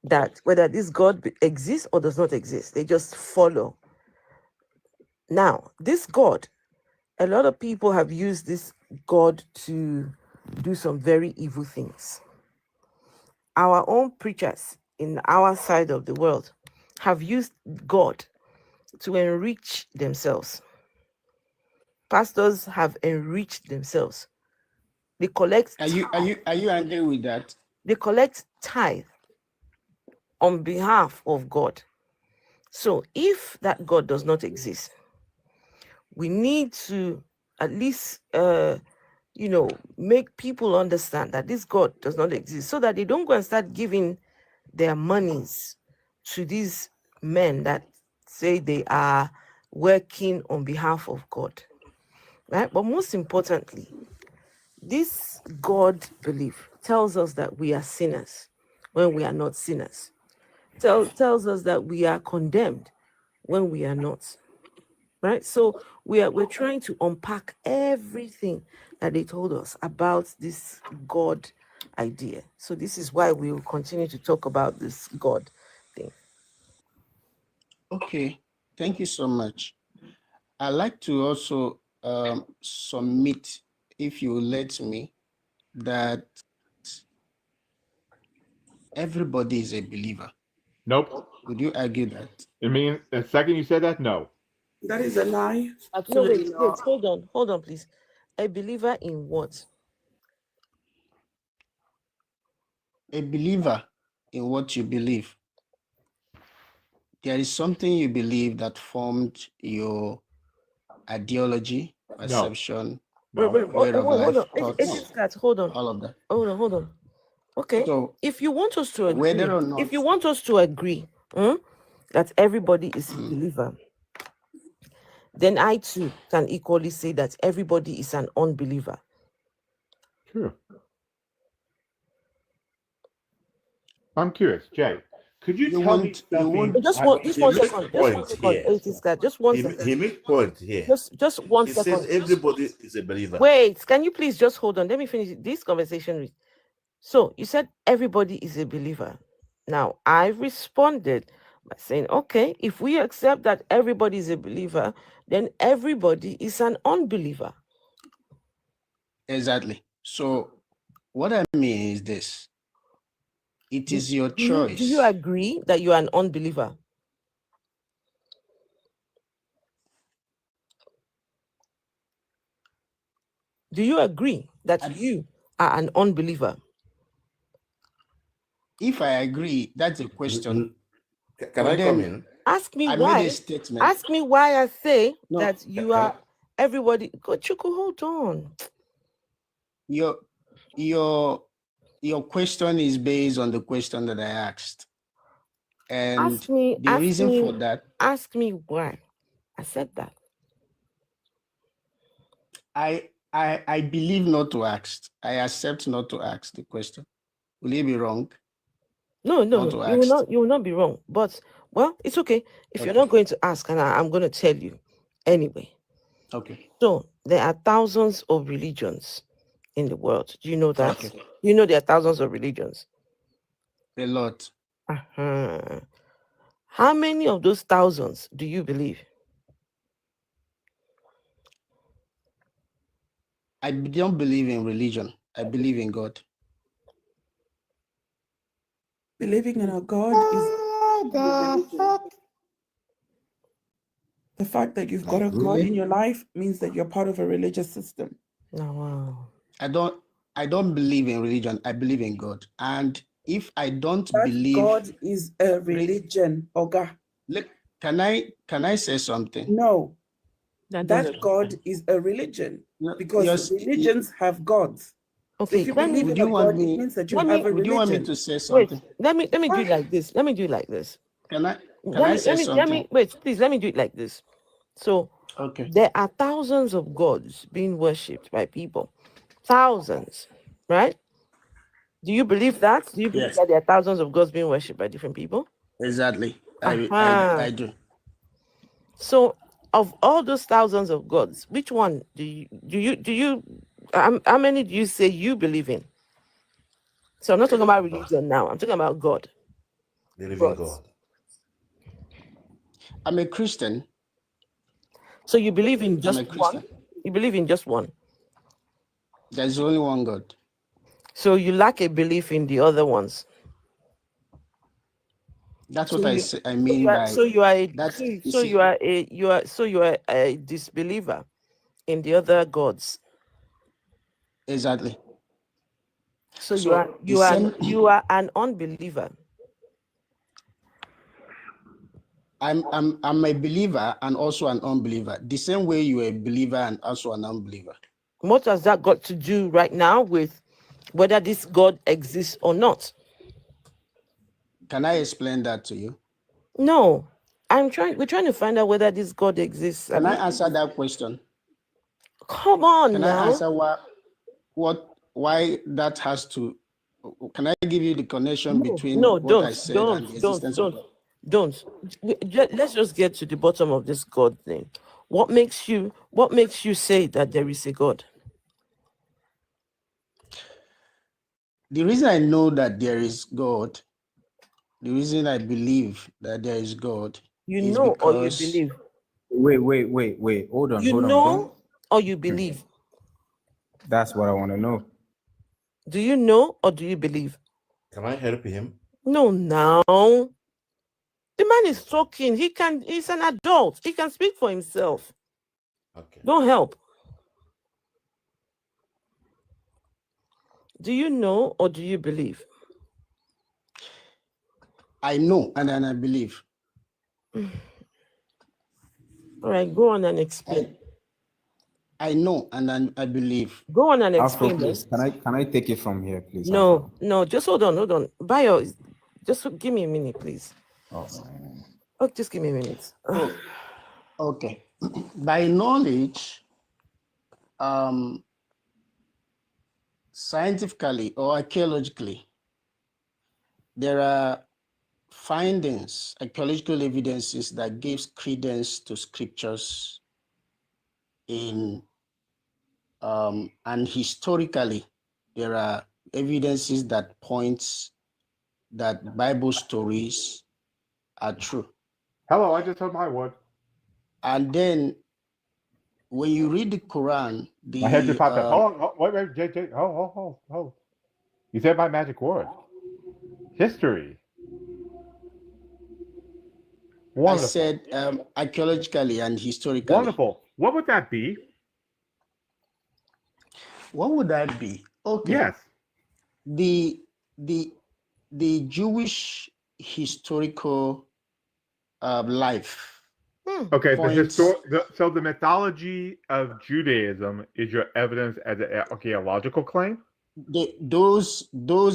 that whether this God exists or does not exist. They just follow. Now, this God, a lot of people have used this God to do some very evil things. Our own preachers in our side of the world have used God to enrich themselves. Pastors have enriched themselves. They collect. Are you angry with that? They collect tithe on behalf of God. So if that God does not exist, we need to at least make people understand that this God does not exist, so that they don't go and start giving their monies to these men that say they are working on behalf of God. Right? But most importantly, this God belief tells us that we are sinners when we are not sinners. Tells us that we are condemned when we are not. Right? So we're trying to unpack everything that they told us about this God idea. So this is why we will continue to talk about this God thing. Okay, thank you so much. I'd like to also submit, if you let me, that everybody is a believer. Nope. Would you argue that? I mean, the second you said that, no. That is a lie. No, Absolutely wait, not. hold on, please. A believer in what? A believer in what you believe. There is something you believe that formed your ideology, perception, way of life, thoughts, Hold on. all of that. Hold on. Okay. So if you want us to agree, whether or not, if you want us to agree that everybody is a believer, then I too can equally say that everybody is an unbeliever. Sure. I'm curious, Jay. Could you tell me something? Just one second. Just 1 second. 80s guy. Just 1 second. He make point here. Just 1 He second. says everybody is a believer. Wait, can you please just hold on? Let me finish this conversation with. So you said everybody is a believer. Now I responded by saying, okay, if we accept that everybody is a believer, then everybody is an unbeliever. Exactly. So what I mean is this. It is your choice. Do you agree that you are an unbeliever? Do you agree that you are an unbeliever? If I agree, that's a question. Can I come in? Ask me I why. made a statement. Ask me why I say No, that you are everybody. Go, Chuku, hold on. Your question is based on the question that I asked. And the reason for that. Ask me why I said that. I believe not to ask. I accept not to ask the question. Will it be wrong? No. You will not be wrong. But well, it's okay. If you're not going to ask, and I'm going to tell you anyway. Okay. So there are thousands of religions in the world. Do you know that? Okay. You know there are thousands of religions. A lot. How many of those thousands do you believe? I don't believe in religion. I believe in God. Believing in a God is the fact that you've got a God in your life means that you're part of a religious system. Oh, wow. I don't believe in religion. I believe in God. And if I don't believe God is a religion, Oga. Look, can I say something? No. That God is a religion because religions have gods. Okay, If you believe in a God, it means that you have a religion. Would you want me to say something? Wait, let me do it like this. Let me do it like this. Can I say something? Wait, please, let me do it like this. So there are thousands of gods being worshipped by people. Thousands, right? Do you believe that? Do you believe that there are thousands of gods being worshipped by different people? Exactly. I do. So of all those thousands of gods, which one do you how many do you say you believe in? So I'm not talking about religion now. I'm talking about God. Believe in God. I'm a Christian. So you believe in just one? You believe in just one? There's only one God. So you lack a belief in the other ones. That's what I mean by. So you are a disbeliever in the other gods. Exactly. So you are an unbeliever. I'm a believer and also an unbeliever. The same way you're a believer and also an unbeliever. What has that got to do right now with whether this God exists or not? Can I explain that to you? No. We're trying to find out whether this God exists. Can I answer that question? Come on Can now. I answer why that has to? Can I give you the connection between what I said and the existence of God? Don't. Let's just get to the bottom of this God thing. What makes you say that there is a God? The reason I know that there is God, the reason I believe that there is God, you is know because... or you believe? Wait. Hold on. You know or you believe? That's what I want to know. Do you know or do you believe? Can I help him? No, now. The man is talking. He's an adult. He can speak for himself. Okay. Don't help. Do you know or do you believe? I know and then I believe. All right, go on and explain. I know and then I believe. Go on and Afro, explain. please. Can I take it from here, please? No, just hold on. Bayo, just give me a minute, please. Oh, just give me a minute. Okay. By knowledge, scientifically or archaeologically, there are findings, archaeological evidences that gives credence to scriptures in and historically there are evidences that points that Bible stories are true. Hello, I just heard my word. And then when you read the Quran, My head just popped up. Hold on, wait, Jay, hold. You said my magic word. History. Wonderful. I said archaeologically and historically. Wonderful. What would that be? What would that be? Okay. Yes. The Jewish historical life. Okay, points, so the mythology of Judaism is your evidence as an archaeological claim? Those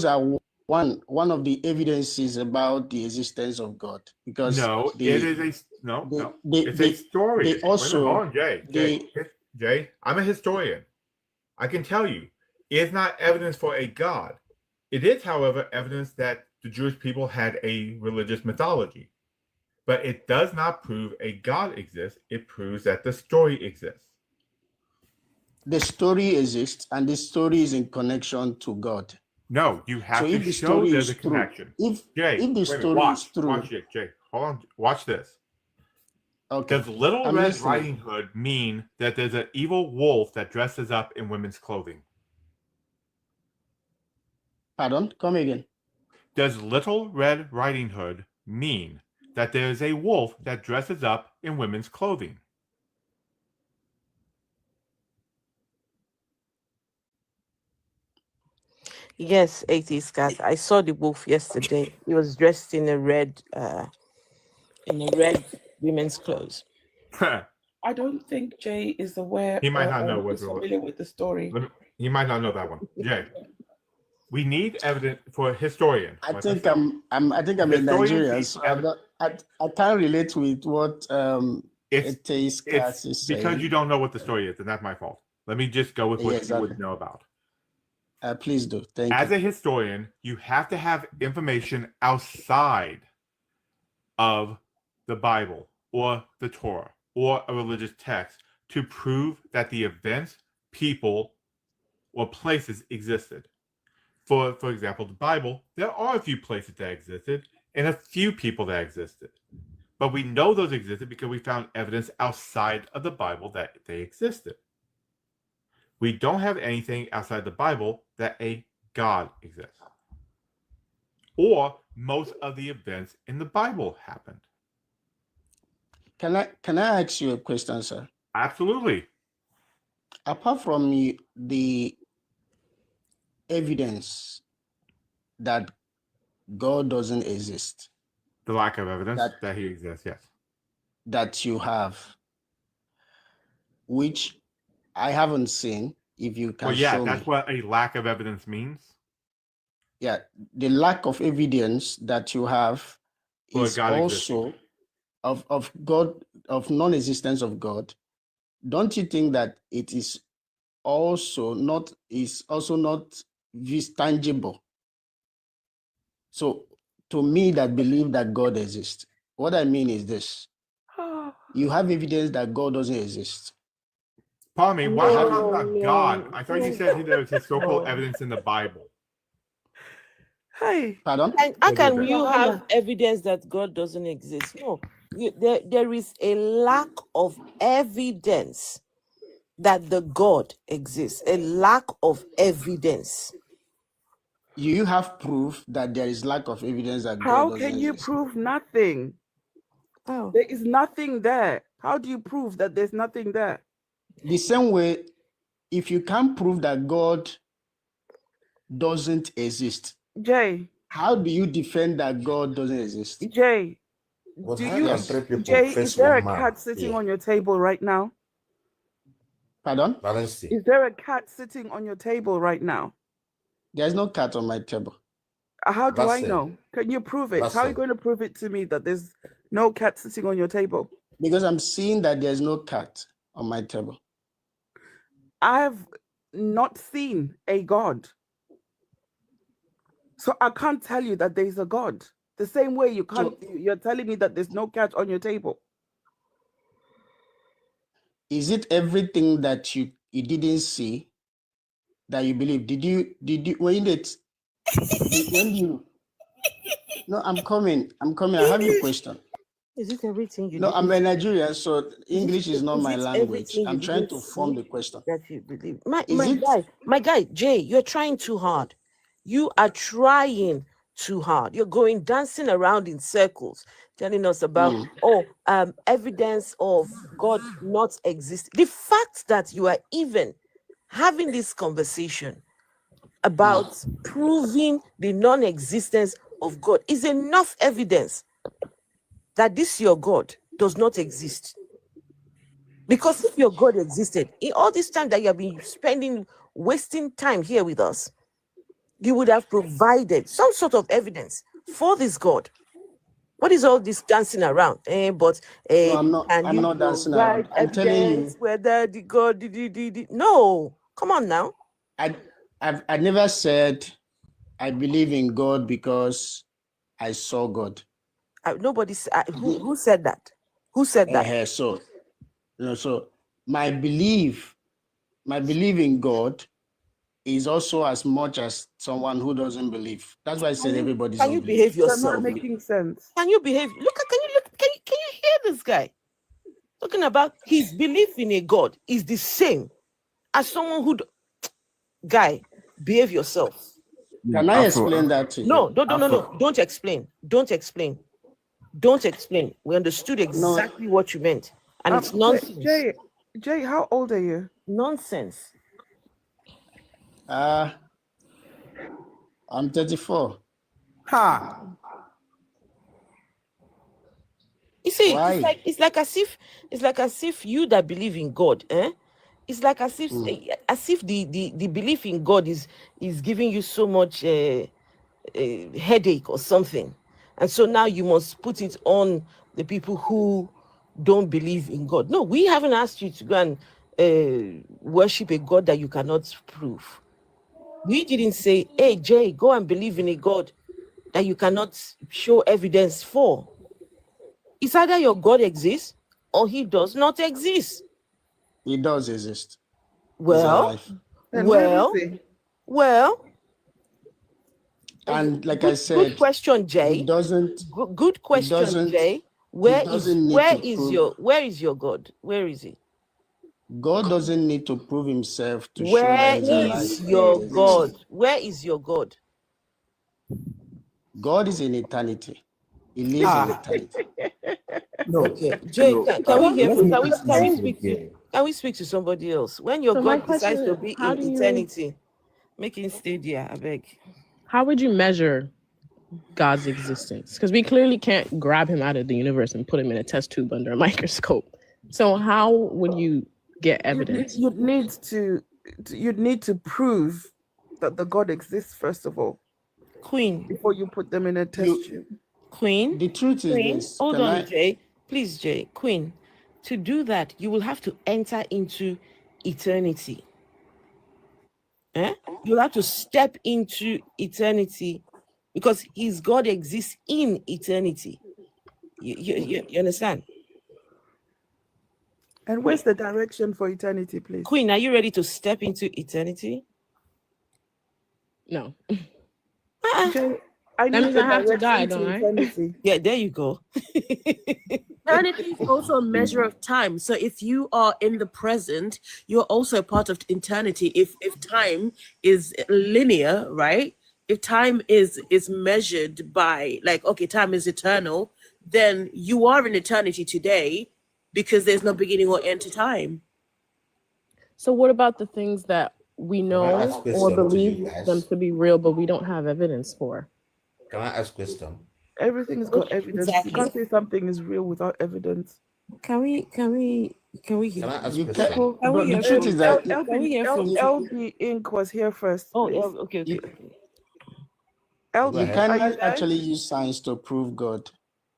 are one of the evidences about the existence of God, because no, it's a story. They also, hold on, Jay, I'm a historian. I can tell you, it's not evidence for a God. It is, however, evidence that the Jewish people had a religious mythology. But it does not prove a God exists. It proves that the story exists. The story exists, and the story is in connection to God. No, you have to show there's a connection. If the story is true, watch it, Jay. Hold on, watch this. Okay. Does Little Red Riding Hood mean that there's an evil wolf that dresses up in women's clothing? Pardon? Come again. Does Little Red Riding Hood mean that there is a wolf that dresses up in women's clothing? Yes, 80s cat. I saw the wolf yesterday. He was dressed in a red women's clothes. I don't think Jay is aware. He might not know what familiar with the story. He might not know that one. Jay, we need evidence for a historian. I think I'm a Nigerian. So I can't relate with what it's Cat is saying. because you don't know what the story is, and that's my fault. Let me just go with what you would know about. Please do. Thank you. As a historian, you have to have information outside of the Bible or the Torah or a religious text to prove that the events, people, or places existed. For example, the Bible, there are a few places that existed and a few people that existed. But we know those existed because we found evidence outside of the Bible that they existed. We don't have anything outside the Bible that a God exists. Or most of the events in the Bible happened. Can I ask you a question, sir? Absolutely. Apart from the evidence that God doesn't exist, the lack of evidence that he exists, yes. That you have, which I haven't seen. If you can show me. That's what a lack of evidence means. Yeah, the lack of evidence that you have is also of God, of non-existence of God. Don't you think that it is also not tangible? So to me that believe that God exists, what I mean is this: you have evidence that God doesn't exist. Pardon me, why are you talking about God? I thought you said there was historical evidence in the Bible. Hey, pardon? And how can you have evidence that God doesn't exist? No, there is a lack of evidence that the God exists. A lack of evidence. You have proof that there is lack of evidence that How God doesn't can you exist. prove nothing? Oh. There is nothing there. How do you prove that there's nothing there? The same way, if you can't prove that God doesn't exist, Jay, how do you defend that God doesn't exist? Jay, Jay, is there a cat sitting on your table right now? Pardon? Is there a cat sitting on your table right now? There's no cat on my table. How do I know? Can you prove it? How are you going to prove it to me that there's no cat sitting on your table? Because I'm seeing that there's no cat on my table. I have not seen a God. So I can't tell you that there's a God. The same way you can't, you're telling me that there's no cat on your table. Is it everything that you didn't see that you believe? Did you when you no, I'm coming. I have a question. Is it everything you No, I'm didn't? a Nigerian, so English is not Is my it language. everything you I'm trying didn't to form see the question. that you believe? Is it My guy, Jay, you're trying too hard. You are trying too hard. You're going dancing around in circles, telling us about evidence of God not existing. The fact that you are even having this conversation about proving the non-existence of God is enough evidence that this your God does not exist. Because if your God existed, in all this time that you have been spending, wasting time here with us, you would have provided some sort of evidence for this God. What is all this dancing around? No, I'm not. Can I'm you not dancing provide around. I'm telling evidence you. whether the God did? No, come on now. I never said I believe in God because I saw God. Nobody. Who said that? Who said that? So my belief in God is also as much as someone who doesn't believe. That's why I said everybody's Can you behave You're not yourself? making sense. Can you behave? Can you hear this guy? Talking about his belief in a God is the same as someone who guy, behave yourself. Can I explain that to you? No. Don't explain. We understood exactly what you meant. And it's nonsense. Jay, how old are you? Nonsense. I'm 34. Ha. You see, it's like as if you that believe in God, it's like as if the belief in God is giving you so much headache or something, and so now you must put it on the people who don't believe in God. No, we haven't asked you to go and worship a God that you cannot prove. We didn't say, hey Jay, go and believe in a God that you cannot show evidence for. It's either your God exists or he does not exist. He does exist. Well, and like I said, good question, Jay. He doesn't. Good question, Jay. Where is your God? Where is he? God doesn't need to prove himself to show Where that he's alive. is your God? Where is your God? God is in eternity. He lives in eternity. Okay, Jay, can we hear from? Can we speak to somebody else? When your God decides to be in eternity, make him stay there. I beg. How would you measure God's existence? Because we clearly can't grab him out of the universe and put him in a test tube under a microscope. So how would you get evidence? You'd need to prove that the God exists first of all, Queen, before you put them in a test tube. Queen, the truth is this. Hold on, Jay. Please, Jay. Queen, to do that, you will have to enter into eternity. You'll have to step into eternity because his God exists in eternity. You understand? And where's the direction for eternity, please? Queen, are you ready to step into eternity? No. Jay, I need the direction to eternity. Yeah, there you go. Eternity is also a measure of time. So if you are in the present, you're also part of eternity. If time is linear, right? If time is measured by time is eternal, then you are in eternity today because there's no beginning or end to time. So what about the things that we know or believe them to be real, but we don't have evidence for? Can I ask a question? Everything's got evidence. Exactly. You can't say something is real without evidence. Can we Can I ask a question? The truth is that LB Inc. was here first. Oh, please. okay. LB, you cannot actually use science to prove God.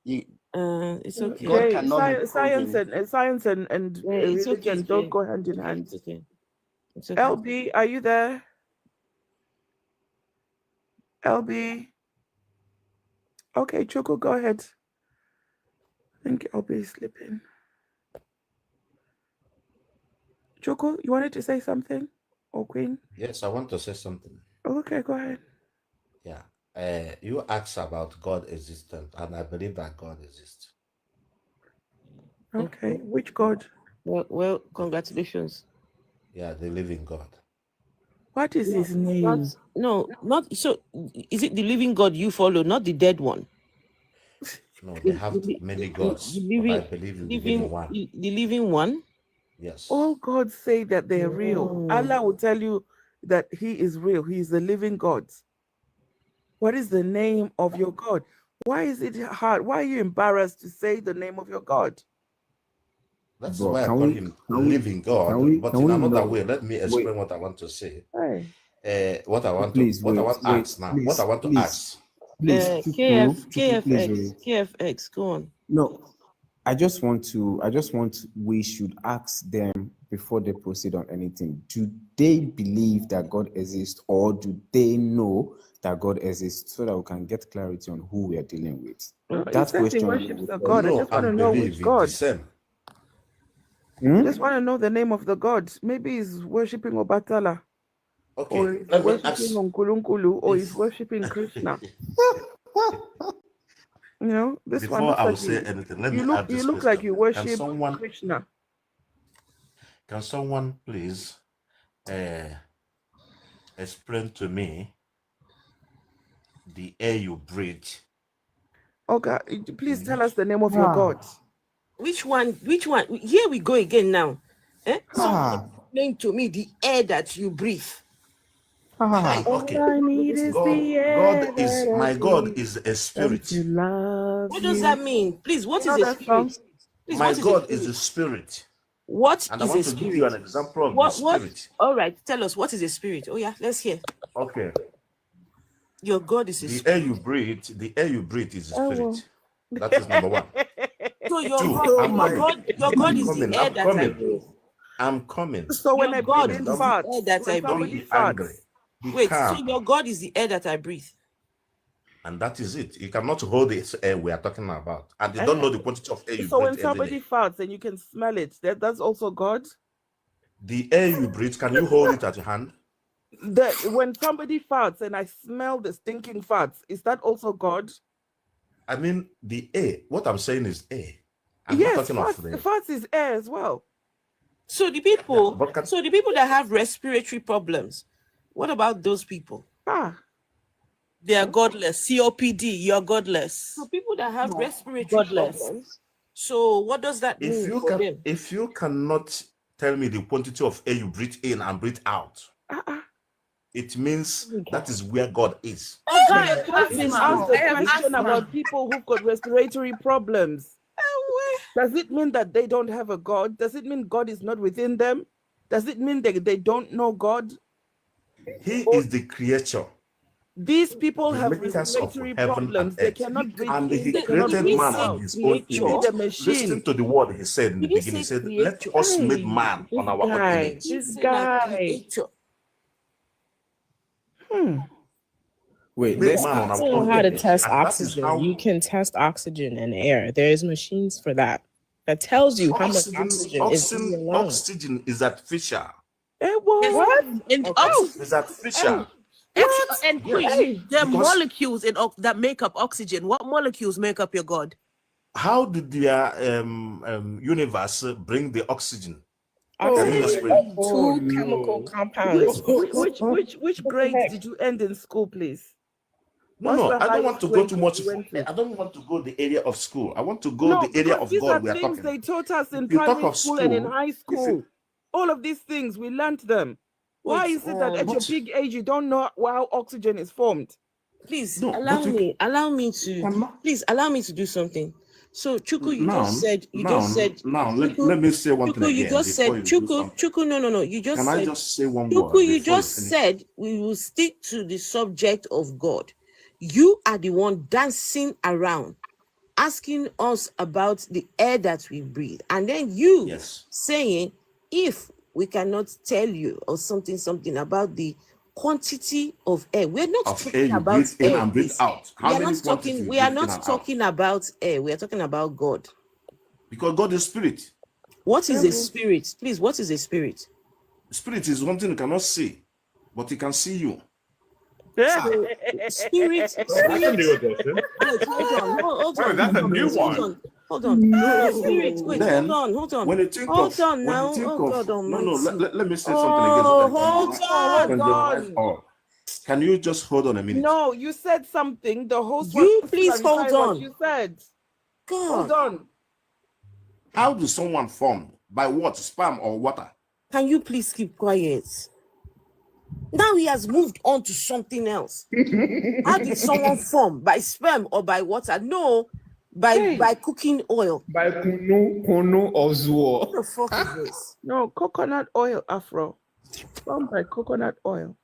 It's okay. God cannot be science and religion don't go hand in hand. It's okay. LB, are you there? LB. Okay, Choco, go ahead. I think LB is sleeping. Choco, you wanted to say something? Or Queen? Yes, I want to say something. Okay, go ahead. Yeah. You asked about God existence, and I believe that God exists. Okay, which God? Well, congratulations. Yeah, the living God. What is his name? Not so. Is it the living God you follow, not the dead one? No, they have many gods, but I believe in the living one. The living one. Yes. All gods say that they're real. Allah will tell you that he is real. He is the living God. What is the name of your God? Why is it hard? Why are you embarrassed to say the name of your God? That's why I call him living God. But in another way, let me explain what I want to say. What I want to ask now. What I want to ask. KFX, go on. No, we should ask them before they proceed on anything. Do they believe that God exists, or do they know that God exists, so that we can get clarity on who we are dealing with? That question. He worships the God. I just want to know which God. I just want to know the name of the God. Maybe he's worshiping Obatala. Okay. Or he's worshiping Onkulunkulu, or he's worshiping Krishna. You know, this Before one looks I will like say anything, let me you add this look question. like you worship Krishna. Can someone please explain to me the air you breathe? Okay, please tell us the name of your God. Which one? Which one? Here we go again now. Someone explain to me the air that you breathe. Okay. All I need is the air God is a spirit. What does that mean? Please, what is a spirit? Please, My God is a spirit. What and is I want a to spirit? give you an example of the spirit. All right, tell us, what is a spirit? Oh yeah, let's hear. Okay. Your God is a the spirit. air you breathe is a spirit. That is number one. So your Two, God is the air that I breathe. I'm coming. So when Your I God breathe in is farts, the air that I somebody breathe. Angry. Be Wait, calm. so your God is the air that I breathe. And that is it. You cannot hold the air we are talking about. And you don't know the quantity of air you so when breathe every somebody day. farts and you can smell it, that's also God? The air you breathe, can you hold it at your hand? When somebody farts and I smell the stinking farts, is that also God? I mean, the air. What I'm saying is air. I'm yes, not talking of the farts is air as well. So the people, that have respiratory problems, what about those people? They are godless. COPD, you're godless. So people that have respiratory problems. So what does that mean for them? If you cannot tell me the quantity of air you breathe in and breathe out, it means that is where God is. Guys, please ask the question about people who've got respiratory problems. Does it mean that they don't have a God? Does it mean God is not within them? Does it mean that they don't know God? He is the creator. These people the have makers of respiratory heaven problems. and They earth. cannot breathe And in, he they cannot created breathe man out. in his own He image. is a machine. Listen to the word he said in the beginning. He said, let us make man on our own image. This guy. Wait, Make let's man on our know own how to image. test And that is oxygen. how You can test oxygen and air. There's machines for that. That tells you how much oxygen is in your lungs. Oxygen is artificial. What? It's artificial. And Queen, there are molecules that make up oxygen. What molecules make up your God? How did their universe bring the oxygen? Two chemical compounds. Which grades did you end in school, please? No, I don't want to go too much. I don't want to go the area of school. I want to go the area of these God are we are things talking. they taught us in If you talk primary of school and in school, high school. All of these things, we learned them. Why is it that at your big age you don't know how oxygen is formed? Please allow me to do something. So Chuku, let me say one thing Chuku, again. you just said Chuku, no. You just Can said, I just say one Chuku, word? you just said we will stick to the subject of God. You are the one dancing around, asking us about the air that we breathe, and then saying if we cannot tell you or something about the quantity of air. We're not Of air talking you about breathe in air, and breathe please. out. We How are many not quantities talking. you We are breathe in not and out? talking about air. We are talking about God. Because God is spirit. What is a spirit? Please, what is a spirit? Spirit is one thing you cannot see, but he can see you. So, spirit. That's a new addition. Wait, hold on, hold Wait, on, that's a new hold one. on, hold on. No. Spirit, wait, Then, hold on. when you think Hold of, on when you now. think Oh of, God no, Almighty. let me say something again. Oh, So hold on. all. Can you just hold on a minute? No, you said something. The host You wants to please clarify hold what on. you said. God. Hold on. How does someone form? By what? Sperm or water? Can you please keep quiet? Now he has moved on to something else. How did someone form? By sperm or by water? No, by cooking oil. By Kono or Zuo. What the fuck is this? No, coconut oil, Afro. Formed by coconut oil.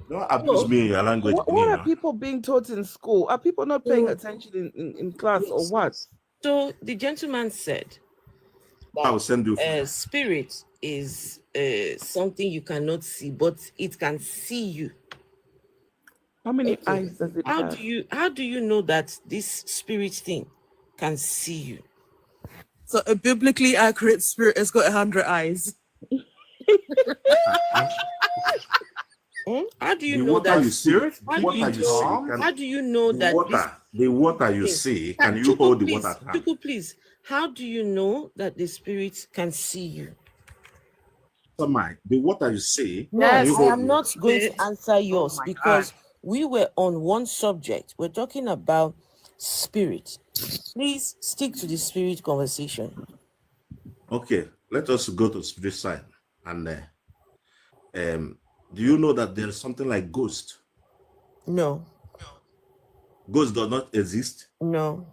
Don't abuse me in your language. What are people being taught in school? Are people not paying attention in class or what? So the gentleman said I will send you. Spirit is something you cannot see, but it can see you. How many eyes does it have? How do you know that this spirit thing can see you? So a biblically accurate spirit has got 100 eyes. How do you The know water that you see? How do you know that the water you see? Can you hold the water? Chuku, please. How do you know that the spirit can see you? The water you see. No, I am not going to answer yours because we were on one subject. We're talking about spirit. Please stick to the spirit conversation. Okay, let us go to spirit side. And do you know that there is something like ghost? No. Ghost does not exist? No.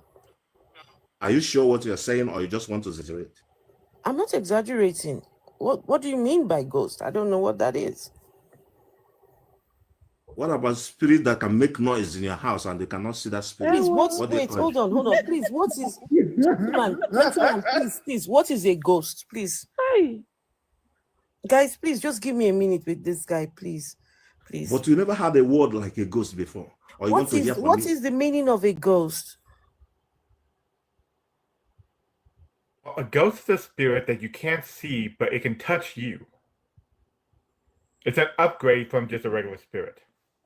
Are you sure what you're saying, or you just want to exaggerate? I'm not exaggerating. What do you mean by ghost? I don't know what that is. What about spirit that can make noise in your house and they cannot see that spirit? Please, hold on. Please, what is gentleman, please, what is a ghost? Please. Hey. Guys, please just give me a minute with this guy, please. But you never had a word like a ghost before. Or you want to hear from what me? is the meaning of a ghost? A ghost is a spirit that you can't see, but it can touch you. It's an upgrade from just a regular spirit.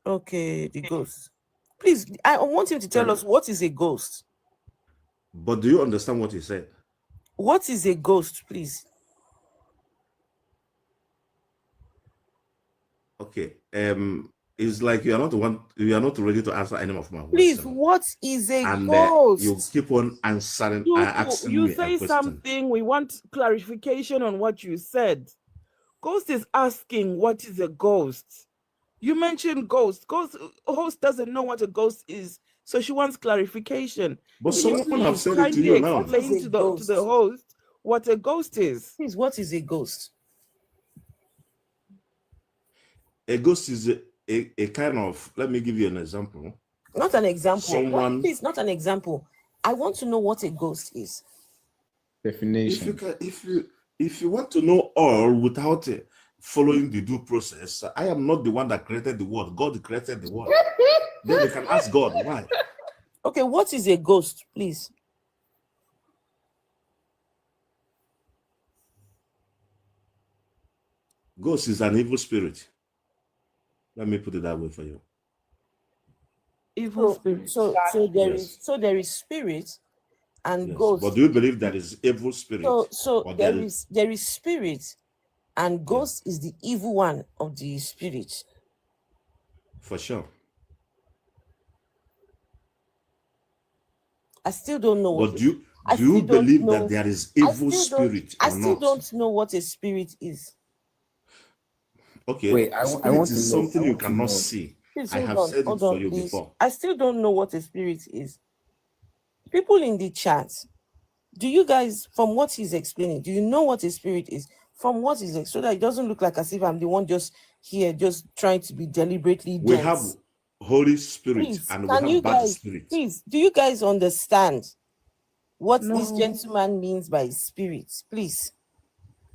Okay, the ghost. Please, I want him to tell us what is a ghost. But do you understand what he said? What is a ghost, please? Okay. It's like you are not ready to answer any of my questions. Please, what is a ghost? You keep on answering. Asking You me say a question. something, we want clarification on what you said. Ghost is asking what is a ghost. You mentioned ghost. Host doesn't know what a ghost is, so she wants clarification. But Can someone you have said it to kindly you now. explain to the host what a ghost is? Please, what is a ghost? A ghost is a kind of, let me give you an example. Not an example. Someone, please, not an example. I want to know what a ghost is. Definition. If you want to know all without following the due process, I am not the one that created the world. God created the world. Then you can ask God why. Okay, what is a ghost, please? Ghost is an evil spirit. Let me put it that way for you. Evil spirit. So there is spirit and ghost. But do you believe there is evil spirit? So there is spirit, and ghost is the evil one of the spirit. For sure. I still don't know. But do you believe that there is evil spirit or not? I still don't know what a spirit is. Okay. Wait, I spirit want to is know. something you cannot see. Please, I have said it for you before. I still don't know what a spirit is. People in the chat, do you guys, from what he's explaining, do you know what a spirit is? From what he's so that it doesn't look like as if I'm the one just here, just trying to be deliberately We dense. have Holy Spirit, please, and we have bad spirit. Please, do you guys understand what this gentleman means by spirit? Please.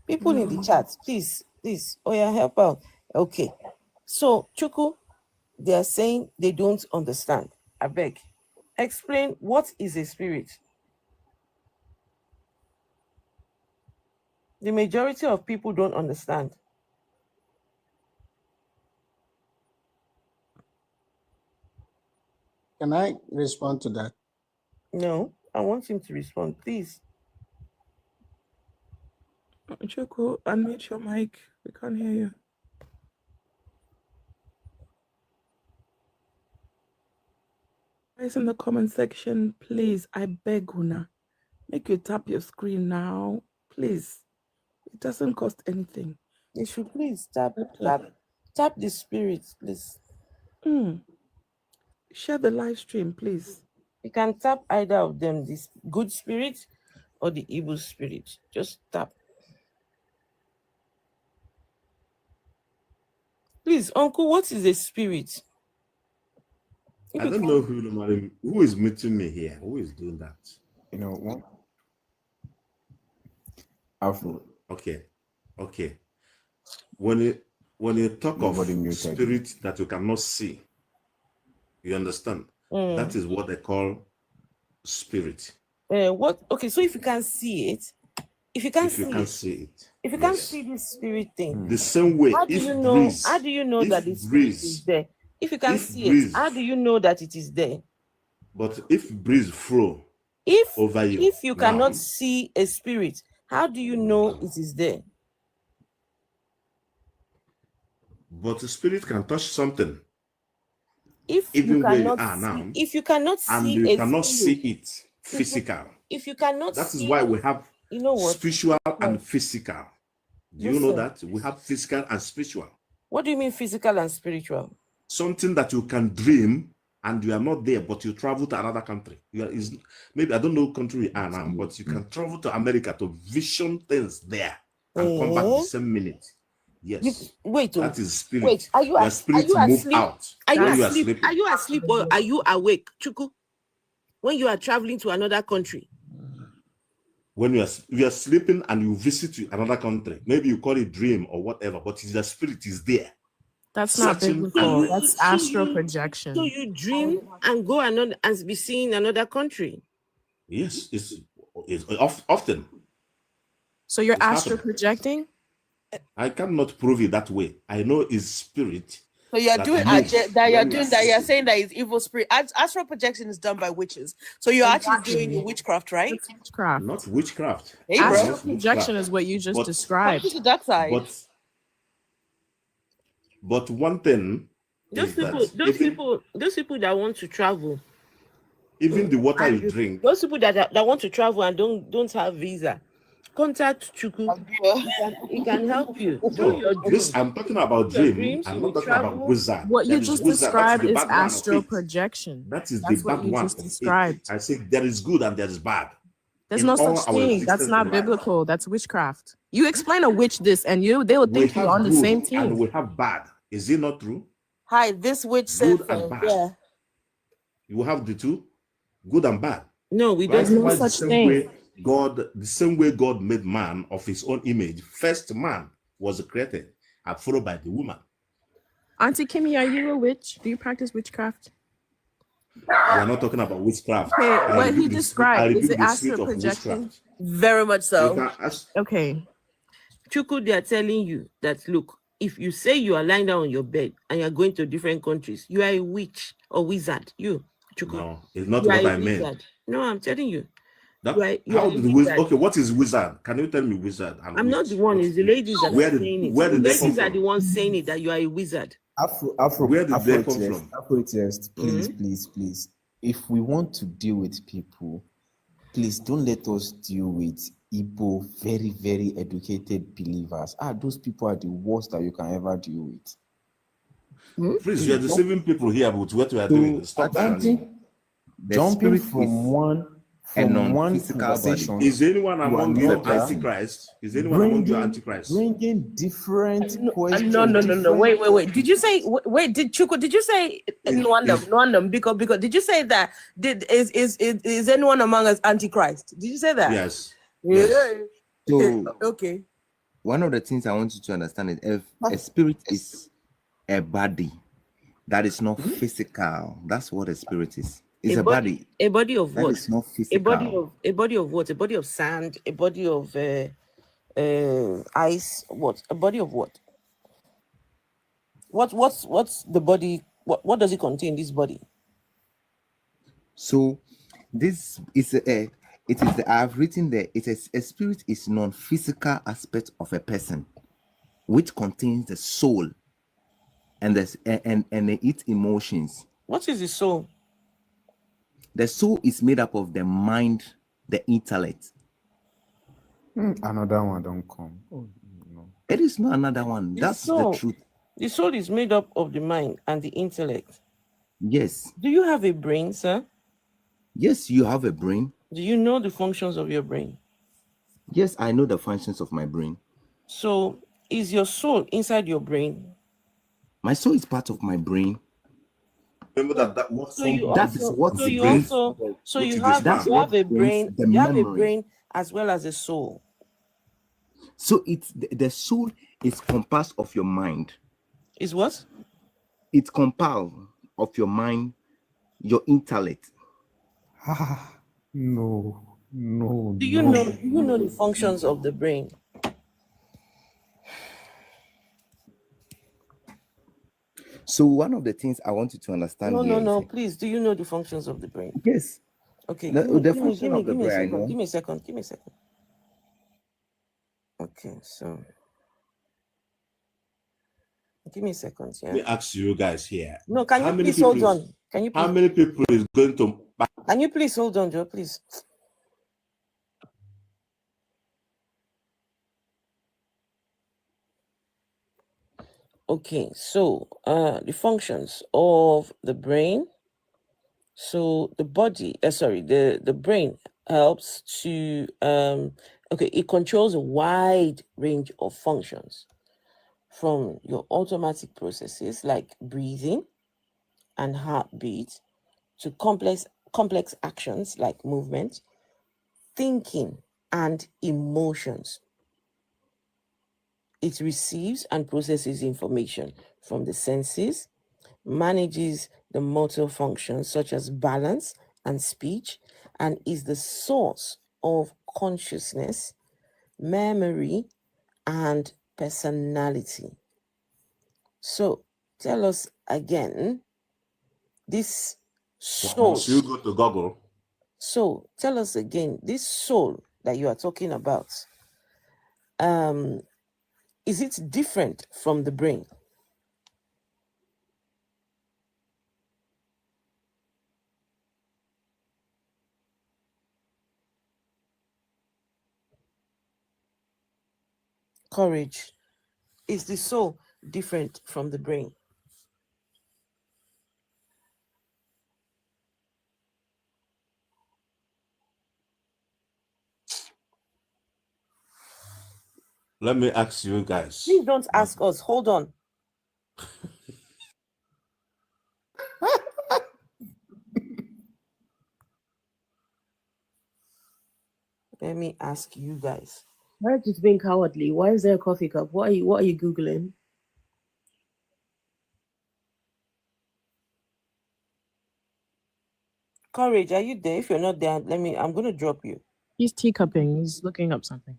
People in the chat, please. Oh yeah, help out. Okay. So, Chuku, they are saying they don't understand. I beg, explain what is a spirit. The majority of people don't understand. Can I respond to that? No, I want him to respond, please. Chuku, unmute your mic. We can't hear you. Guys in the comment section, please, I beg Una, make you tap your screen now, please. It doesn't cost anything. You should please tap the spirit, please. Share the live stream, please. You can tap either of them, this good spirit or the evil spirit. Just tap. Please, Uncle, what is a spirit? I don't know who is meeting me here. Who is doing that? You know what? Afro. Okay. When you talk of spirit that you cannot see, you understand? That is what they call spirit. What? Okay, so if you can see it, if you can't see this spirit thing, the same way. How do you know that the spirit is there? If you can see it, how do you know that it is there? But if breeze flow over you, if you cannot see a spirit, how do you know it is there? But the spirit can touch something. If even you where you cannot are see, now, if you cannot see, and you cannot see it physical. If you cannot, that is why we have spiritual and physical. Do you know that we have physical and spiritual? What do you mean physical and spiritual? Something that you can dream and you are not there, but you travel to another country. Maybe I don't know country we are now, but you can travel to America to vision things there and come back the same minute. Yes. That is spirit. Wait, are you asleep? Out. Are you asleep? Are you asleep or are you awake, Chuku? When you are traveling to another country? When you are sleeping and you visit another country, maybe you call it dream or whatever, but the spirit is there. That's not biblical. That's astral projection. So you dream and go and be seen in another country? Yes, it's often. So you're astral projecting? I cannot prove it that way. I know it's spirit. So you're doing that. You're saying that it's evil spirit. Astral projection is done by witches. So you're actually doing witchcraft, right? Witchcraft. Not witchcraft. Hey, astral projection is what you just described. To that side. But one thing, those people that want to travel, even the water you drink. Those people that want to travel and don't have visa, contact Chuku. He can help you. I'm talking about dream. I'm not talking about wizard. What you just described is astral projection. That is the bad one. Described. I say there is good and there is bad. There's no such thing. That's not biblical. That's witchcraft. You explain a witch this, and they will think you're on the same team. And we have bad. Is it not true? Hi, this witch said good and bad. Yeah. You have the two, good and bad. No, we don't. No such thing. The same way God made man of his own image, first man was created and followed by the woman. Auntie Kimmy, are you a witch? Do you practice witchcraft? We are not talking about witchcraft. Okay, what he described, is it astral projection? Very much so. Okay. Chuku, they are telling you that, look, if you say you are lying down on your bed and you are going to different countries, you are a witch or wizard. You, Chuku. No, it's not what I meant. No, I'm telling you. Okay, what is wizard? Can you tell me wizard? I'm not the one. It's the ladies that are saying it. The ladies are the ones saying it, that you are a wizard. Where did they come from? Please. If we want to deal with people, please don't let us deal with Igbo, very, very educated believers. Those people are the worst that you can ever deal with. Please, you are deceiving people here about what we are doing. Stop jumping from one conversation. Is anyone among you Antichrist? Is anyone among you Antichrist? Bringing different questions. No. Wait. Did you say? Did Chuku? Did you say Nwandam? Because did you say that? Is anyone among us Antichrist? Did you say that? Yes. So okay. One of the things I want you to understand is if a spirit is a body that is not physical. That's what a spirit is. It's a body. A body of That what? is not A body physical. of what? A body of sand, a body of ice, what? A body of what? What's the body? What does it contain, this body? So this is I've written there. It is a spirit is non-physical aspect of a person, which contains the soul and its emotions. What is the soul? The soul is made up of the mind, the intellect. Another one don't come. Oh, no. It is not another one. That's the truth. The soul is made up of the mind and the intellect. Yes. Do you have a brain, sir? Yes, you have a brain. Do you know the functions of your brain? Yes, I know the functions of my brain. So, is your soul inside your brain? My soul is part of my brain. Remember that what So you that is what so the you brain. also so what you it have is you have a brings brain, the you have a memory. brain as well as a soul. So it's the soul is composed of your mind. Is what? It's composed of your mind, your intellect. No. Do you know the functions of the brain? So one of the things I want you to understand here No, is please. Do you know the functions of the brain? yes. Okay, The give function me of the a brain, I second. know. Give me a second. Okay, so give me a second. Yeah. Let me ask you guys here. No, can you please hold on? Can you please? How many people is going to? Can you please hold on, Joe? Please. Okay, so the functions of the brain. So the body, the brain helps to it controls a wide range of functions, from your automatic processes like breathing and heartbeat to complex actions like movement, thinking, and emotions. It receives and processes information from the senses, manages the motor functions such as balance and speech, and is the source of consciousness, memory, and personality. So tell us again, this soul. Once you go to Google. So tell us again, this soul that you are talking about, is it different from the brain? Courage. Is the soul different from the brain? Let me ask you guys. Please don't ask us. Hold on. Let me ask you guys. Why just being cowardly? Why is there a coffee cup? What are you Googling? Courage, are you there? If you're not there, I'm gonna drop you. He's teacupping. He's looking up something.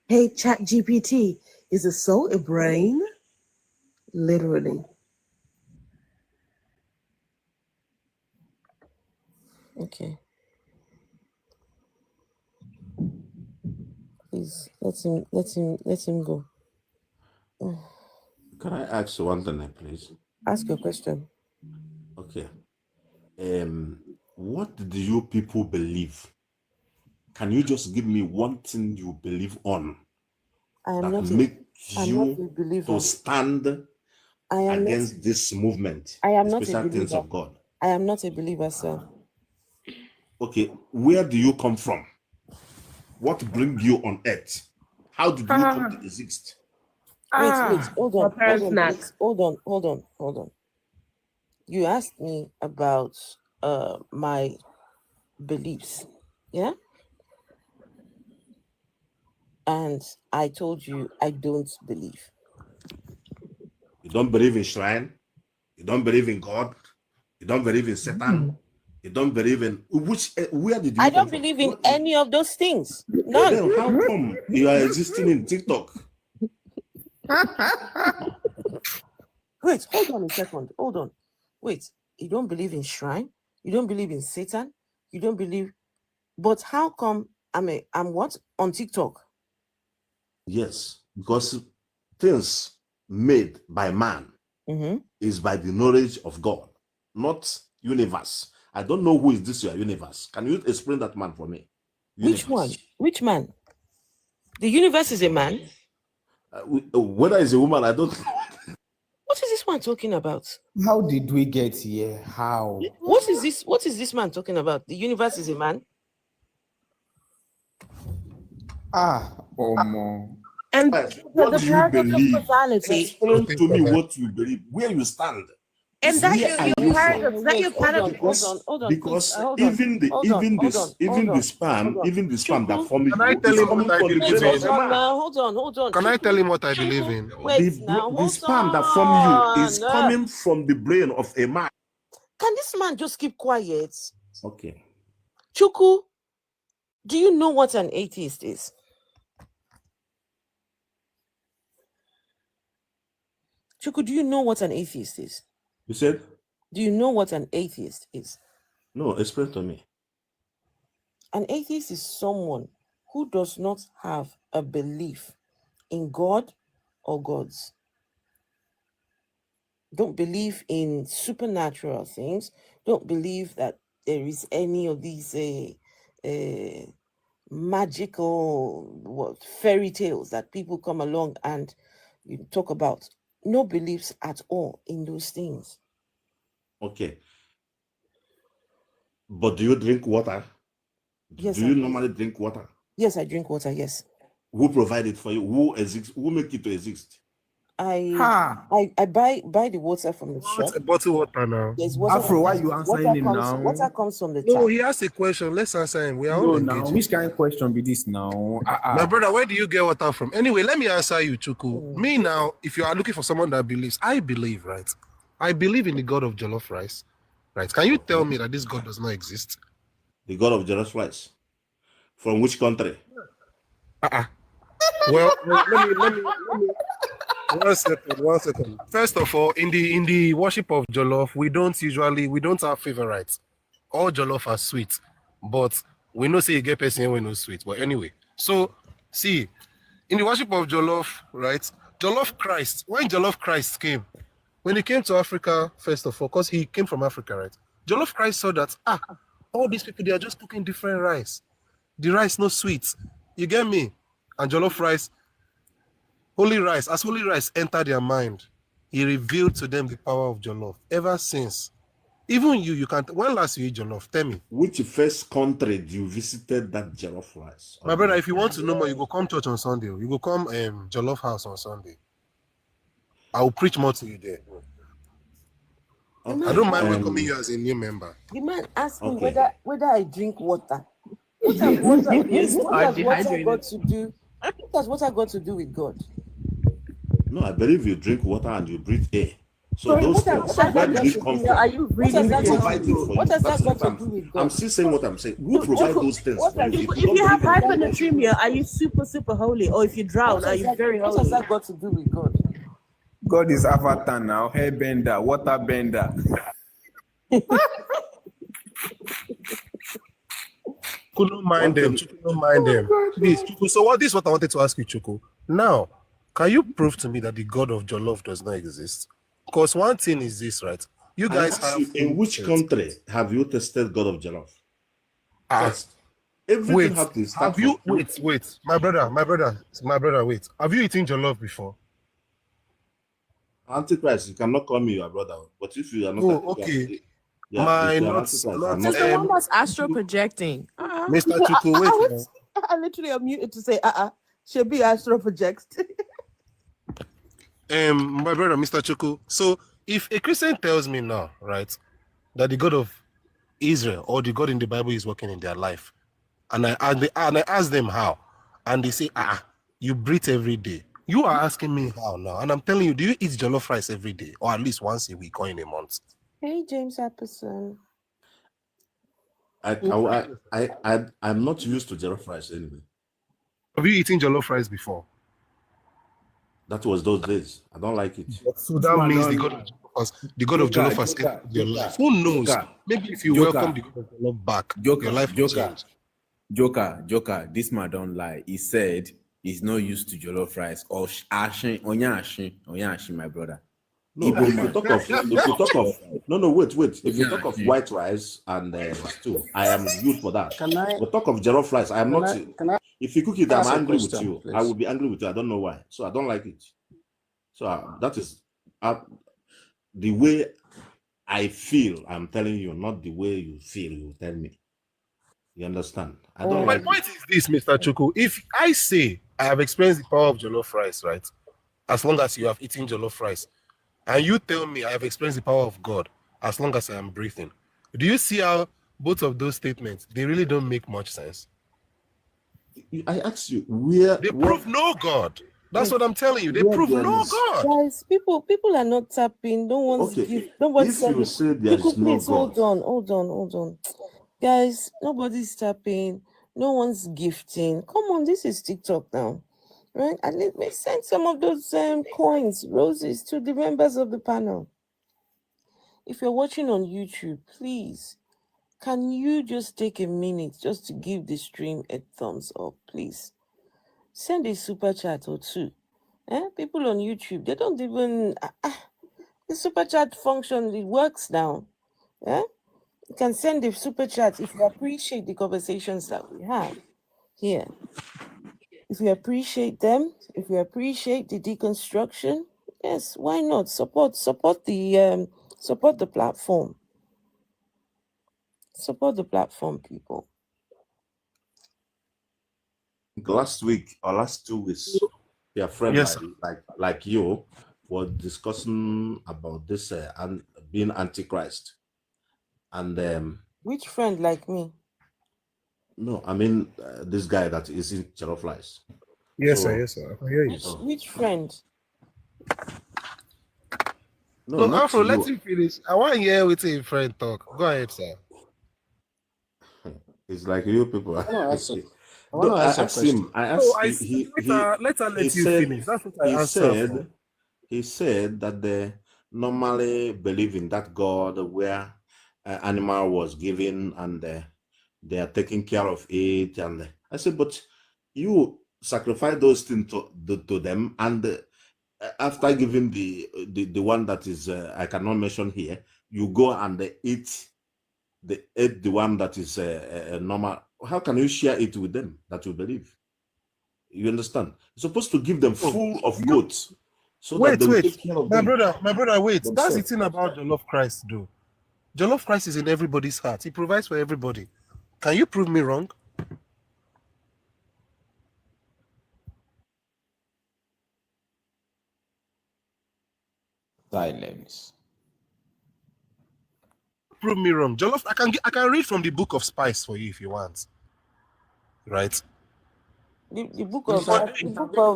Hey, Chat GPT, is a soul a brain? Literally. Okay. Please let him go. Can I ask one thing, please? Ask your question. Okay. What do you people believe? Can you just give me one thing you believe on that make you to stand against this movement, I am the not a special things believer. of God? I am not a believer, sir. Okay, where do you come from? What bring you on earth? How did you come to exist? Wait, hold on, please. Hold on. You asked me about my beliefs, yeah? and I told you I don't believe. You don't believe in shrine. You don't believe in God. You don't believe in Satan. You don't believe in which? Where did you I come don't from? believe in any of those things. None. Then how come you are existing in TikTok? Wait, hold on a second. Hold on. Wait, you don't believe in shrine? You don't believe in Satan? You don't believe, but how come I'm what? On TikTok? Yes, because things made by man Mm-hmm. is by the knowledge of God, not universe. I don't know who is this your universe. Can you explain that man for me? Universe. Which one? Which man? The universe is a man? Whether it's a woman, I don't know. What is this man talking about? How did we get here? How? What is this? What is this man talking about? The universe is a man? Omo. And What the do you paradox of believe? causality. Explain to me what you believe, where you stand. And that Where are your you paradox, from? that your paradox. Because even the spam that formed Can I you tell is him coming what I from the believe brain in? of a man. Hold on. Can I tell him what I believe in? Wait now, The spam that formed you is coming from the brain of a man. Can this man just keep quiet? Okay. Chuku, do you know what an atheist is? Chuku, do you know what an atheist is? You said? Do you know what an atheist is? No, explain to me. An atheist is someone who does not have a belief in God or gods. Don't believe in supernatural things. Don't believe that there is any of these magical fairy tales that people come along and you talk about. No beliefs at all in those things. Okay. But do you drink water? Yes, do you normally drink water? Yes, I drink water, yes. Who provided for you? Who exists? Who make it to exist? I buy the water from the shop. It's a bottle water now. There's water. Afro, why you answering him now? Water comes from the tap. No, he asked a question. Let's answer him. We are No, all now engaging. which kind of question be this now? My brother, where do you get water from? Anyway, let me answer you, Chuku. Me now, if you are looking for someone that believes, I believe, right? I believe in the God of jollof rice, right? Can you tell me that this God does not exist? The God of jollof rice. From which country? Well, let me. 1 second. First of all, in the worship of jollof, we don't have favorites. All jollof are sweet, but we know say you get person when no sweet. But anyway, so see, in the worship of jollof, right? Jollof Christ, when Jollof Christ came, when he came to Africa, first of all, because he came from Africa, right? Jollof Christ saw that all these people, they are just cooking different rice. The rice no sweet. You get me? And jollof rice, holy rice, as holy rice entered their mind, he revealed to them the power of jollof. Ever since, even you can't. When last you eat jollof? Tell me. Which first country you visited that jollof rice? My brother, if you want to know more, you go come church on Sunday. You go come jollof house on Sunday. I will preach more to you there. I don't mind welcoming you as a new member. The man asked me Okay. whether I drink water. What has water got to do? What has water got to do with God? No, I believe you drink water and you breathe air. So Sorry, those what things, has where that did got it to come do? from? Are you What has that got to do? What has that got to do with God? I'm still saying what I'm saying. Who provide those things for you? If you have hyponatremia, are you super holy? Or if you drown, are you very What has holy? that got to do with God? God is avatar now, hair bender, water bender. Don't mind them. Chuku, don't mind them. Please, Chuku. So this is what I wanted to ask you, Chuku. Now, can you prove to me that the God of Jollof does not exist? Because one thing is this, right? You guys have in which country have you tested God of jollof? First, everything wait, have to start have you from- wait, my brother, wait. Have you eaten jollof before? Antichrist, you cannot call me your brother, but if you are not, Oh, okay. yeah, if you are Antichrist, I'm Just not. the one that's astro projecting. Mr. Chuku, wait. I literally unmuted to say, should be astro projects. My brother, Mr. Chuku. So if a Christian tells me now, right, that the God of Israel or the God in the Bible is working in their life, and I ask them how, and they say, You breathe every day. You are asking me how now, and I'm telling you, do you eat jollof rice every day, or at least once a week or in a month? Hey, James Apperson. I'm not used to jollof rice anyway. Have you eaten jollof rice before? That was those days. I don't like it. So that means the God of Jollof has entered your life. Who knows? Maybe if you welcome the God of Jollof back, your life will change. Joker, this man don't lie. He said he's not used to jollof rice or onya my brother. No, Igbo if man. you talk of wait. If you talk of white rice and stew, I am good for that. But talk of jollof rice, I am not. If you cook it, I'm ask a angry with question, you. please? I will be angry with you. I don't know why. So I don't like it. So that is the way I feel. I'm telling you, not the way you feel. You tell me. You understand? I don't My like point is this, Mr. Chuku. If I say I have experienced the power of jollof rice, right? As long as you have eaten jollof rice, and you tell me I have experienced the power of God as long as I am breathing, do you see how both of those statements, they really don't make much sense? I ask you, where they prove no God. That's what I'm telling you. They prove no God. Guys, people are not tapping. No one's give. Nobody's if you say there Chuku, is no please God, hold on. Guys, nobody's tapping. No one's gifting. Come on, this is TikTok now, right? And let me send some of those coins, roses, to the members of the panel. If you're watching on YouTube, please, can you just take a minute just to give the stream a thumbs up, please? Send a super chat or two. People on YouTube, they don't even the super chat function, it works now. You can send a super chat if you appreciate the conversations that we have here. If you appreciate them, if you appreciate the deconstruction, yes, why not support the platform. Support the platform, people. last week or last 2 weeks, your friend Yes, like you was discussing about this and being antichrist. And which friend like me? No, I mean this guy that is in jollof rice. Yes, sir. I hear you. Which friend? No, No, not Afro, you. let him finish. I want to hear with a friend talk. Go ahead, sir. It's like you people. I asked him. I asked. Let her let you finish. That's what I asked her for. He said that they normally believe in that God where animal was given and they are taking care of it. And I said, but you sacrifice those things to them, and after giving the one that is I cannot mention here, you go and eat the one that is normal. How can you share it with them that you believe? You understand? You're supposed to give them full of goats so that they will take care of my them. brother, wait. That's the themselves. thing about Jollof Christ, though. Jollof Christ is in everybody's heart. He provides for everybody. Can you prove me wrong? Silence. Prove me wrong. Jollof, I can read from the book of Spice for you if you want. Right? The book of Atarodo.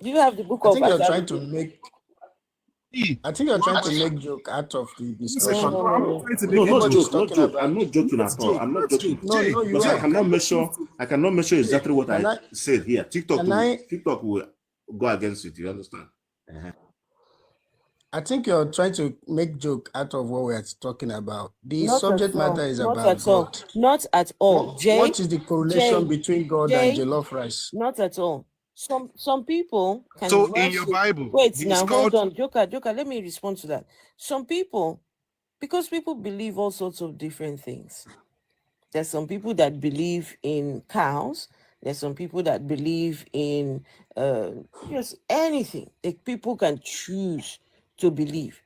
Do you have the book I of think you're trying Atarodo? to make. I think you're trying to make joke out of the discussion. No, not joke, not joke. I'm not joking at all. I'm not joking. No, you Because are. I cannot measure exactly what Can I said here. TikTok I- will go against it. You understand? I think you're trying to make joke out of what we're talking about. The Not subject at all. matter is Not about at all. God. Not at all. What is the correlation between God and jollof rice? Not at all. Some people can So worship. in your Bible, Wait, he now is hold called- on, Joker. Let me respond to that. Some people, because people believe all sorts of different things. There's some people that believe in cows. There's some people that believe in just anything that people can choose to believe.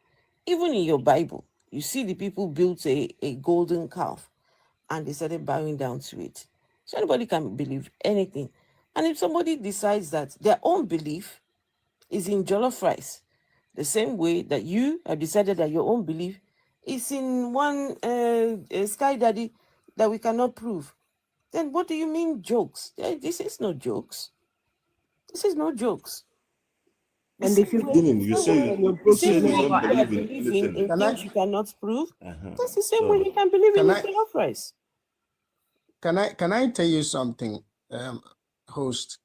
Even in your Bible, you see the people built a golden calf and they started bowing down to it. So anybody can believe anything. And if somebody decides that their own belief is in jollof rice, the same way that you have decided that your own belief is in one sky daddy that we cannot prove, then what do you mean jokes? This is no jokes. This is no jokes. And if you Beginning, you say The same way you don't you are believe in believing anything. in things you cannot prove, that's the same So- way you can believe in Can the I- jollof rice. Can I tell you something, host?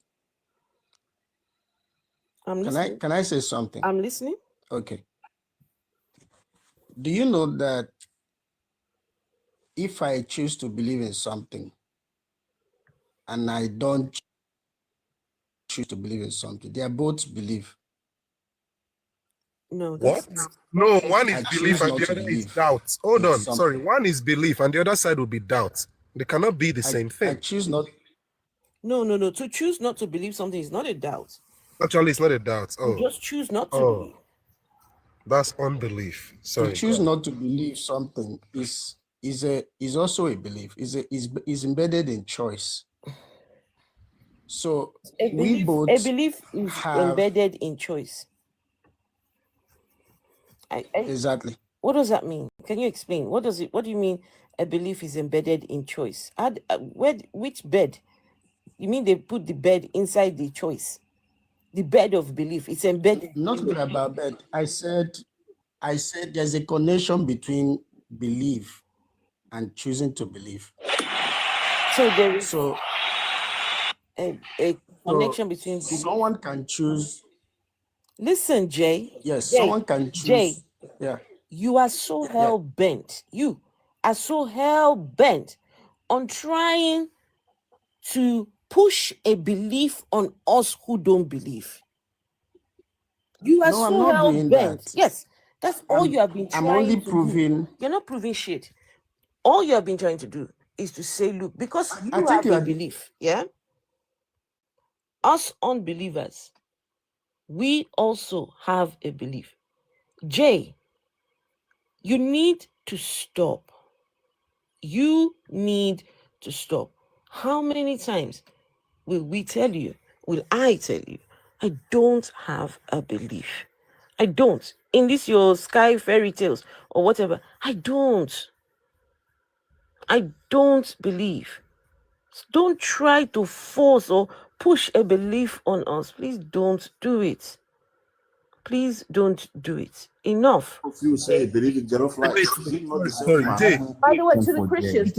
I'm listening. Can I say something? I'm listening. Okay. Do you know that if I choose to believe in something and I don't choose to believe in something, they are both belief. No, What? that's not. No, one I is choose belief and not the to other is believe doubt. Hold in on. something. Sorry. One is belief and the other side will be doubt. They cannot be the same I thing. choose not. No. To choose not to believe something is not a doubt. Actually, it's not a doubt. You Oh, just choose not to oh, believe. that's unbelief. To Sorry. choose not to believe something is also a belief. Is embedded in choice. So A we belief, both a belief is have embedded in choice. exactly. What does that mean? Can you explain? What do you mean a belief is embedded in choice? Which bed? You mean they put the bed inside the choice? The bed of belief. It's embedded. Not talking about that. I said there's a connection between belief and choosing to believe. So there is So a connection between belief. someone can choose. Listen, Jay. Yes, Jay, someone can choose. Jay, Yeah. you are so hell bent. You are so hell bent on trying to push a belief on us who don't believe. You are No, I'm so not hell doing bent. that. Yes, that's all you have been I'm trying only to do. proving. You're not proving shit. All you have been trying to do is to say, look, because I you think have you a are. belief, yeah? Us unbelievers, we also have a belief. Jay, you need to stop. You need to stop. How many times will we tell you, will I tell you, I don't have a belief? I don't. In this your sky fairy tales or whatever, I don't. I don't believe. Don't try to force or push a belief on us. Please don't do it. Please don't do it. Enough. If you say believe in jollof rice, Wait, is it not the same sorry, thing? Jay. By the way, to the Christians,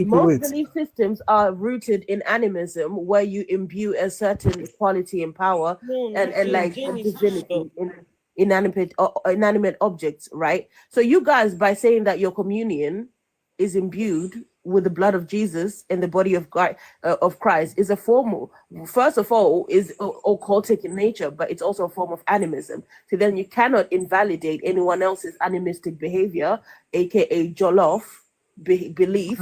most belief systems are rooted in animism, where you imbue a certain quality and power and like divinity in inanimate objects, right? So you guys, by saying that your communion is imbued with the blood of Jesus and the body of Christ is a form, first of all, is occultic in nature, but it's also a form of animism. So then you cannot invalidate anyone else's animistic behavior, aka jollof belief,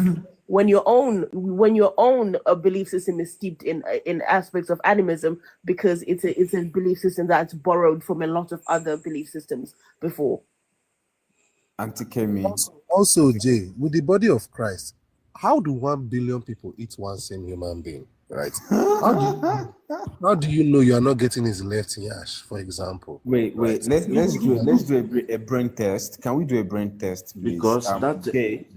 when your own belief system is steeped in aspects of animism, because it's a belief system that's borrowed from a lot of other belief systems before. Auntie Kemi. Also, Jay, with the body of Christ, how do 1 billion people eat one same human being? Right? How do you know you are not getting his left yash, for example? Wait. Right? Let's do a brain test. Can we do a brain test, please? Because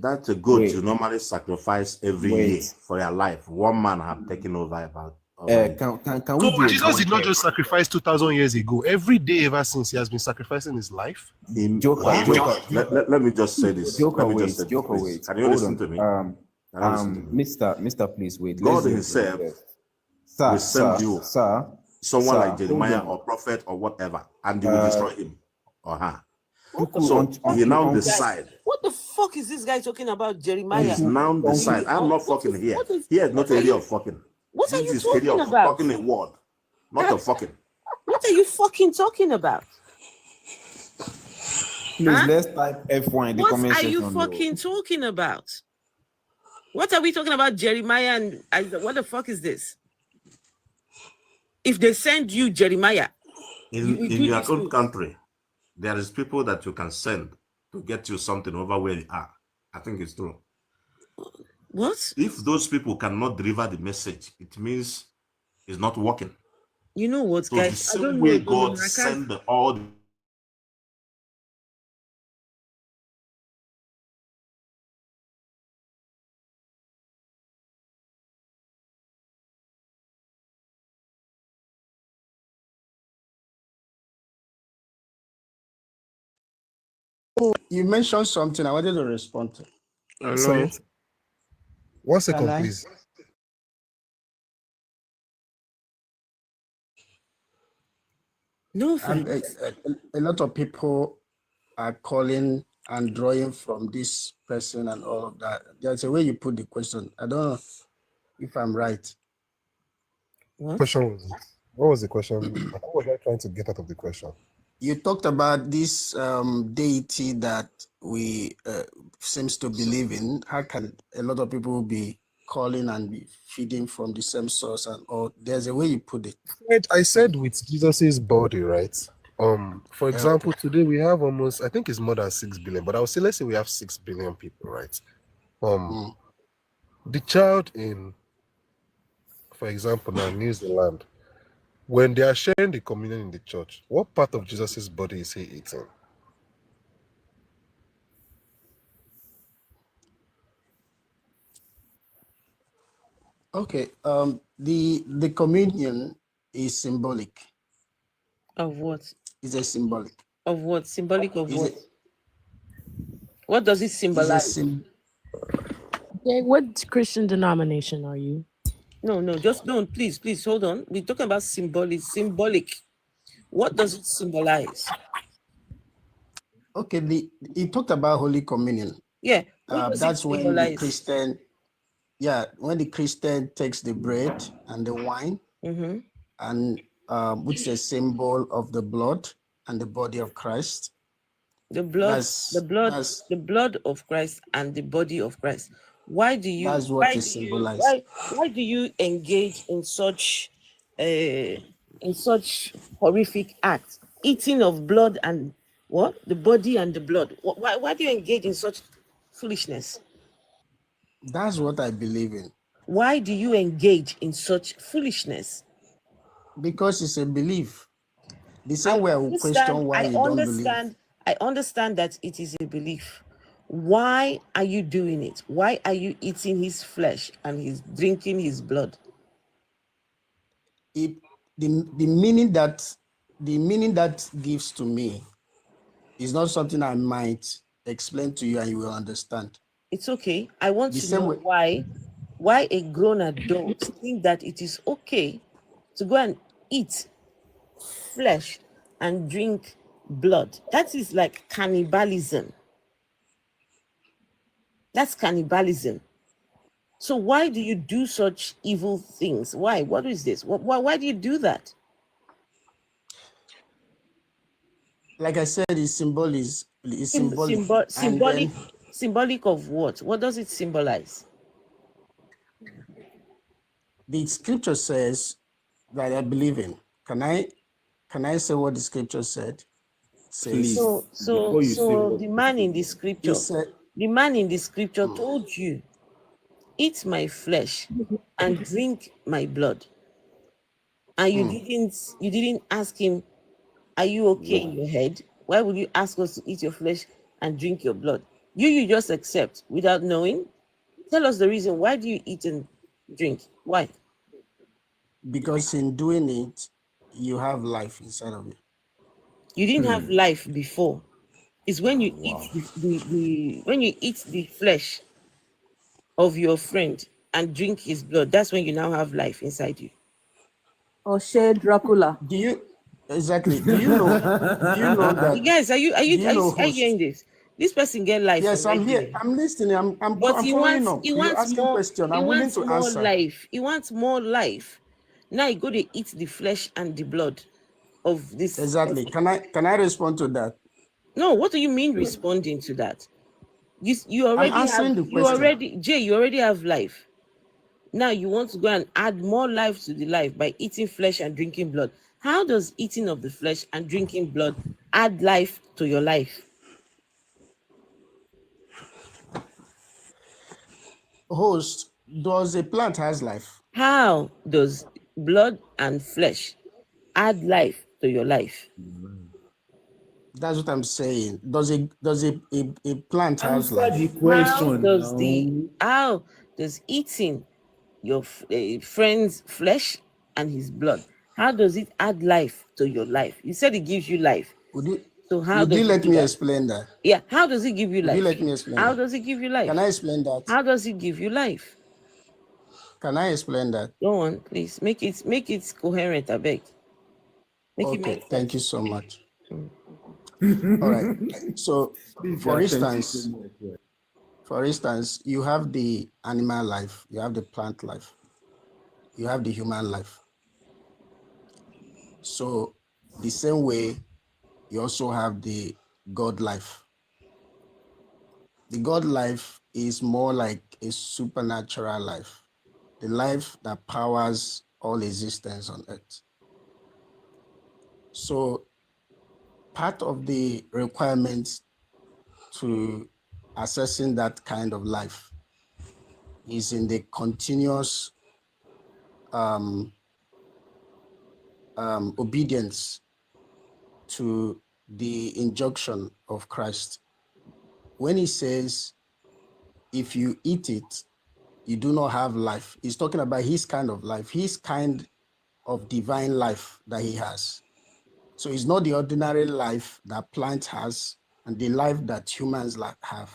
that's a goat you normally sacrifice every year for your life. One man have taken over about. Can we do Jesus did not just sacrifice 2,000 years ago. Every day ever since, he has been sacrificing his life. Joker. Let me just say this. Joker, Let me wait. just say this, Joker, please. wait. Can you Hold listen on. to me? Can you listen to me? Mister, please wait. God Let's do a himself brain test. will send you someone like Jeremiah hold on. or prophet or whatever, and you will destroy him or her. So he now decide. What the fuck is this guy talking about, Jeremiah? He's now decide. I'm not fucking here. Here is not an area of fucking. What are This you is area talking of about? talking a word, not a fucking. What are you fucking talking about? Please, let's type F1 in the comment section. What are you fucking talking about? What are we talking about, Jeremiah and Isaac? What the fuck is this? If they send you Jeremiah, In your own country, there is people that you can send to get you something over where you are. I think it's true. What? If those people cannot deliver the message, it means it's not working. You know what, so guys? the same way God send all You mentioned something I wanted to respond to. Hello? Say it. 1 second, Can I? please. No, And a lot of people are calling and drawing from this person and all of that. There's a way you put the question. I don't know if I'm right. What question was it? What was the question? What was I trying to get out of the question? You talked about this deity that we seems to believe in. How can a lot of people be calling and be feeding from the same source? And or there's a way you put it. I said with Jesus's body, right? For example, Okay. today we have almost, I think it's more than 6 billion, but I would say let's say we have 6 billion people, right? The child in, for example, now New Zealand, when they are sharing the communion in the church, what part of Jesus's body is he eating? Okay. The communion is symbolic. of what? Is a symbolic. Of what? Symbolic of Is what? it? What does it Is a symbolize? Okay, what Christian denomination are you? No, just don't. Please, hold on. We're talking about symbolic. What does it symbolize? Okay, he talked about Holy Communion. Yeah, what does it That's when the symbolize? Christian, when the Christian takes the bread and the wine, and which is a symbol of the blood and the body of Christ. The blood, That's the blood of Christ and the body of Christ. Why do you? That's what is symbolized. Why do you engage in such horrific acts, eating of blood and what? The body and the blood. Why do you engage in such foolishness? That's what I believe in. Why do you engage in such foolishness? Because it's a belief. The same way I will question why you don't believe. I understand that it is a belief. Why are you doing it? Why are you eating his flesh and he's drinking his blood? The meaning that gives to me is not something I might explain to you and you will understand. It's okay. I want to know why a grown adult think that it is okay to go and eat flesh and drink blood. That is like cannibalism. That's cannibalism. So why do you do such evil things? Why? What is this? Why do you do that? Like I said, it's symbolic. Symbolic of what? What does it symbolize? The scripture says that I believe in. Can I say what the scripture said? Please, So the man in the scripture, told you, eat my flesh and drink my blood. And you didn't ask him, are you okay in your head? Why would you ask us to eat your flesh and drink your blood? You just accept without knowing. Tell us the reason. Why do you eat and drink? Why? Because in doing it, you have life inside of you. You didn't have life before. It's when you eat when you eat the flesh of your friend and drink his blood. That's when you now have life inside you. Or share Dracula. Do you know that? You guys, are you hearing this? This person get life. Yes, I'm here. I'm listening. I'm he following wants, up. he You're wants asking more. question. He I'm willing wants to more answer. life. He wants more life. Now you go to eat the flesh and the blood of this. Exactly. Can I respond to that? No. What do you mean responding to that? You already I'm answering have. the question. You already have life. Now you want to go and add more life to the life by eating flesh and drinking blood. How does eating of the flesh and drinking blood add life to your life? Host, does a plant has life? How does blood and flesh add life to your life? That's what I'm saying. Does a plant has life? How does eating your friend's flesh and his blood, how does it add life to your life? You said it gives you life. So how You does did it let do me that? explain that. Yeah, how does it give you You life? did let me explain How that. does it give you life? Can I explain that? How does it give you life? Can I explain that? Go on, please. Make it coherent, I beg. Make it Okay, make thank you sense. so much. All right. So, for instance, you have the animal life, you have the plant life, you have the human life. So, the same way, you also have the God life. The God life is more like a supernatural life, the life that powers all existence on earth. So, part of the requirements to assessing that kind of life is in the continuous obedience to the injunction of Christ. When he says, if you eat it, you do not have life, he's talking about his kind of life, his kind of divine life that he has. So it's not the ordinary life that plants has and the life that humans have.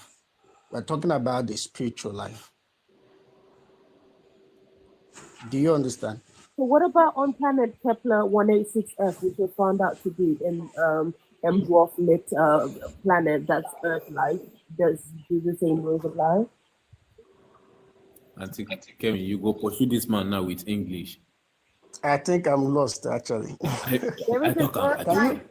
We're talking about the spiritual life. Do you understand? So what about on planet Kepler 186f, which was found out to be an M-dwarf-lit planet that's Earth-like? Do the same rules apply? I think, Kevin, you go pursue this man now with English. I think I'm lost, actually. I talk about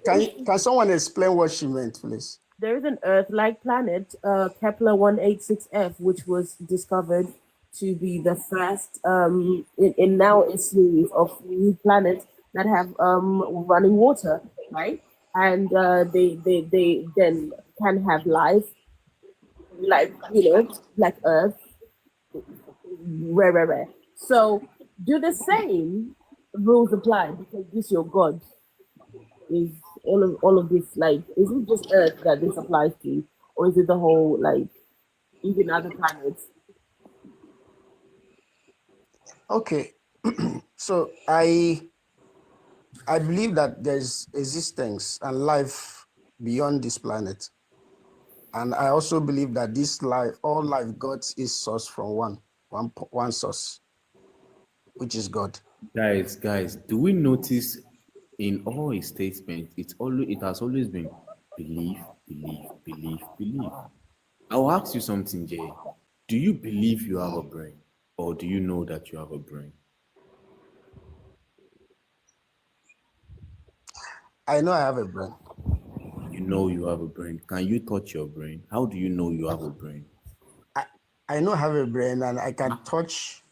Can someone explain what she meant, please? There is an Earth-like planet, Kepler 186f, which was discovered to be the first in now a series of new planets that have running water, right? And they then can have life, like like Earth, rare. So do the same rules apply because this your God is all of this, like, is it just Earth that this applies to, or is it the whole, like, even other planets? Okay. So I believe that there's existence and life beyond this planet. And I also believe that this life, all life got its source from one source, which is God. Guys, do we notice in all his statements, it has always been believe. I'll ask you something, Jay. Do you believe you have a brain, or do you know that you have a brain? I know I have a brain. You know you have a brain. Can you touch your brain? How do you know you have a brain? I know I have a brain, and I can touch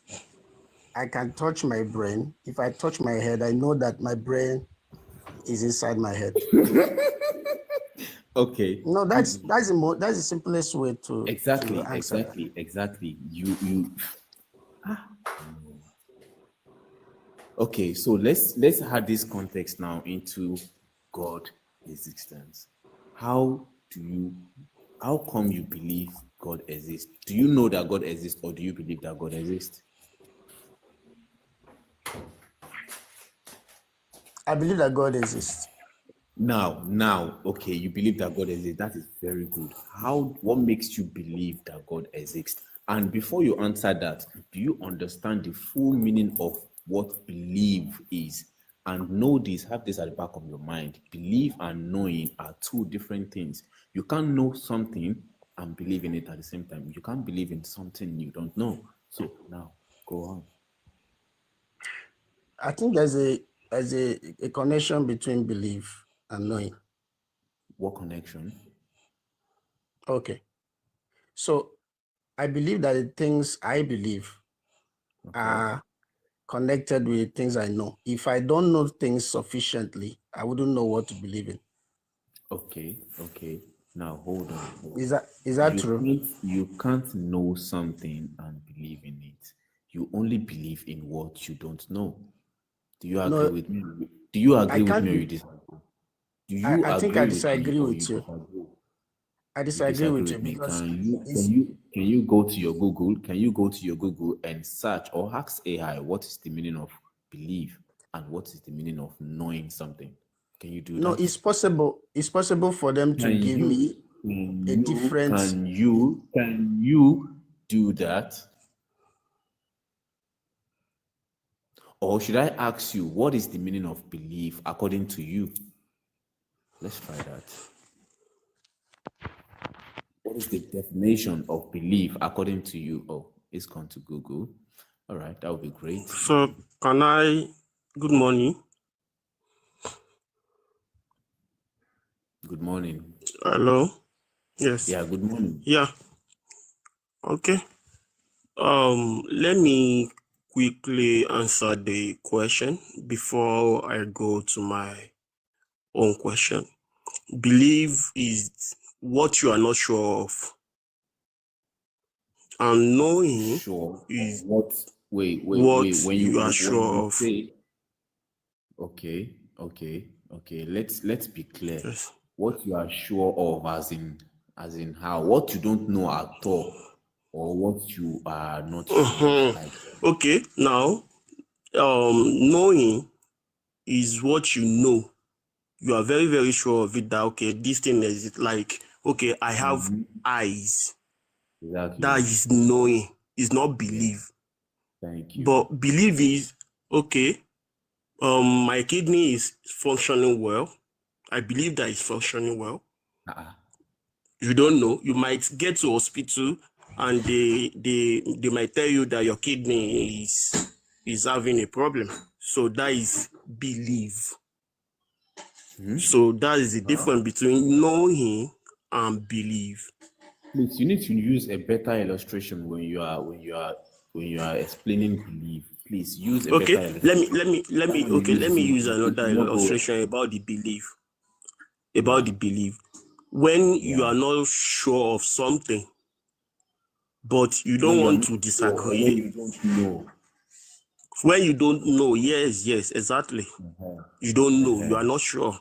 my brain. If I touch my head, I know that my brain is inside my head. Okay. No, that's the simplest way to answer. Exactly. You. Okay, so let's add this context now into God existence. How come you believe God exists? Do you know that God exists, or do you believe that God exists? I believe that God exists. Now, okay, you believe that God exists. That is very good. What makes you believe that God exists? And before you answer that, do you understand the full meaning of what believe is? And know this, have this at the back of your mind. Believe and knowing are two different things. You can't know something and believe in it at the same time. You can't believe in something you don't know. So now, go on. I think there's a connection between belief and knowing. What connection? Okay. So I believe that the things I believe are connected with things I know. If I don't know things sufficiently, I wouldn't know what to believe in. Okay. Now hold on. Is that true? You can't know something and believe in it. You only believe in what you don't know. Do you agree with me? Do you agree with me or you disagree? Do you I think I agree with me disagree or with you you. disagree? I You disagree with you with me. because Can you go to your Google? Can you go to your Google and search or ask AI what is the meaning of belief and what is the meaning of knowing something? Can you do No, that? it's possible. It's possible for them to give me a different. Can you do that? Or should I ask you, what is the meaning of belief according to you? Let's try that. What is the definition of belief according to you? Oh, it's gone to Google. All right, that would be great. So can I? Good morning. Good morning. Hello. Yes. Yeah, good morning. Yeah. Okay. Let me quickly answer the question before I go to my own question. Belief is what you are not sure of, and knowing is what? Wait. what When you are when sure you of. say, okay. Let's be clear. Yes. What you are sure of, as in how? What you don't know at all, or what you are not sure of. Like, Okay. Now, knowing is what you know. You are very, very sure of it that, okay, this thing is like, okay, I have eyes. exactly. That is knowing, is not belief. Thank you. But belief is, okay, my kidney is functioning well. I believe that it's functioning well. You don't know. You might get to hospital and they might tell you that your kidney is having a problem. So that is belief. So that is the difference between knowing and belief. Please, you need to use a better illustration when you are explaining belief. Please use a Okay, better let illustration. me let me use another illustration about the belief. About the belief. When you are not sure of something, but you don't want to disagree. When you don't know. When you don't know, yes, exactly. You don't know, you are not sure.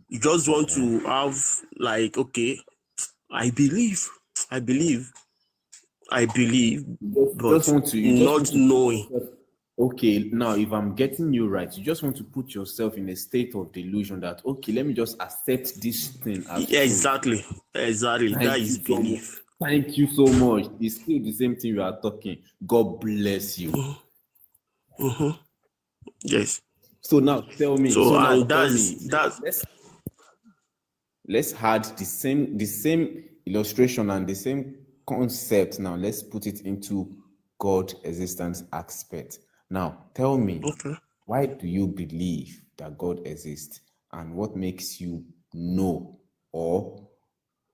You just want to have, like, okay, I believe, but not knowing. Okay, now if I'm getting you right, you just want to put yourself in a state of delusion that, okay, let me just accept this thing as true. Exactly. That is belief. Thank you so much. It's still the same thing we are talking. God bless you. Yes. So now tell me. Let's add the same illustration and the same concept. Now let's put it into God existence aspect. Now tell me, why do you believe that God exists, and what makes you know, or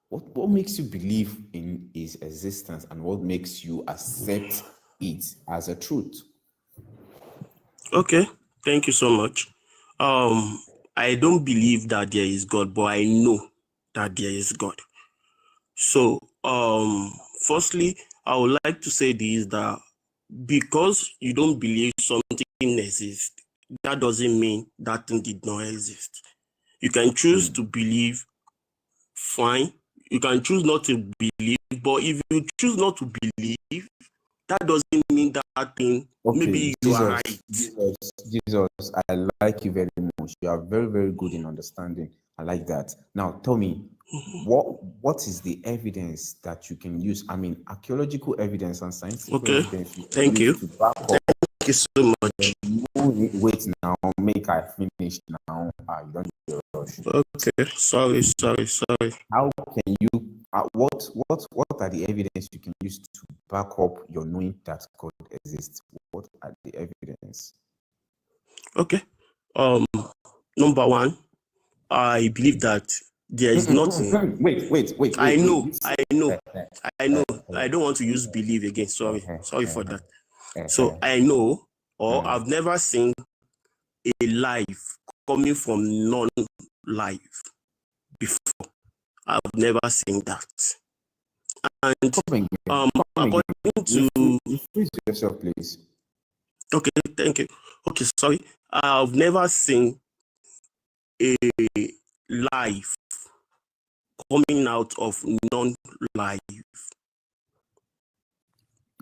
what makes you believe in his existence, and what makes you accept it as a truth? Okay, thank you so much. I don't believe that there is God, but I know that there is God. So, firstly, I would like to say this, that because you don't believe something exists, that doesn't mean that thing did not exist. You can choose to believe, fine. You can choose not to believe, but if you choose not to believe, that doesn't mean that thing, maybe you are right. Jesus, I like you very much. You are very, very good in understanding. I like that. Now, tell me, what is the evidence that you can use? I mean, archaeological evidence and scientific evidence you can Thank use you. to back up. Thank you so much. Wait now, make I finish now. You don't need to rush. Okay, sorry. How can you? What are the evidence you can use to back up your knowing that God exists? What are the evidence? Okay. Number one, I believe that there is nothing. Wait. I know. I don't want to use believe again. Sorry for that. So I know, or I've never seen a life coming from non-life before. I've never seen that. And according to Please yourself, please. Okay, thank you. Okay, sorry. I've never seen a life coming out of non-life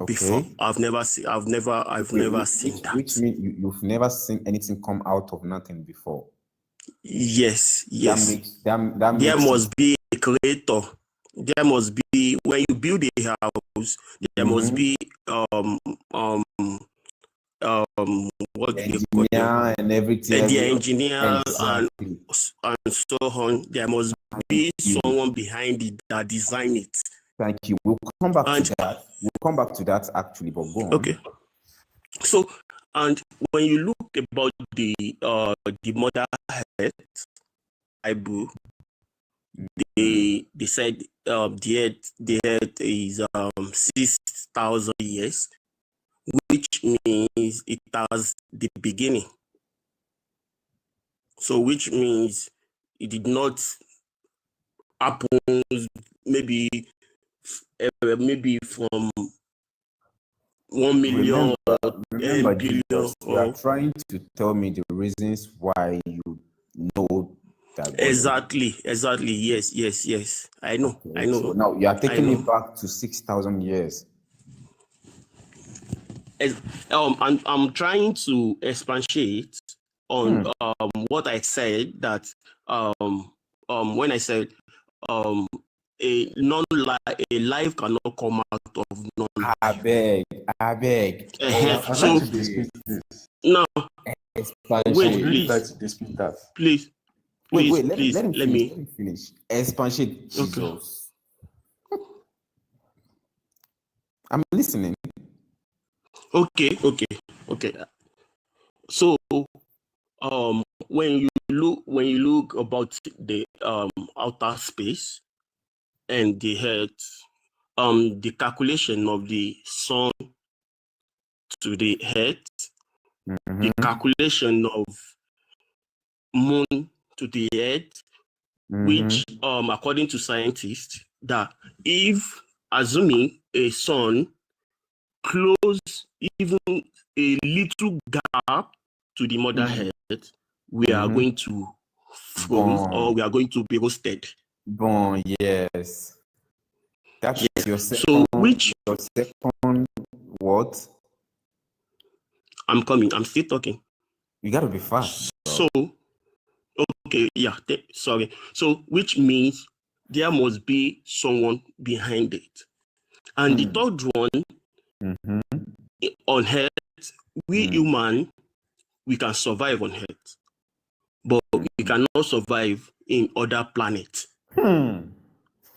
before. I've never seen that. Which means you've never seen anything come out of nothing before. Yes, yes. That There makes must be a creator. There must be, when you build a house, there must be what do they call them? engineer and everything. The engineer Exactly. and so on. There must be someone behind it that design it. Thank you. We'll come back to that. We'll come back to that actually, but go on. Okay. So, and when you look about the mother earth Bible, they said the earth is 6,000 years, which means it has the beginning. So, which means it did not happen maybe from 1 million or 10 billion. You are trying to tell me the reasons why you know that God Exactly. Yes. I know. So now you are taking it back to 6,000 years. I'm trying to expatiate on what I said, that when I said a life cannot come out of non-life. I beg. So now, wait, please. Wait, let me finish. Expatiate, Jesus. I'm listening. Okay. So when you look about the outer space and the earth, the calculation of the sun to the earth, the calculation of moon to the earth, which according to scientists, that if assuming a sun close even a little gap to the mother earth, we are going to freeze, or we are going to be roasted. Bon, yes. That's your second. So which your second what? I'm coming. I'm still talking. You gotta be fast. So okay, yeah. Sorry. So which means there must be someone behind it. And the third one, on earth, we human, we can survive on earth, but we cannot survive in other planets.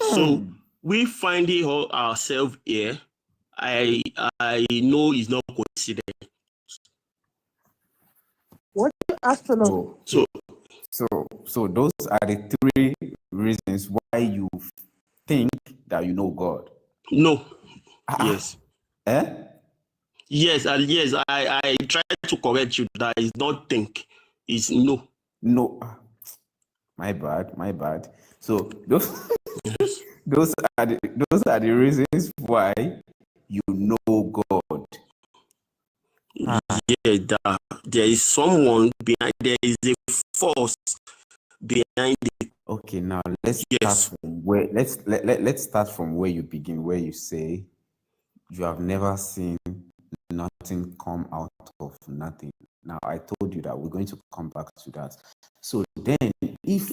So we find ourselves here. I know it's not coincidence. What astronaut? So those are the three reasons why you think that you know God. No. Yes. Eh? Yes, I try to correct you. That is not think. It's no. No. My bad. So those those are the reasons why you know God. Yeah, there is someone behind. There is a force behind it. Okay, now let's start from where you begin, where you say you have never seen nothing come out of nothing. Now I told you that we're going to come back to that. So then, if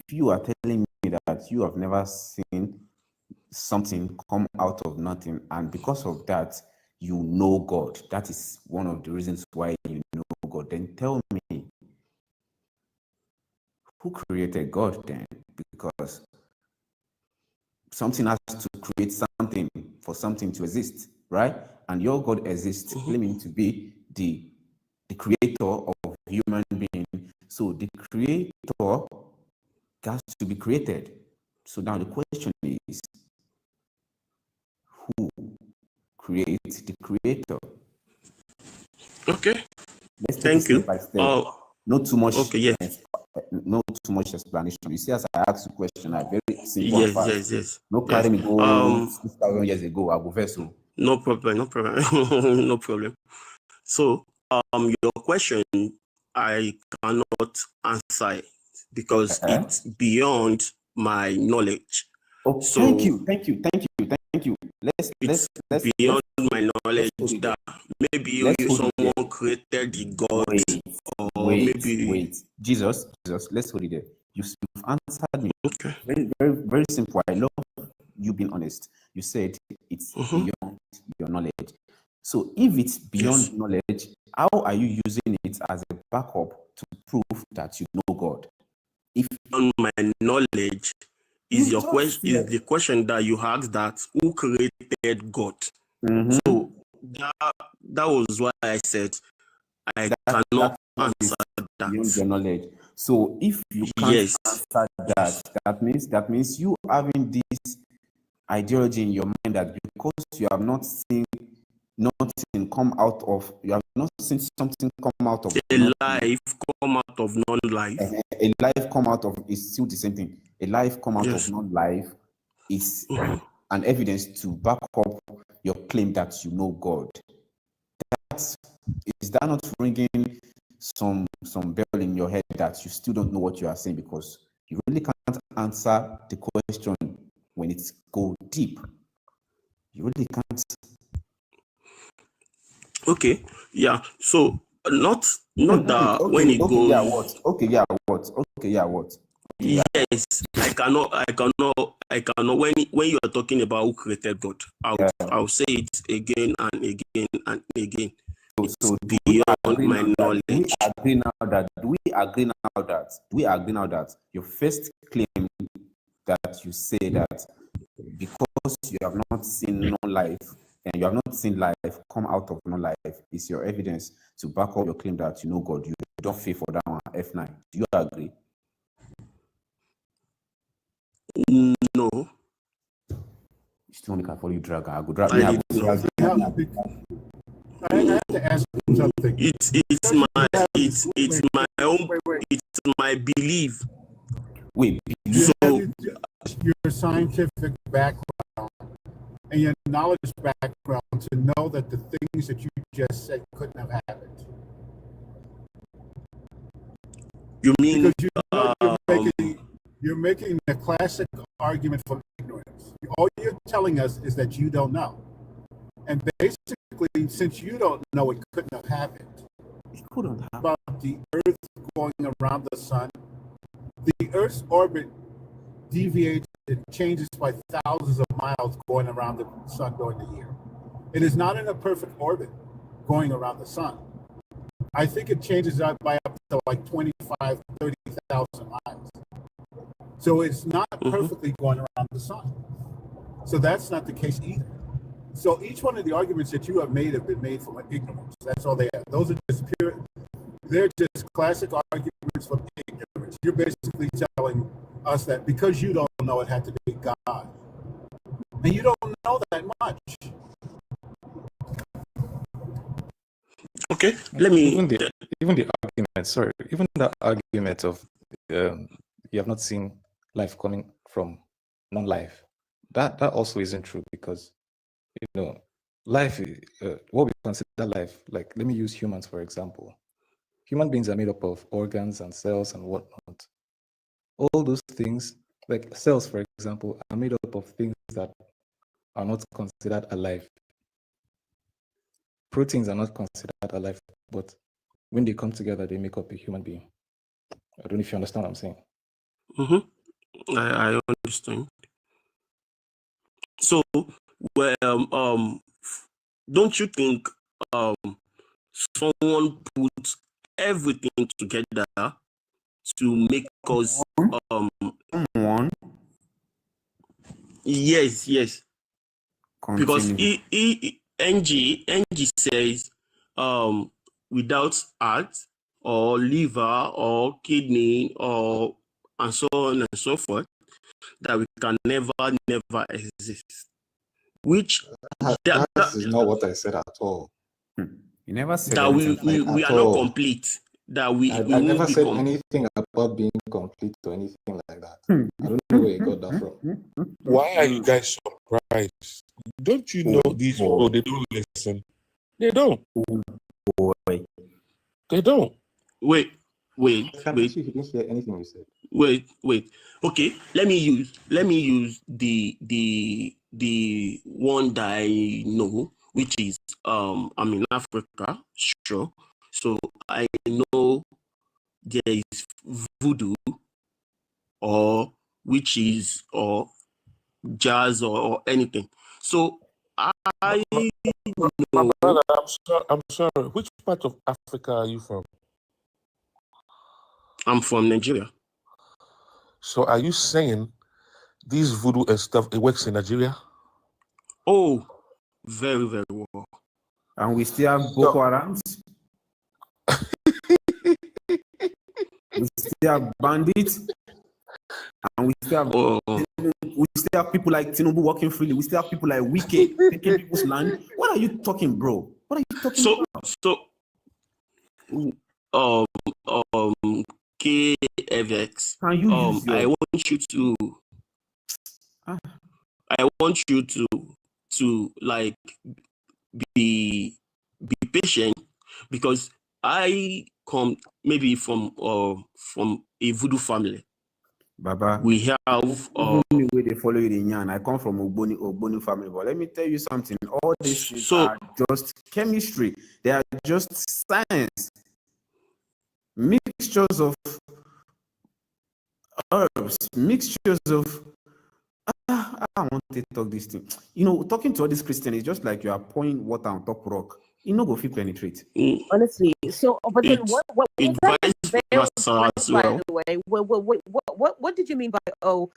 you are telling me that you have never seen something come out of nothing, and because of that you know God, that is one of the reasons why you know God, then tell me, who created God then? Because something has to create something for something to exist, right? And your God exists, claiming to be the creator of human being. So the creator has to be created. So now the question is, who creates the creator? Okay. Let's take it step by step. Not too much. Okay. Yes. Not too much explanation. You see, as I ask the question, I very simple and fast. Yes. No carry me go 6,000 years ago. I go vessel. No problem. No problem. So, your question, I cannot answer it because it's beyond my knowledge. Oh, thank you. Let's beyond my knowledge that maybe let's hold it someone there. created the God, or Wait. maybe Jesus, let's hold it there. You've answered me. Okay. Very, very, very simple. I love you being honest. You said it's beyond your knowledge. So if it's beyond knowledge, how are you using it as a backup to prove that you know God? If on my knowledge is your question, is the question that you asked, that who created God. So that was why I said I cannot answer that. Beyond your knowledge. So if you can't answer that, that means you having this ideology in your mind that because you have not seen nothing come out of, you have not seen something come out of a life come out of non-life. A life come out of is still the same thing. A life come out of non-life is an evidence to back up your claim that you know God. Is that not ringing some bell in your head that you still don't know what you are saying, because you really can't answer the question when it's go deep? You really can't. Okay, yeah. So not that when it goes. Yeah, what? Okay, yeah, what? Okay, yeah, what? Okay, yes, I cannot. When you are talking about who created God, I'll say it again and again and again. So beyond my knowledge. Do we agree now that your first claim that you say that because you have not seen non-life and you have not seen life come out of non-life is your evidence to back up your claim that you know God? You don't feel for that one, F9. Do you agree? No. You still only can follow you drag. I go drag. I have to ask you something. It's my own. It's my belief. Wait. So your scientific background and your knowledge background to know that the things that you just said couldn't have happened. You mean because you're making the classic argument for ignorance. All you're telling us is that you don't know. And basically, since you don't know, it couldn't have happened. It couldn't have. About the Earth going around the sun, the Earth's orbit deviates and changes by thousands of miles going around the sun during the year. It is not in a perfect orbit going around the sun. I think it changes out by up to like 25, 30,000 miles. So it's not perfectly going around the sun. So that's not the case either. So each one of the arguments that you have made have been made from ignorance. That's all they have. Those are just pure, they're just classic arguments from ignorance. You're basically telling us that because you don't know, it had to be God. And you don't know that much. Okay, let me. Even the argument, sorry, even the argument of you have not seen life coming from non-life, that also isn't true, because life, what we consider life, like let me use humans for example. Human beings are made up of organs and cells and whatnot. All those things, like cells for example, are made up of things that are not considered alive. Proteins are not considered alive, but when they come together, they make up a human being. I don't know if you understand what I'm saying. I understand. So, well, don't you think someone put everything together to make us yes. Because NG says without heart or liver or kidney or and so on and so forth, that we can never exist. Which that is not what I said at all. You never said that we are not complete. That we I won't never be said anything about being complete or anything like that. I don't know where you got that from. Why are you guys surprised? Don't you know these people? They don't listen. They don't. They don't. Wait. You didn't hear anything you said. Wait. Okay, let me use the one that I know, which is I'm in Africa, sure. So I know there is voodoo, or witches, or jazz, or anything. So I My know. brother, I'm sorry. Which part of Africa are you from? I'm from Nigeria. So are you saying these voodoo and stuff, it works in Nigeria? Oh, very, very well. And we still have Boko Haram. We still have bandits. And we still have people like Tinubu working freely. We still have people like Wike taking people's land. What are you talking, bro? What are you talking about? KFX. Can you use your... I want you to like be patient, because I come maybe from a voodoo family. Baba, we have where they follow you in Yan. I come from Ogboni family, but let me tell you something. All these things are just chemistry. They are just science. Mixtures of herbs, mixtures of... I want to talk this thing. You know, talking to all these Christians is just like you are pouring water on top rock. You know, go fit penetrate. Honestly, so but then what it vice versa as by well. the way, what did you mean by you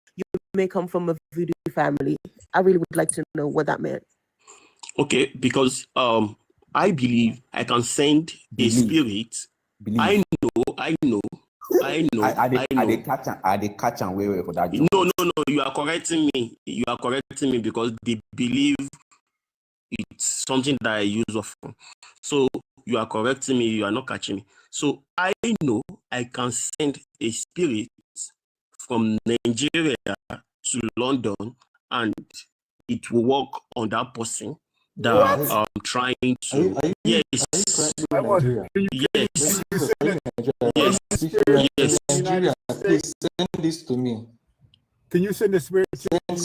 may come from a voodoo family? I really would like to know what that meant. Okay, because I believe I can send a spirit. I know. Are they catch and wait for that joke? No, you are correcting me. You are correcting me because they believe it's something that I use often. So you are correcting me, you are not catching me. So I know I can send a spirit from Nigeria to London, and it will work on that person that I'm trying to. Yes. Nigeria, please send this to me. Can you send the spirit to I'm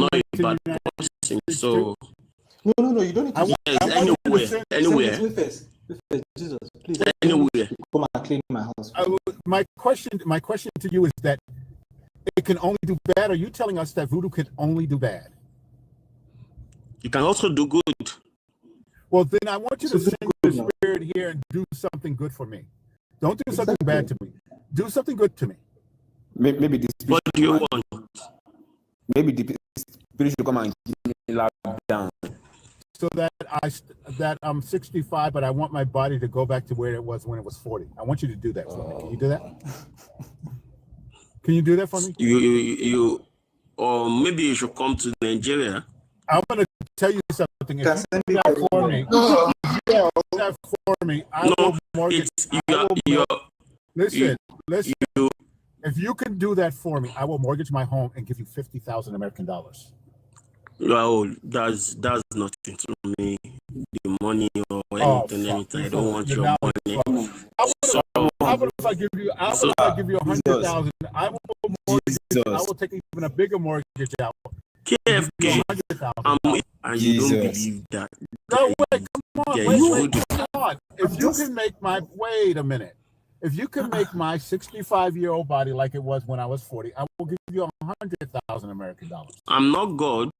not a bad person, so no, you don't need to. Anywhere. Jesus, please. Anywhere. Come and clean my house. My question to you is that it can only do bad. Are you telling us that voodoo can only do bad? You can also do good. Well, then I want you to send the spirit here and do something good for me. Don't do something bad to me. Do something good to me. Maybe this. What do you want? Maybe the spirit should come and give me loud down. So that I'm 65, but I want my body to go back to where it was when it was 40. I want you to do that for me. Can you do that? Can you do that for me? Or maybe you should come to Nigeria. I'm going to tell you something. If you do that for me, I will mortgage. Listen. If you can do that for me, I will mortgage my home and give you 50,000 American dollars. Well, that's nothing to me. The money or anything. I don't want your money. How about if I give you? How about if I give you 100,000? I will mortgage. I will take even a bigger mortgage out. KFK. And you don't believe that. No, wait, come on, come on. If you can make wait a minute. If you can make my 65-year-old body like it was when I was 40, I will give you 100,000 American dollars. I'm not God.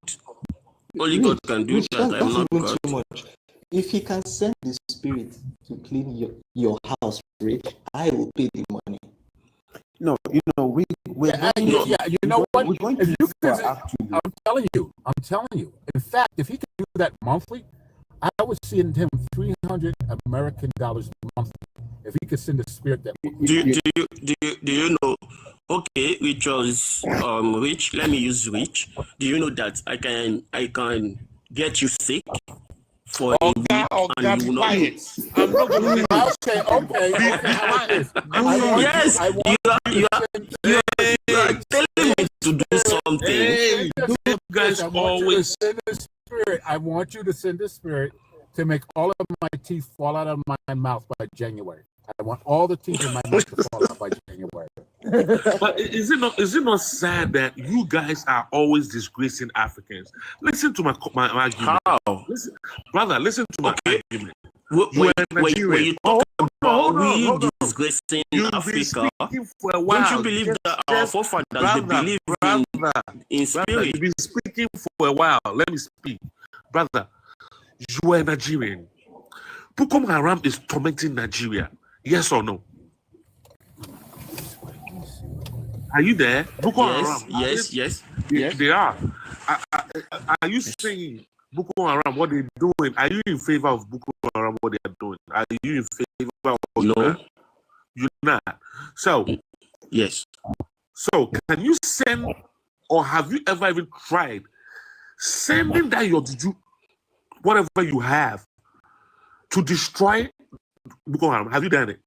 Only God can do that. I'm not God. Too much. If he can send the spirit to clean your house, Rich, I will pay the money. No, you know, you know what? If you can, I'm telling you. In fact, if he can do that monthly, I would send him $300 American monthly. If he could send a spirit that. Do you know? Okay, which was Rich. Let me use Rich. Do you know that I can get you sick for a week and you will not. I'm not going to. Okay. Yes, you are telling me to do something. Hey, you guys always send the spirit. I want you to send the spirit to make all of my teeth fall out of my mouth by January. I want all the teeth in my mouth to fall out by January. But is it not sad that you guys are always disgracing Africans? Listen to my argument. How? Listen, brother, listen to my argument. When You are Nigerian. you talk about we hold on. disgracing You've been Africa, speaking for a while. don't you believe that our forefathers they believe in Brother, spirit? you've been speaking for a while. Let me speak. Brother, you are Nigerian. Boko Haram is tormenting Nigeria. Yes or no? Are you there? Boko Haram. Yes. They are. Are you saying Boko Haram, what they're doing? Are you in favor of Boko Haram, what they are doing? Are you in favor of No. You're not. So, yes. So, can you send, or have you ever even tried sending that your whatever you have to destroy Boko Haram? Have you done it?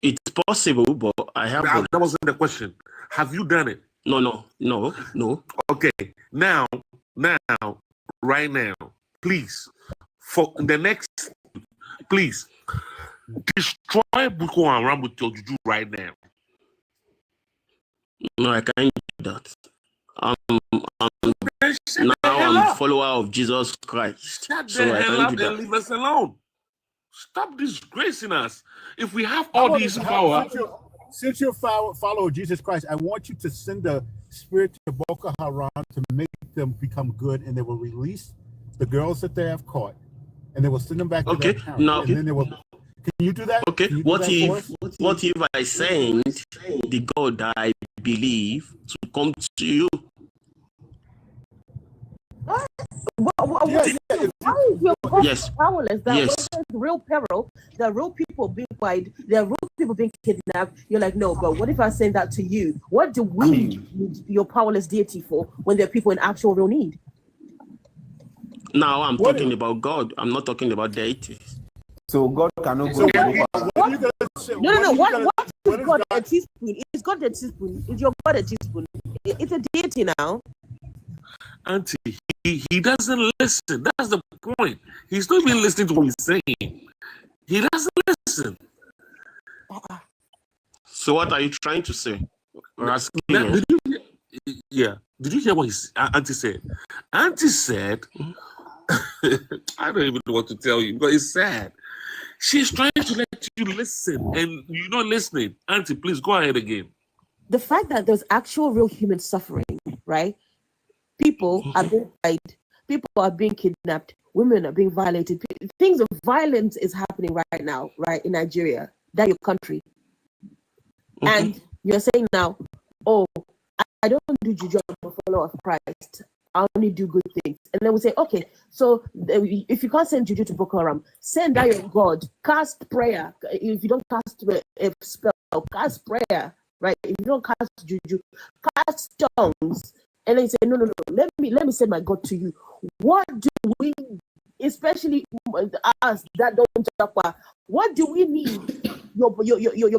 It's possible, but I haven't. That wasn't the question. Have you done it? No. Okay. Now, right now, please, for the next, please destroy Boko Haram with your juju right now. No, I can't do that. Now I'm a follower of Jesus Christ. Shut So the I hell can't up do and that. leave us alone. Stop disgracing us. If we have all these power, Since you're a follower of Jesus Christ, I want you to send the spirit to Boko Haram to make them become good, and they will release the girls that they have caught, and they will send them back to their parents. Now, and then they will. Can you do that? Okay. Can you do What that for us? if I send the God that I believe to come to you? Why is your God Yes. powerless? That Yes. when there's real peril, there are real people being fired, there are real people being kidnapped. You're like, no, but what if I send that to you? What do we need your powerless deity for when there are people in actual real need? Now I'm talking about God. I'm not talking about deities. So God cannot go So to No. What is God a teaspoon? Is God a teaspoon? Is your God a teaspoon? It's a deity now. Auntie, he doesn't listen. That's the point. He's not even listening to what he's saying. He doesn't listen. So what are you trying to say? Now, did you hear what Auntie said? Auntie said, I don't even know what to tell you, but it's sad. She's trying to let you listen, and you're not listening. Auntie, please go ahead again. The fact that there's actual real human suffering, right? People are being fired, people are being kidnapped, women are being violated. Things of violence is happening right now, right, in Nigeria, that your country. And you're saying now, oh, I don't do juju, I'm a follower of Christ. I only do good things. And then we say, okay, so if you can't send juju to Boko Haram, send out your God, cast prayer. If you don't cast a spell, cast prayer, right? If you don't cast juju, cast tongues. And then you say, no, let me send my God to you. What do we, especially us that don't japa, what do we need your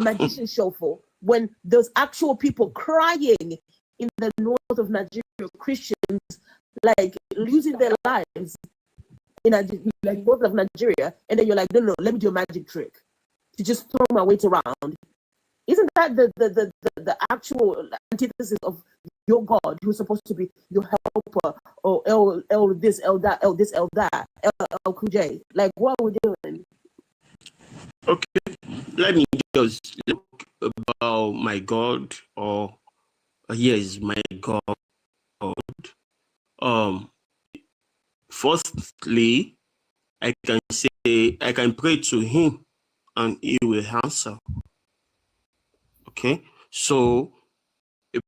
magician show for when there's actual people crying in the north of Nigeria, Christians like losing their lives in like north of Nigeria, and then you're like, no, let me do a magic trick to just throw my weight around. Isn't that the actual antithesis of your God, who's supposed to be your helper, or El this, El that, El this, El that, El Kuj? Like, what are we doing? Okay, let me just look about my God, or here is my God. Firstly, I can say I can pray to Him, and He will answer. Okay, so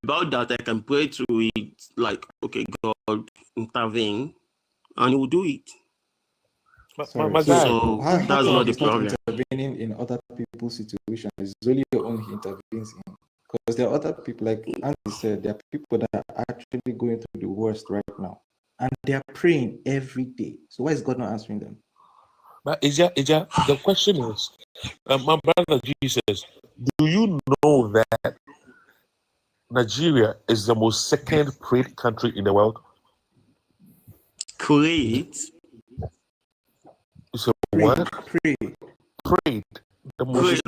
about that, I can pray to it like, okay, God, intervene, and He will do it. Sorry, So how that's come not the he's not problem. intervening in other people's situations? It's only your own he intervenes in. Because there are other people, like Andy said, there are people that are actually going through the worst right now. And they are praying every day. So why is God not answering them? But Ija, the question is, my brother Jesus, do you know that Nigeria is the most second prayed country in the world? Create? So what? Pray. Prayed. The most,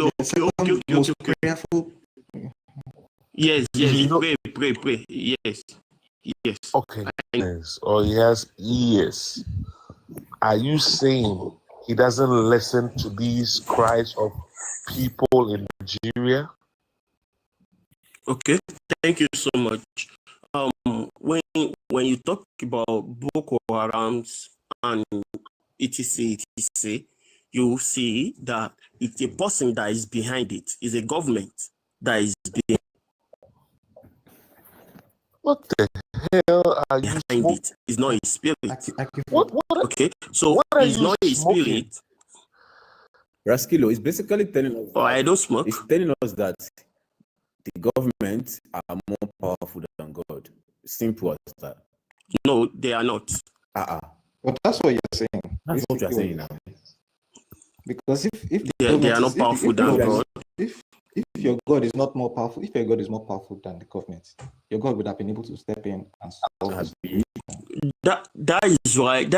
Most prayerful. You Yes. know- Pray. Yes. Okay. Yes. Or he has ears. Are you saying he doesn't listen to these cries of people in Nigeria? Okay. Thank you so much. When you talk about Boko Harams and etc, you see that it's a person that is behind it. It's a government that is What the hell are you behind smoking? it. It's not a spirit. What Okay, so what are it's you not a smoking? spirit. Raskilo is basically telling us. Oh, I don't smoke. It's telling us that the government are more powerful than God. Simple as that. No, they are not. But that's what you're saying. That's what you're saying now. Because if They are not powerful than God. If your God is not more powerful, if your God is more powerful than the government, your God would have been able to step in and solve this. That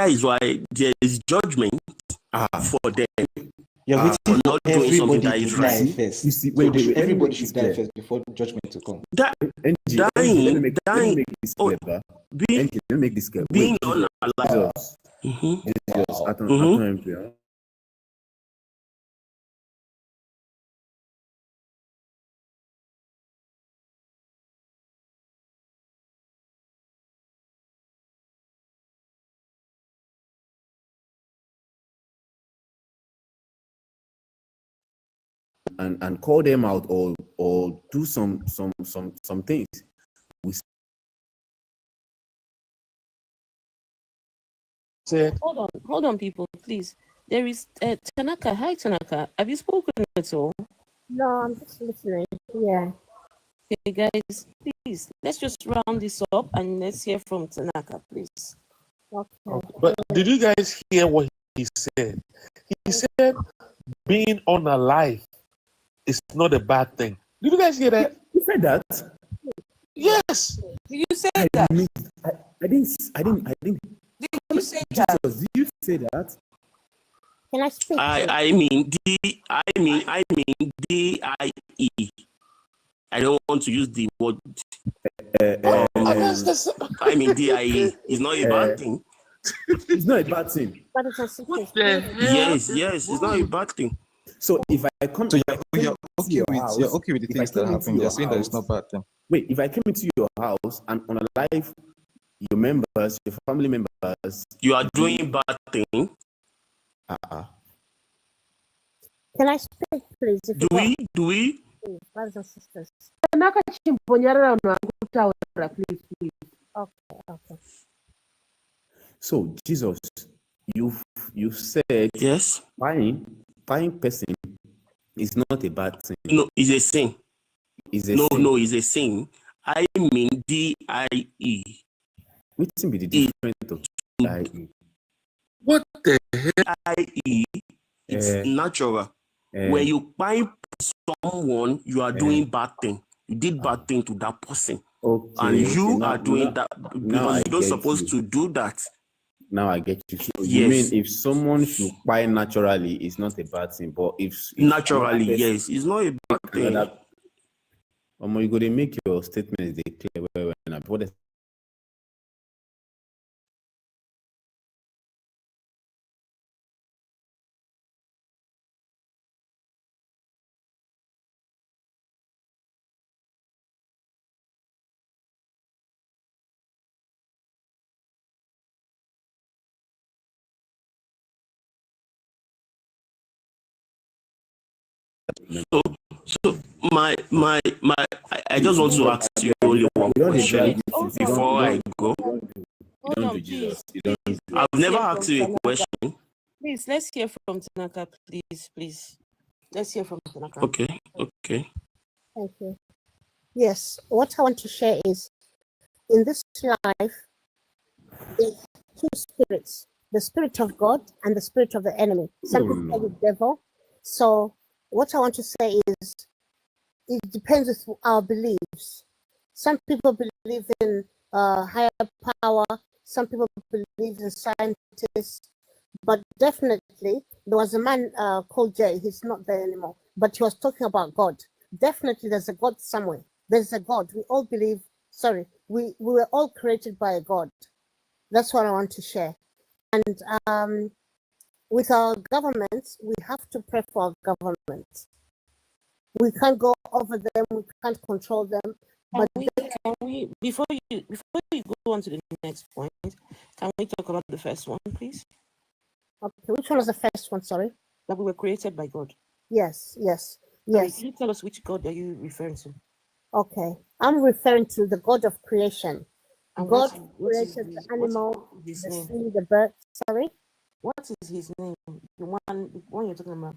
is why there is judgment for them. You're waiting for for not doing something everybody that is to die right. first. You see, So wait, let me everybody make should this die clear. first before judgment to come. That NG, let me make dying, this clear, bro. being, NG, let me make this clear. being Wait, unalive. Jesus, attends, and call them out or do some things. We said, hold on, people, please. There is Tanaka. Hi, Tanaka. Have you spoken at all? No, I'm just listening. Yeah. Okay, guys, please, let's just round this up and let's hear from Tanaka, please. Okay. But did you guys hear what he said? He said being unalive is not a bad thing. Did you guys hear that? You said that? Yes. You said that. I didn't. Did you say that? Jesus, did you say that? Can I speak? I mean DIE. I don't want to use the word. I mean DIE is not a bad thing. It's not a bad thing. But it's a secret. Yes, it's not a bad thing. So if I come, So if I came you're into your house, you're okay with the if I things that came into happen. You're your saying that it's not house- bad then. Wait, if I came into your house and on a live, your members, your family members, You are doing bad thing. Can I speak, please? If you want? Do we? Please, brothers and sisters. Please. Okay. So Jesus, you've said yes, buying person is not a bad thing. No, it's a sin. It's a sin. No, it's a sin. I mean DIE. Which be the difference of DIE? What the hell? DIE, it's natural. When you buy someone, you are doing bad thing. You did bad thing to that person. And you are doing that because you don't supposed to do that. Now I get you. So you mean if someone should buy naturally, it's not a bad thing, but if naturally, yes, it's not a bad thing. You go to make your statements they clear well now. What So I just want to ask you only one question before I go. Hold on, please. I've never asked you a question. Please, let's hear from Tanaka, please. Let's hear from Tanaka. Okay. Thank you. Yes, what I want to share is in this life, there's two spirits, the spirit of God and the spirit of the enemy. Some people call it devil. So what I want to say is it depends with our beliefs. Some people believe in higher power, some people believe in scientists, But definitely, there was a man called Jay. He's not there anymore. But he was talking about God. Definitely, there's a God somewhere. There's a God. We all believe. Sorry, we were all created by a God. That's what I want to share. And with our governments, we have to pray for our governments. We can't go over them. We can't control them. But Can we before you go on to the next point, can we talk about the first one, please? Okay, which one was the first one? Sorry. That we were created by God. Yes, yes, Sorry, yes. can you tell us which God are you referring to? Okay, I'm referring to the God of creation. And God what is created the his, animal, his the name? sea, the bird. Sorry. What is his name? The one you're talking about.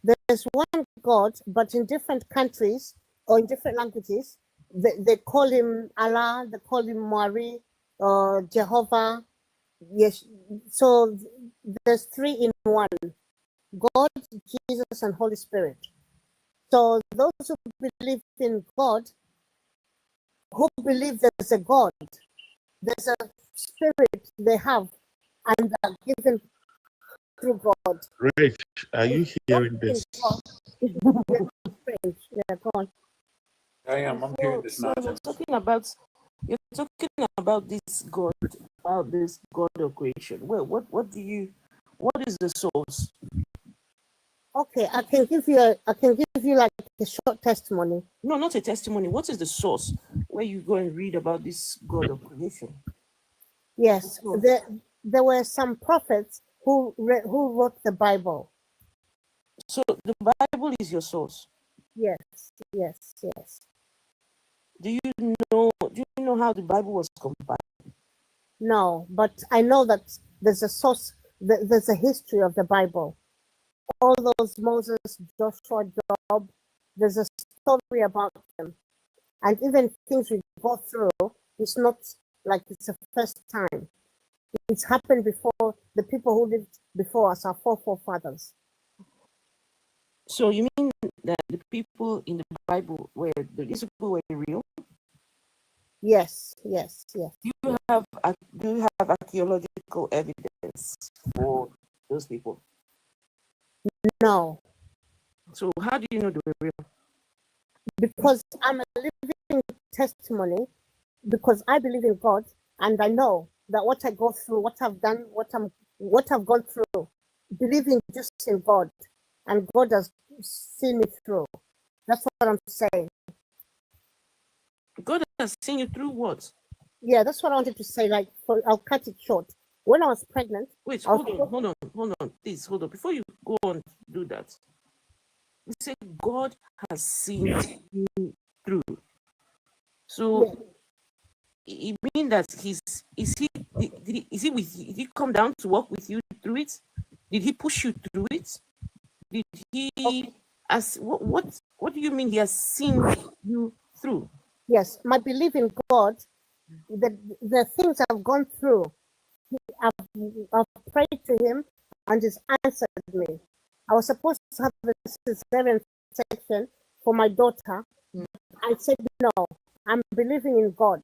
There's one God, but in different countries or in different languages, they call him Allah, they call him Mari, or Jehovah. Yes. So there's three in one: God, Jesus, and Holy Spirit. So those who believe in God, who believe there's a God, there's a spirit they have, and are given through God. Rich, are you hearing this? Yeah, God. I am. I'm hearing this nonsense. You're talking about this God of creation. Well, what is the source? Okay, I can give you like a short testimony. No, not a testimony. What is the source where you go and read about this God of creation? Yes, there were some prophets who wrote the Bible. So the Bible is your source. Yes, yes, yes. Do you know how the Bible was compiled? No, but I know that there's a source, there's a history of the Bible. All those Moses, Joshua, Job, there's a story about them. And even things we go through, it's not like it's the first time. It's happened before. The people who lived before us, our forefathers. So you mean that the people in the Bible these people were real? Yes, yes, yes. Do you have archaeological evidence for those people? No. So how do you know they were real? Because I'm a living testimony, because I believe in God, and I know that what I go through, what I've done, what I've gone through, believing just in God, and God has seen me through. That's what I'm saying. God has seen you through what? Yeah, that's what I wanted to say. Like, I'll cut it short. When I was pregnant, wait, hold on, please hold on. Before you go on to do that, you say God has seen you through. So it means that is he come down to work with you through it? Did he push you through it? Did he what do you mean he has seen you through? Yes, my belief in God, the things I've gone through, I've prayed to him and he's answered me. I was supposed to have a cesarean section for my daughter. I said no, I'm believing in God.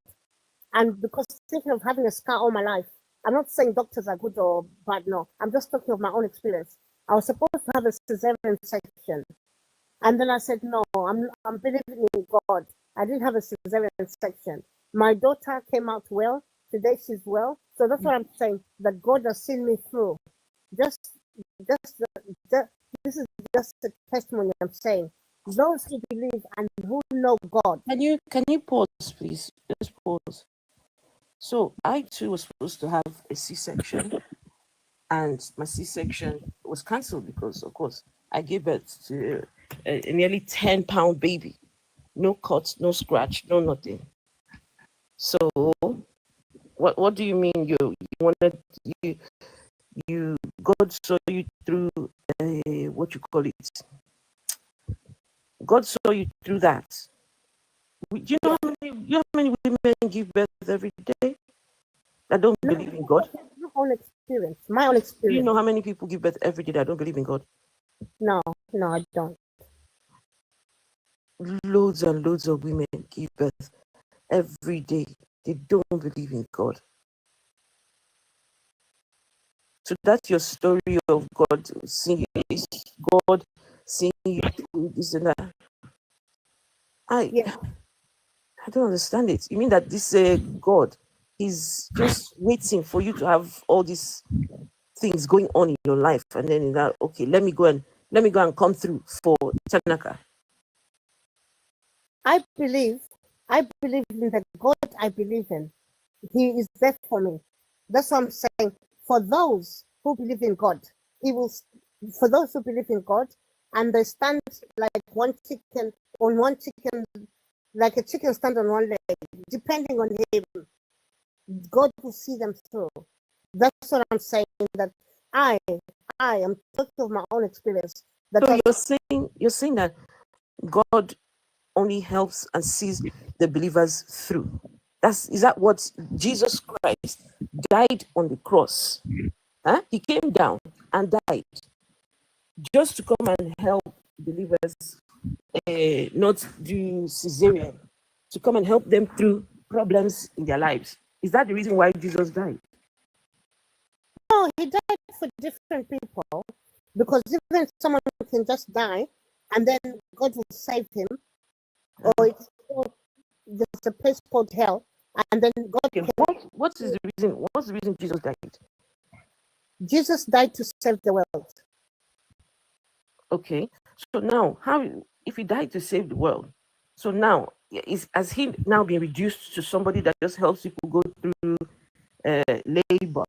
And because thinking of having a scar all my life, I'm not saying doctors are good or bad, no. I'm just talking of my own experience. I was supposed to have a cesarean section. And then I said, no, I'm believing in God. I didn't have a cesarean section. My daughter came out well. Today she's well. So that's what I'm saying, that God has seen me through. This is just a testimony I'm saying. Those who believe and who know God. Can you pause, please? Just pause. So I too was supposed to have a C-section, and my C-section was cancelled because, of course, I gave birth to a nearly 10-pound baby. No cut, no scratch, no nothing. So what do you mean you wanted you God saw you through what you call it? God saw you through that. Do you know how many women give birth every day that don't believe in God? My own experience. My own experience. Do you know how many people give birth every day that don't believe in God? No, I don't. Loads and loads of women give birth every day. They don't believe in God. So that's your story of God seeing you. Is God seeing you through this and that. I don't understand it. You mean that this God is just waiting for you to have all these things going on in your life, and then in that, okay, let me go and come through for Tanaka. I believe in the God I believe in. He is there for me. That's what I'm saying. For those who believe in God, He will. For those who believe in God, and they stand like one chicken on one chicken, like a chicken stand on one leg, depending on Him, God will see them through. That's what I'm saying. That I am talking of my own experience. That So you're saying that God only helps and sees the believers through. Is that what Jesus Christ died on the cross? Huh? He came down and died just to come and help believers not do cesarean, to come and help them through problems in their lives. Is that the reason why Jesus died? No, He died for different people, because even someone can just die and then God will save him, or there's a place called hell, and then God can. What's the reason Jesus died? Jesus died to save the world. Okay, so now if He died to save the world, so now has He now been reduced to somebody that just helps people go through labor,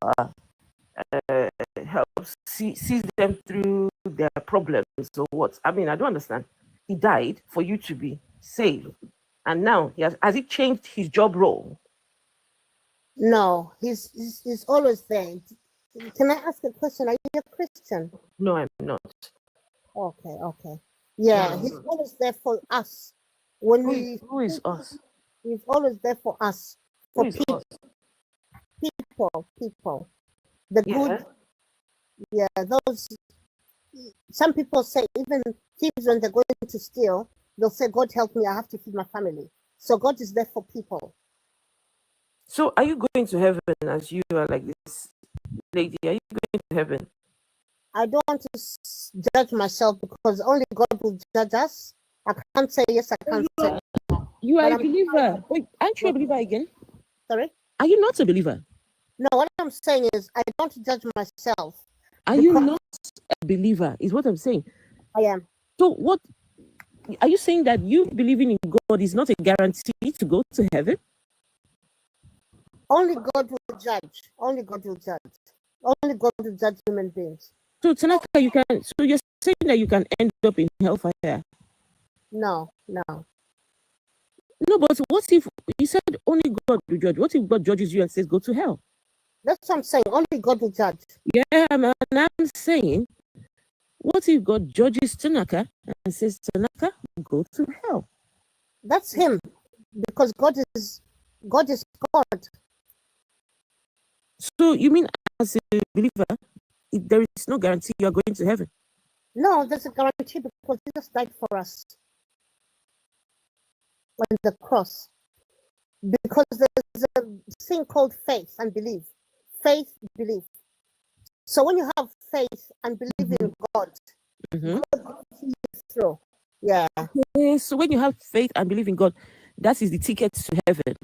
helps sees them through their problems or what? I mean, I don't understand. He died for you to be saved, and now has He changed His job role? No, he's always there. Can I ask a question? Are you a Christian? No, I'm not. Okay. Yeah, He's always there for us. Who is us? He's always there for us. For Who is us? people. The good. Yeah, those. Some people say even thieves, when they're going to steal, they'll say, "God help me, I have to feed my family." So God is there for people. So are you going to heaven as you are like this lady? Are you going to heaven? I don't want to judge myself, because only God will judge us. I can't say yes, I can't say. You are a believer. Wait, aren't you a believer again? Sorry? Are you not a believer? No, what I'm saying is I don't judge myself. Are you not a believer? Is what I'm saying. I am. So what are you saying, that you believing in God is not a guarantee to go to heaven? Only God will judge. Only God will judge. Only God will judge human beings. So Tanaka, so you're saying that you can end up in hellfire? No. No, but what if you said only God will judge? What if God judges you and says go to hell? That's what I'm saying. Only God will judge. Yeah, man, I'm saying, what if God judges Tanaka and says, Tanaka, go to hell? That's Him, because God is God. So you mean, as a believer, there is no guarantee you are going to heaven? No, there's a guarantee, because Jesus died for us on the cross. Because there's a thing called faith and belief. Faith, belief. So when you have faith and believe in God, God will see you through. Yeah. Okay, so when you have faith and believe in God, that is the ticket to heaven.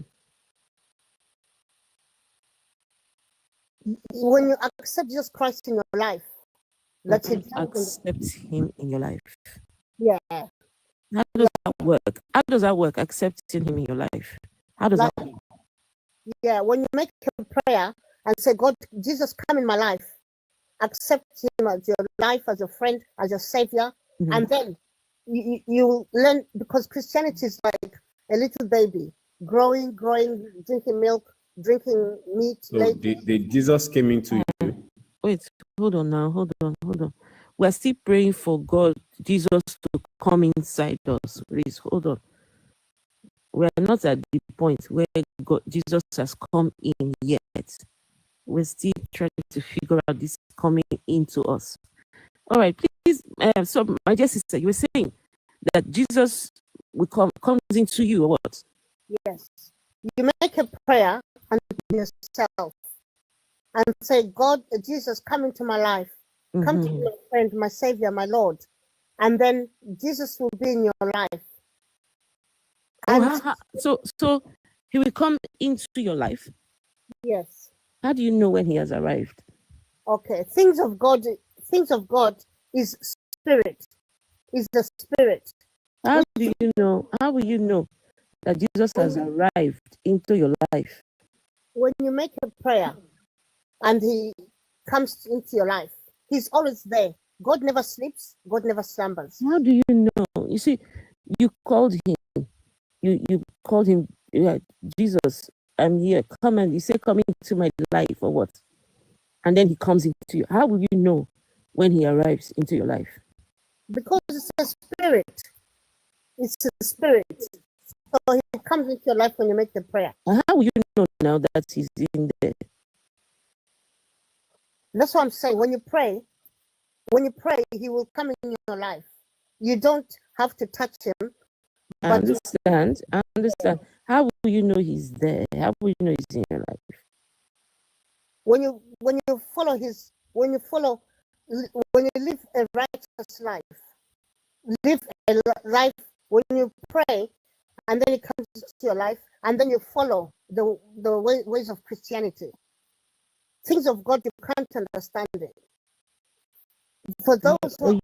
When you accept Jesus Christ in your life, that's it. Accept Him in your life. Yeah. How does that work? How does that work? Accepting Him in your life. How does that work? Yeah, when you make a prayer and say, God, Jesus, come in my life, accept Him as your life, as your friend, as your savior, and then you learn, because Christianity is like a little baby, growing, drinking milk, drinking meat. So did Jesus came into you? Wait, hold on. We're still praying for God, Jesus, to come inside us. Please, hold on. We're not at the point where Jesus has come in yet. We're still trying to figure out this coming into us. All right, please. So, my dear sister, you were saying that Jesus will comes into you, or what? Yes. You make a prayer and yourself, and say, God, Jesus, come into my life. Come to be my friend, my savior, my Lord. And then Jesus will be in your life. And so he will come into your life. yes. How do you know when he has arrived? Okay. Things of God is spirit. Is the spirit. How do you know? How will you know that Jesus has arrived into your life? When you make a prayer and he comes into your life, he's always there. God never sleeps. God never slumbers. How do you know? You see, you called him. You called him, Jesus, I'm here. Come, and you say, come into my life, or what? And then he comes into you. How will you know when he arrives into your life? Because it's a spirit. It's a spirit. So he comes into your life when you make the prayer. And how will you know now that he's in there? That's what I'm saying. When you pray, he will come in your life. You don't have to touch him. I understand. How will you know he's there? How will you know he's in your life? When you live a righteous life, live a life when you pray, and then it comes to your life, and then you follow the ways of Christianity. Things of God, you can't understand it. For those who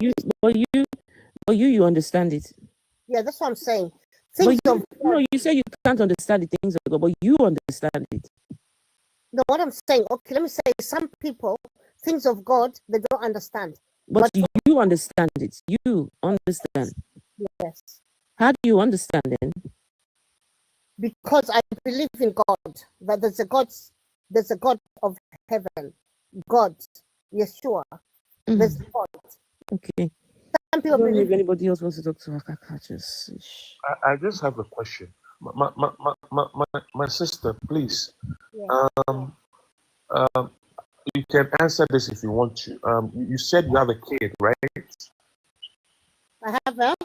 you understand it. Yeah, that's what I'm saying. You say you can't understand the things of God, but you understand it. No, what I'm saying, okay, let me say, some people, things of God, they don't understand. But you understand it. You understand. Yes. How do you understand then? Because I believe in God, that there's a God of heaven, God, Yeshua, there's God. Okay. Some people I don't know believe if anybody else wants to talk to Akaka. I just have a question. My sister, please. Yeah. You can answer this if you want to. You said you have a kid, right? I have a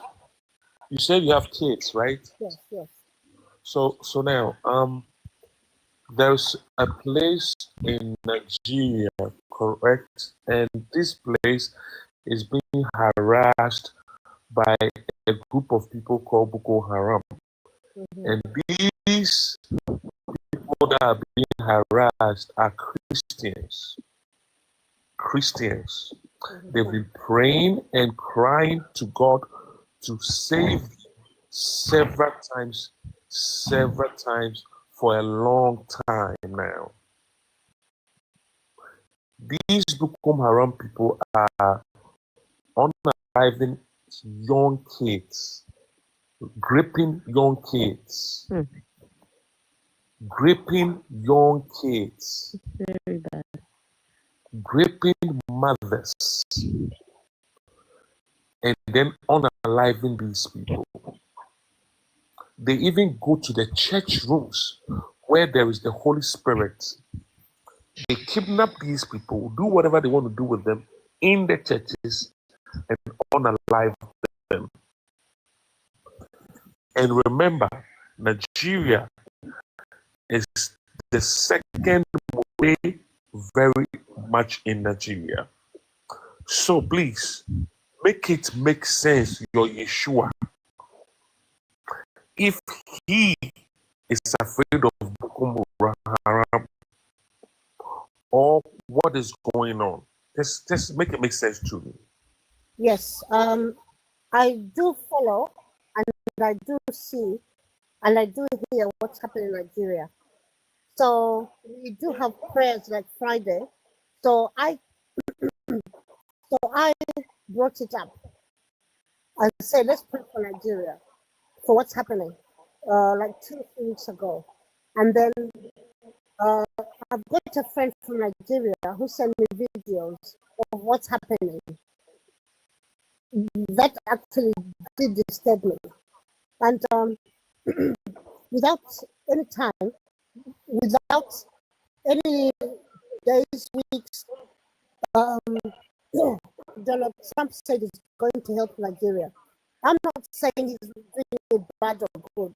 You said you have kids, right? yes. So now, there's a place in Nigeria, correct? And this place is being harassed by a group of people called Boko Haram. And these people that are being harassed are Christians. They've been praying and crying to God to save several times for a long time now. These Boko Haram people are unaliving young kids, gripping young kids, Very bad. gripping mothers, and then unaliving these people. They even go to the church rooms where there is the Holy Spirit. They kidnap these people, do whatever they want to do with them in the churches, and unalive them. And remember, Nigeria is the second way very much in Nigeria. So please, make it make sense, your Yeshua. If he is afraid of Boko Haram or what is going on, just make it make sense to me. Yes. I do follow and I do see and I do hear what's happening in Nigeria. So we do have prayers like Friday. So I brought it up and said, let's pray for Nigeria for what's happening, like 2 weeks ago. And then I've got a friend from Nigeria who sent me videos of what's happening. That actually did disturb me. And without any time, without any days, weeks, Donald Trump said he's going to help Nigeria. I'm not saying he's doing bad or good.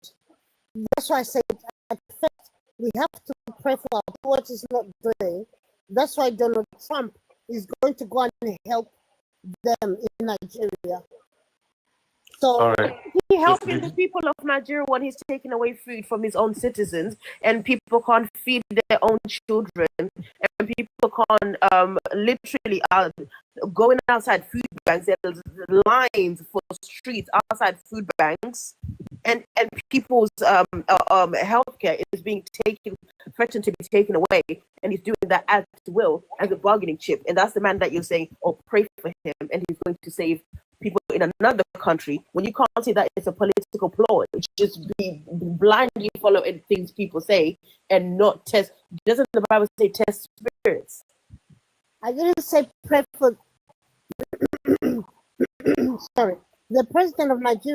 That's why I said at first we have to pray for what he's not doing. That's why Donald Trump is going to go and help them in Nigeria. So All right. He So helping did the you, people of Nigeria when he's taking away food from his own citizens, and people can't feed their own children, and people can't literally going outside food banks. There's lines for streets outside food banks, and people's healthcare is being threatened to be taken away, and he's doing that at will as a bargaining chip. And that's the man that you're saying, oh, pray for him, and he's going to save people in another country, when you can't say that it's a political ploy. Just be blindly follow things people say and not test. Doesn't the Bible say test spirits? I didn't say pray for sorry. The president of Nigeria